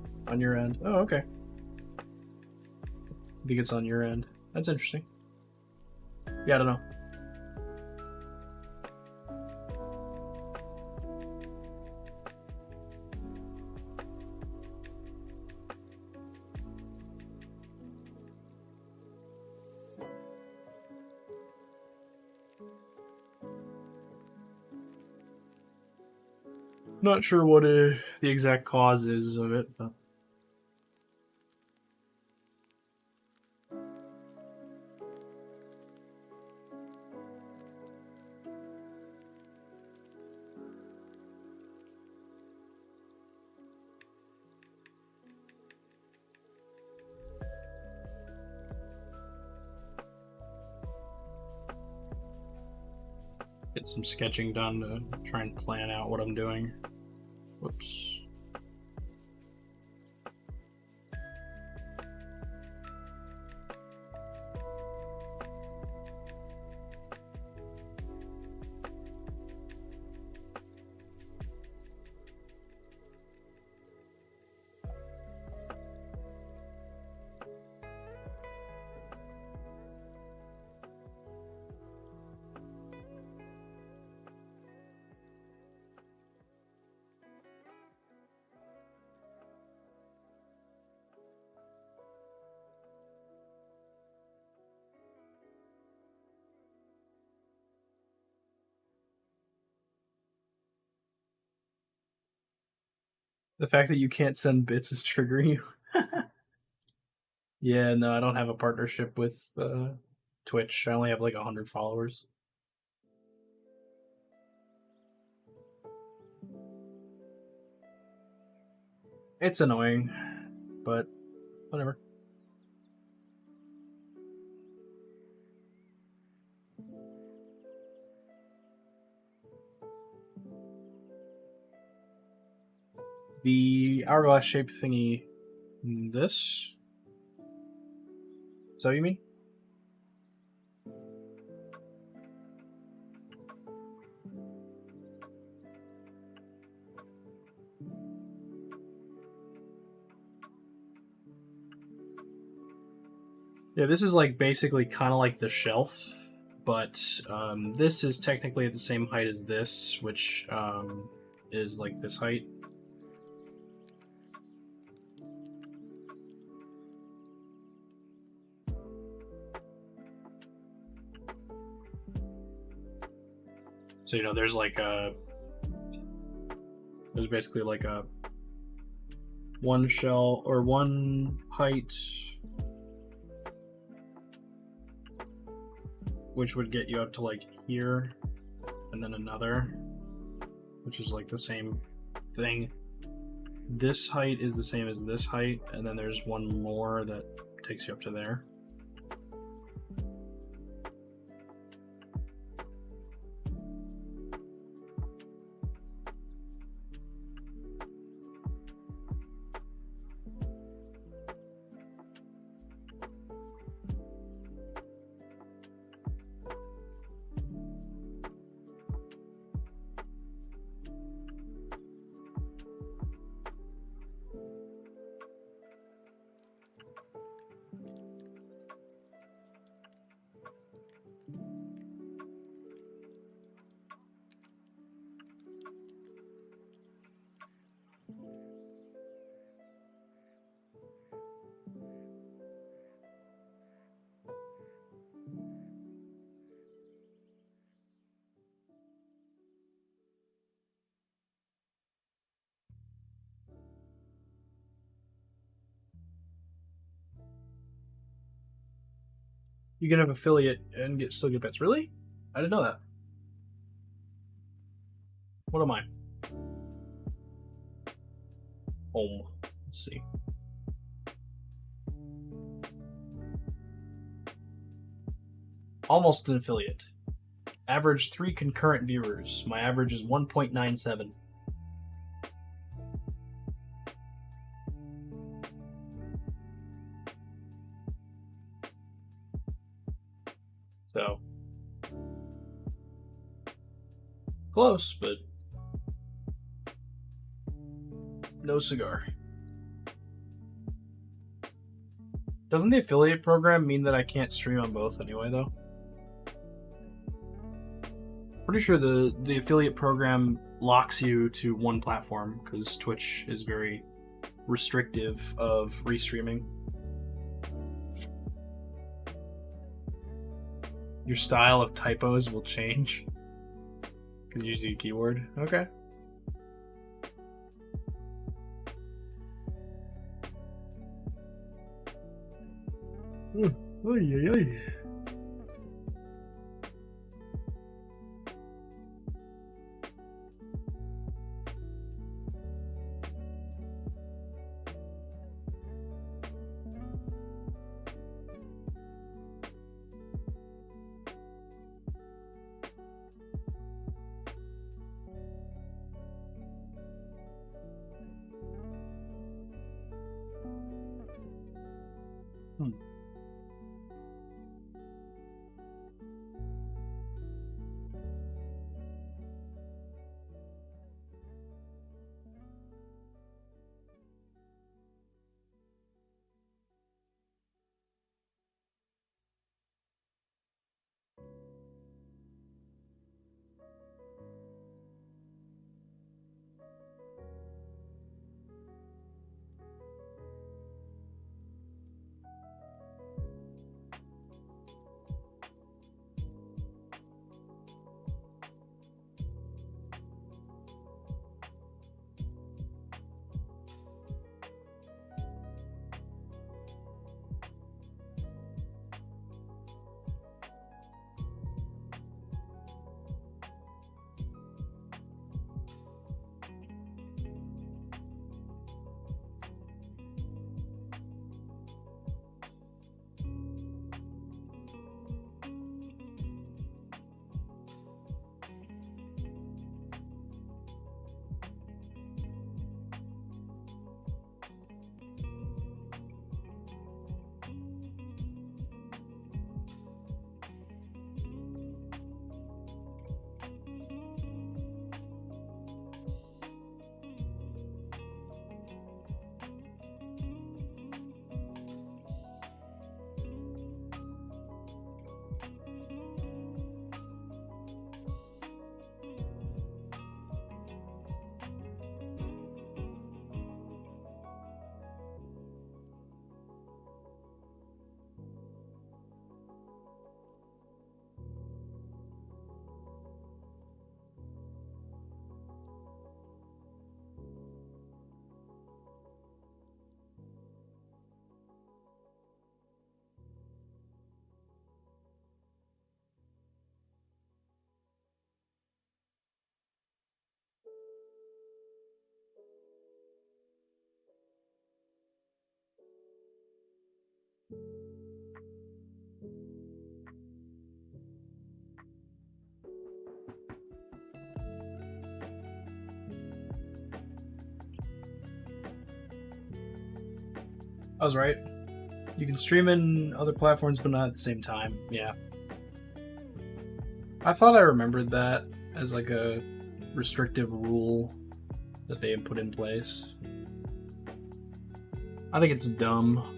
end. Oh, okay. I think it's on your end. That's interesting. Yeah, I don't know. Not sure what the exact cause is of it. But. Get some sketching done to try and plan out what I'm doing. Whoops. The fact that you can't send bits is triggering you. Yeah, no, I don't have a partnership with Twitch. I only have like 100 followers. It's annoying, but whatever. The hourglass shaped thingy. This? Is that what you mean? Yeah, this is like basically kind of like the shelf, but this is technically at the same height as this, which is like this height. So, you know, there's basically like a one shell or one height, which would get you up to like here, and then another, which is like the same thing. This height is the same as this height, and then there's one more that takes you up to there. You can have affiliate and still get bits. Really? I didn't know that. What am I? Home. Let's see. Almost an affiliate. Average 3 concurrent viewers. My average is 1.97. So close, but no cigar. Doesn't the affiliate program mean that I can't stream on both anyway, though? Pretty sure the affiliate program locks you to one platform because Twitch is very restrictive of restreaming. Your style of typos will change because you use a keyword. Okay. Oy, oy, oy. Hmm. I was right. You can stream in other platforms, but not at the same time. Yeah. I thought I remembered that as like a restrictive rule that they had put in place. I think it's dumb.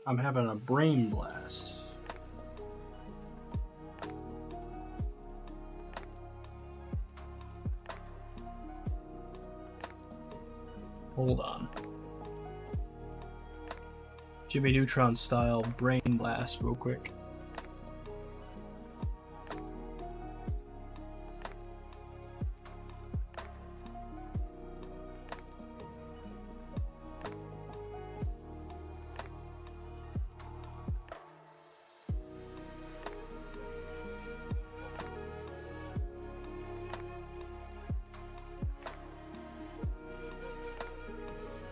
I'm having a brain blast. Hold on. Jimmy Neutron style brain blast real quick.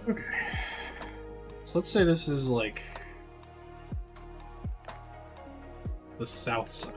Okay. So let's say this is like the south side.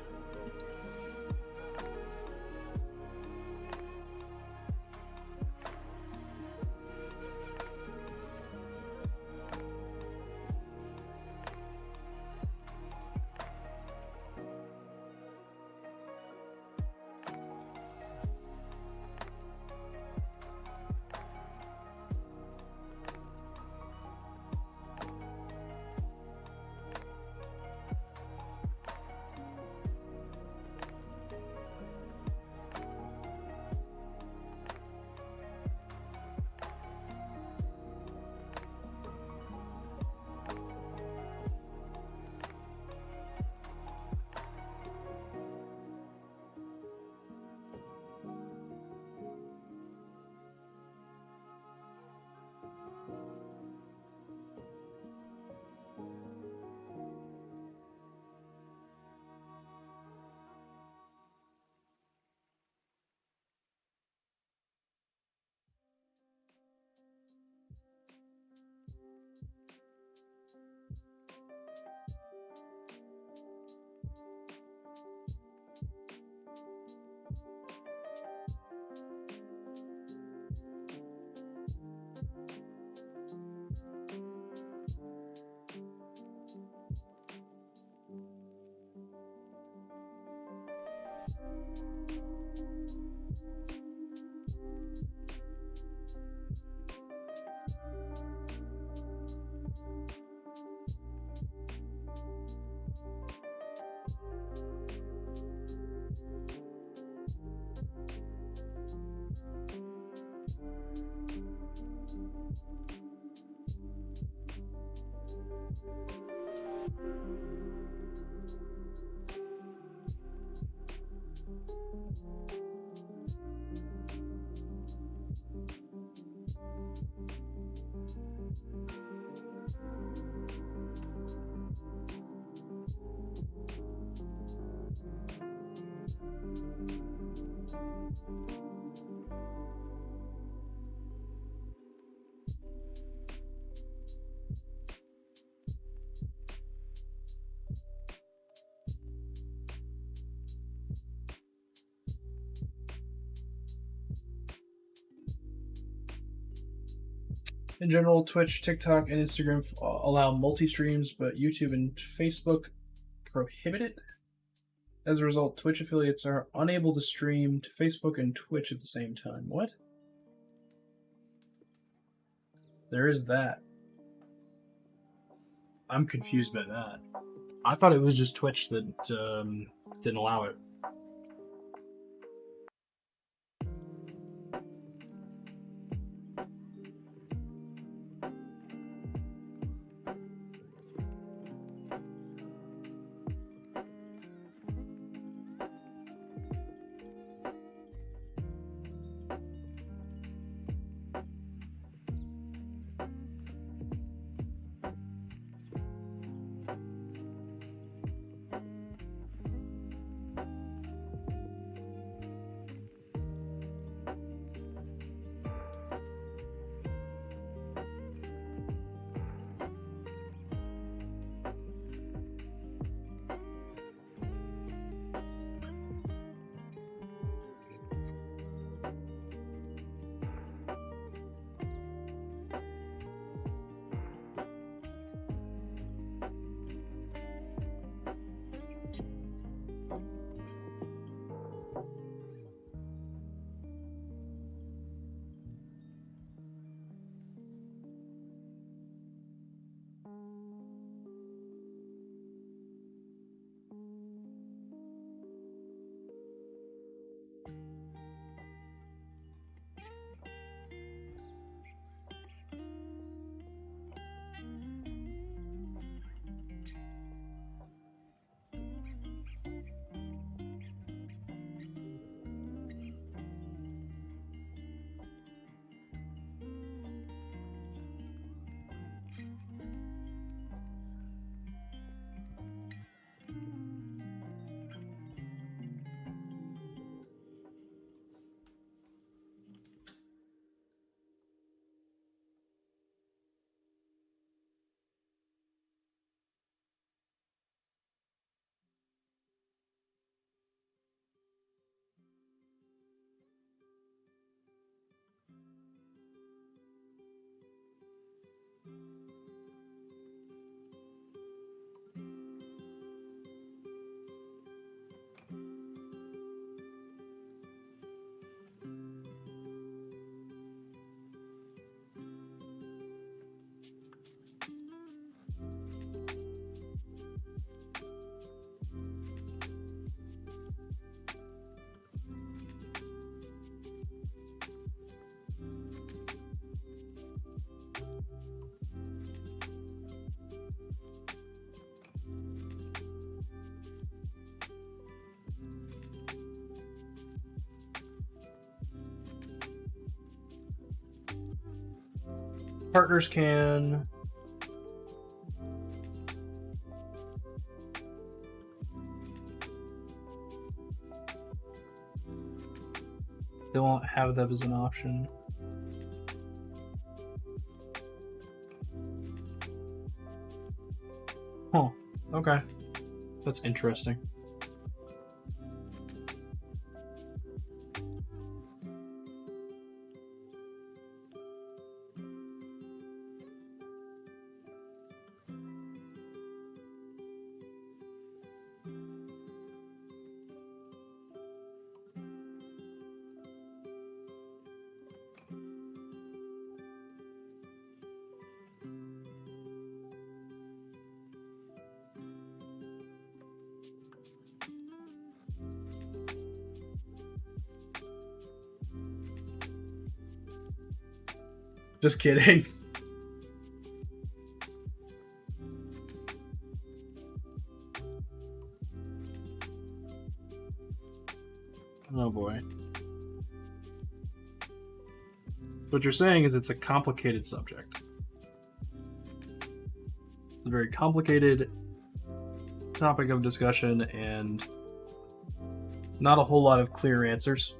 In general, Twitch, TikTok, and Instagram allow multi-streams, but YouTube and Facebook prohibit it. As a result, Twitch affiliates are unable to stream to Facebook and Twitch at the same time. What? There is that. I'm confused by that. I thought it was just Twitch that didn't allow it. Partners can... They won't have that as an option. Huh. Okay. That's interesting. Just kidding. Oh boy. What you're saying is it's a complicated subject. It's a very complicated topic of discussion and not a whole lot of clear answers.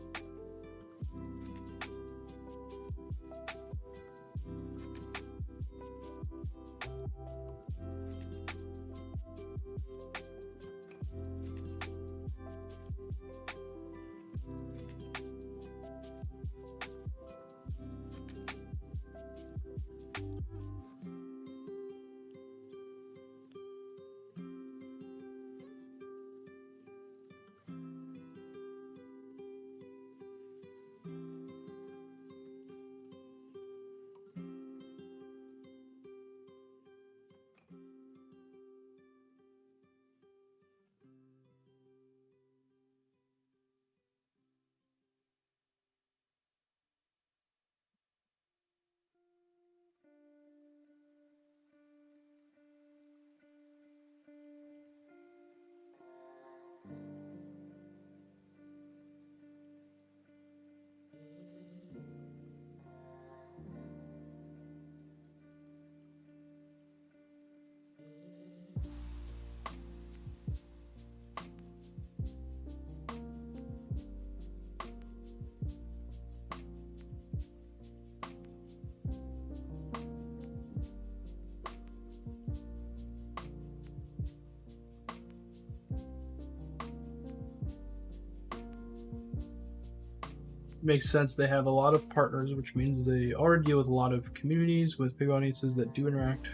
Makes sense. They have a lot of partners, which means they already deal with a lot of communities with big audiences that do interact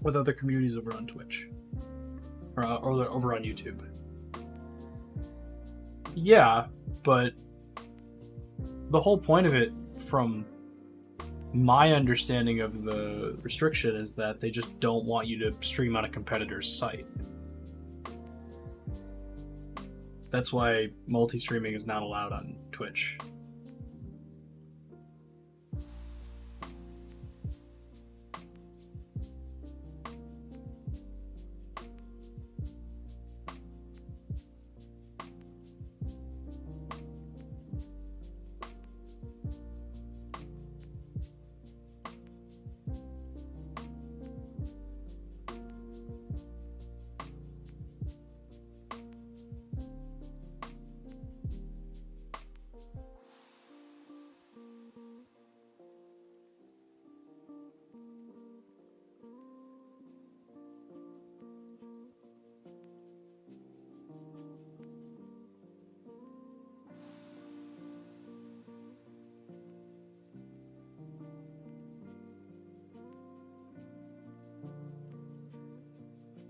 with other communities over on Twitch or over on YouTube. Yeah, but the whole point of it, from my understanding of the restriction, is that they just don't want you to stream on a competitor's site. That's why multi-streaming is not allowed on Twitch.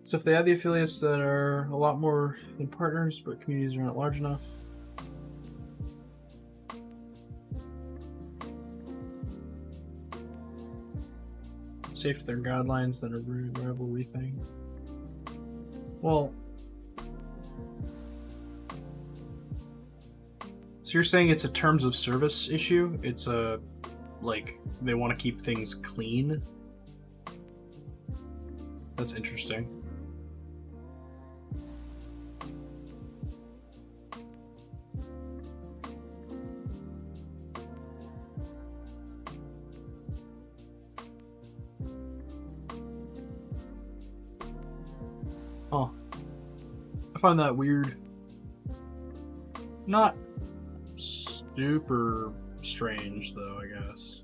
So if they have the affiliates that are a lot more than partners, but communities are not large enough, safe to their guidelines, then a rivalry thing. Well, so you're saying it's a terms of service issue? It's a, like, they want to keep things clean? That's interesting. Oh, I find that weird. Not super strange, though, I guess.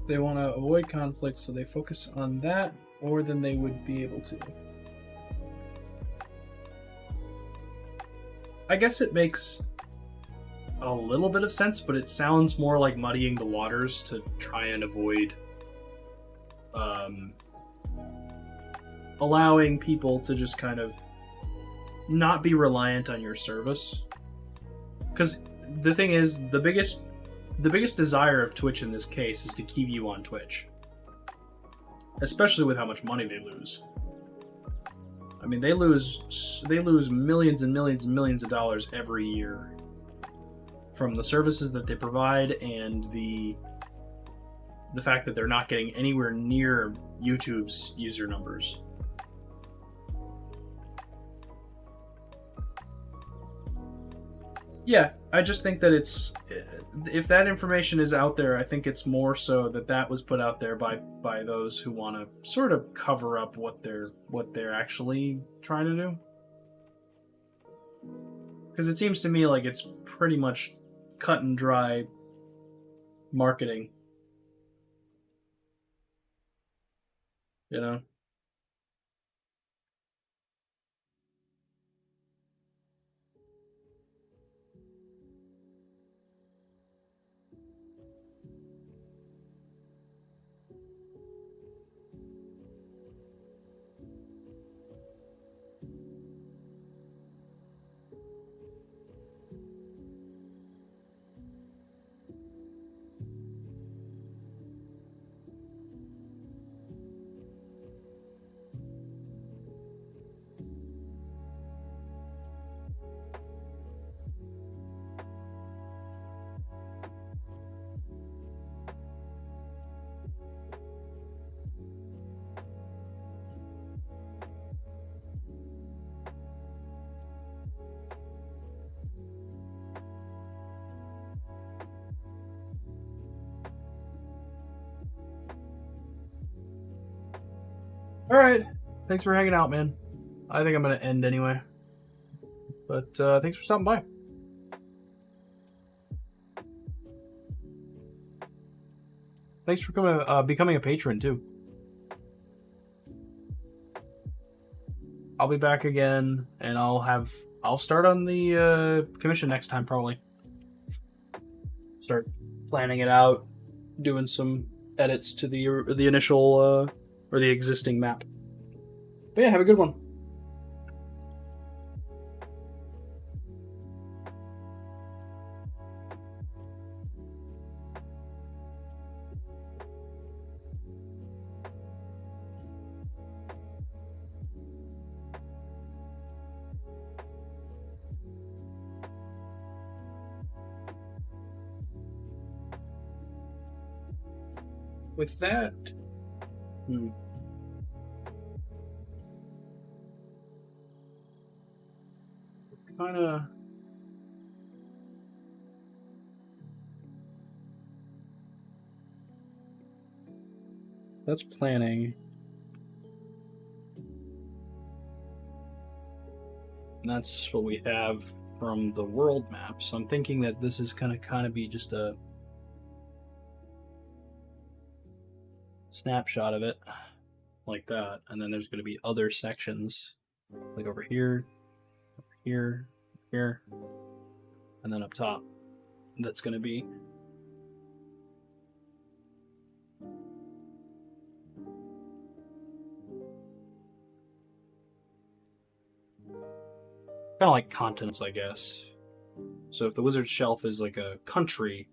They want to avoid conflict, so they focus on that more than they would be able to. I guess it makes a little bit of sense, but it sounds more like muddying the waters to try and avoid allowing people to just kind of not be reliant on your service. Because the thing is, the biggest desire of Twitch in this case is to keep you on Twitch, especially with how much money they lose. I mean, they lose millions and millions and millions of dollars every year from the services that they provide and the fact that they're not getting anywhere near YouTube's user numbers. Yeah, I just think that it's, if that information is out there, I think it's more so that was put out there by those who want to sort of cover up what they're actually trying to do. Because it seems to me like it's pretty much cut and dry marketing. You know? All right. Thanks for hanging out, man. I think I'm gonna end anyway. But thanks for stopping by. Thanks for becoming a patron too. I'll be back again, and I'll start on the commission next time probably. Start planning it out, doing some edits to the initial or the existing map. But yeah, have a good one. With that, kind of. That's planning. And that's what we have from the world map. So I'm thinking that this is going to kind of be just a snapshot of it, like that. And then there's going to be other sections, like over here, here, here, and then up top. That's going to be kind of like continents, I guess. So if the Wizard's Shelf is like a country,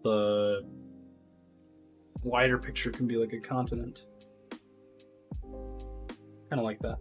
the wider picture can be like a continent. Kind of like that.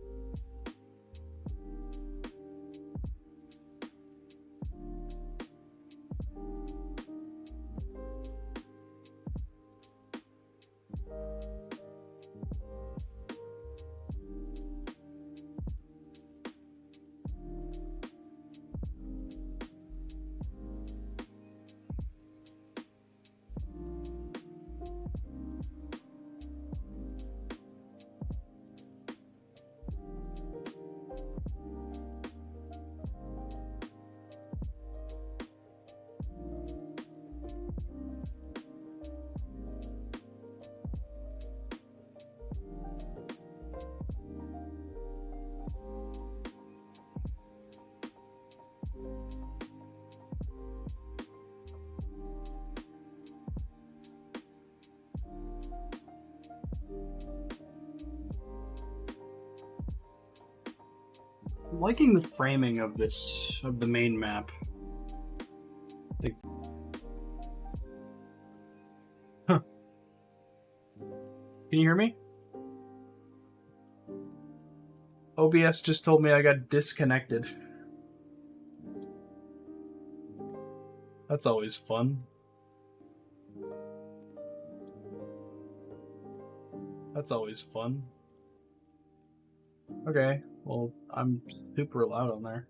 I'm liking the framing of the main map. Huh. Can you hear me? OBS just told me I got disconnected. That's always fun. That's always fun. Okay, well, I'm super loud on there.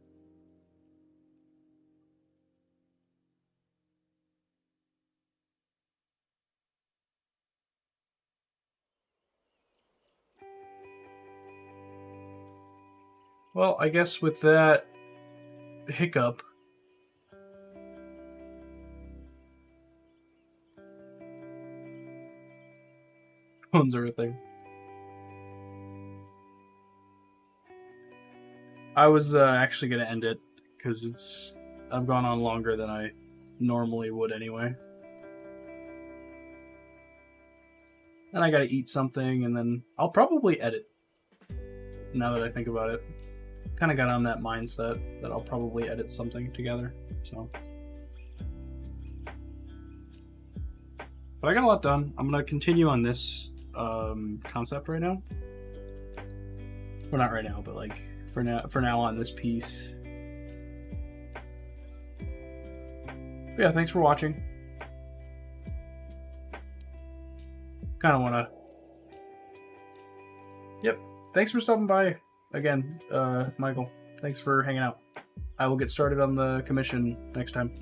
Well, I guess with that hiccup, phones are a thing. I was actually going to end it because I've gone on longer than I normally would anyway. And I got to eat something, and then I'll probably edit. Now that I think about it, kind of got on that mindset that I'll probably edit something together. So, but I got a lot done. I'm gonna continue on this concept right now. Well, not right now, but like for now on this piece. But yeah, thanks for watching. Kind of want to. Yep. Thanks for stopping by again, Michael. Thanks for hanging out. I will get started on the commission next time.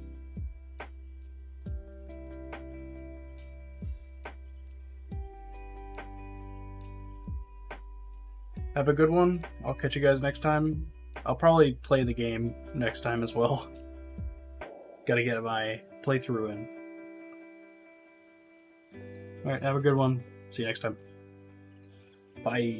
Have a good one. I'll catch you guys next time. I'll probably play the game next time as well. Gotta get my playthrough in. Alright, have a good one. See you next time. Bye.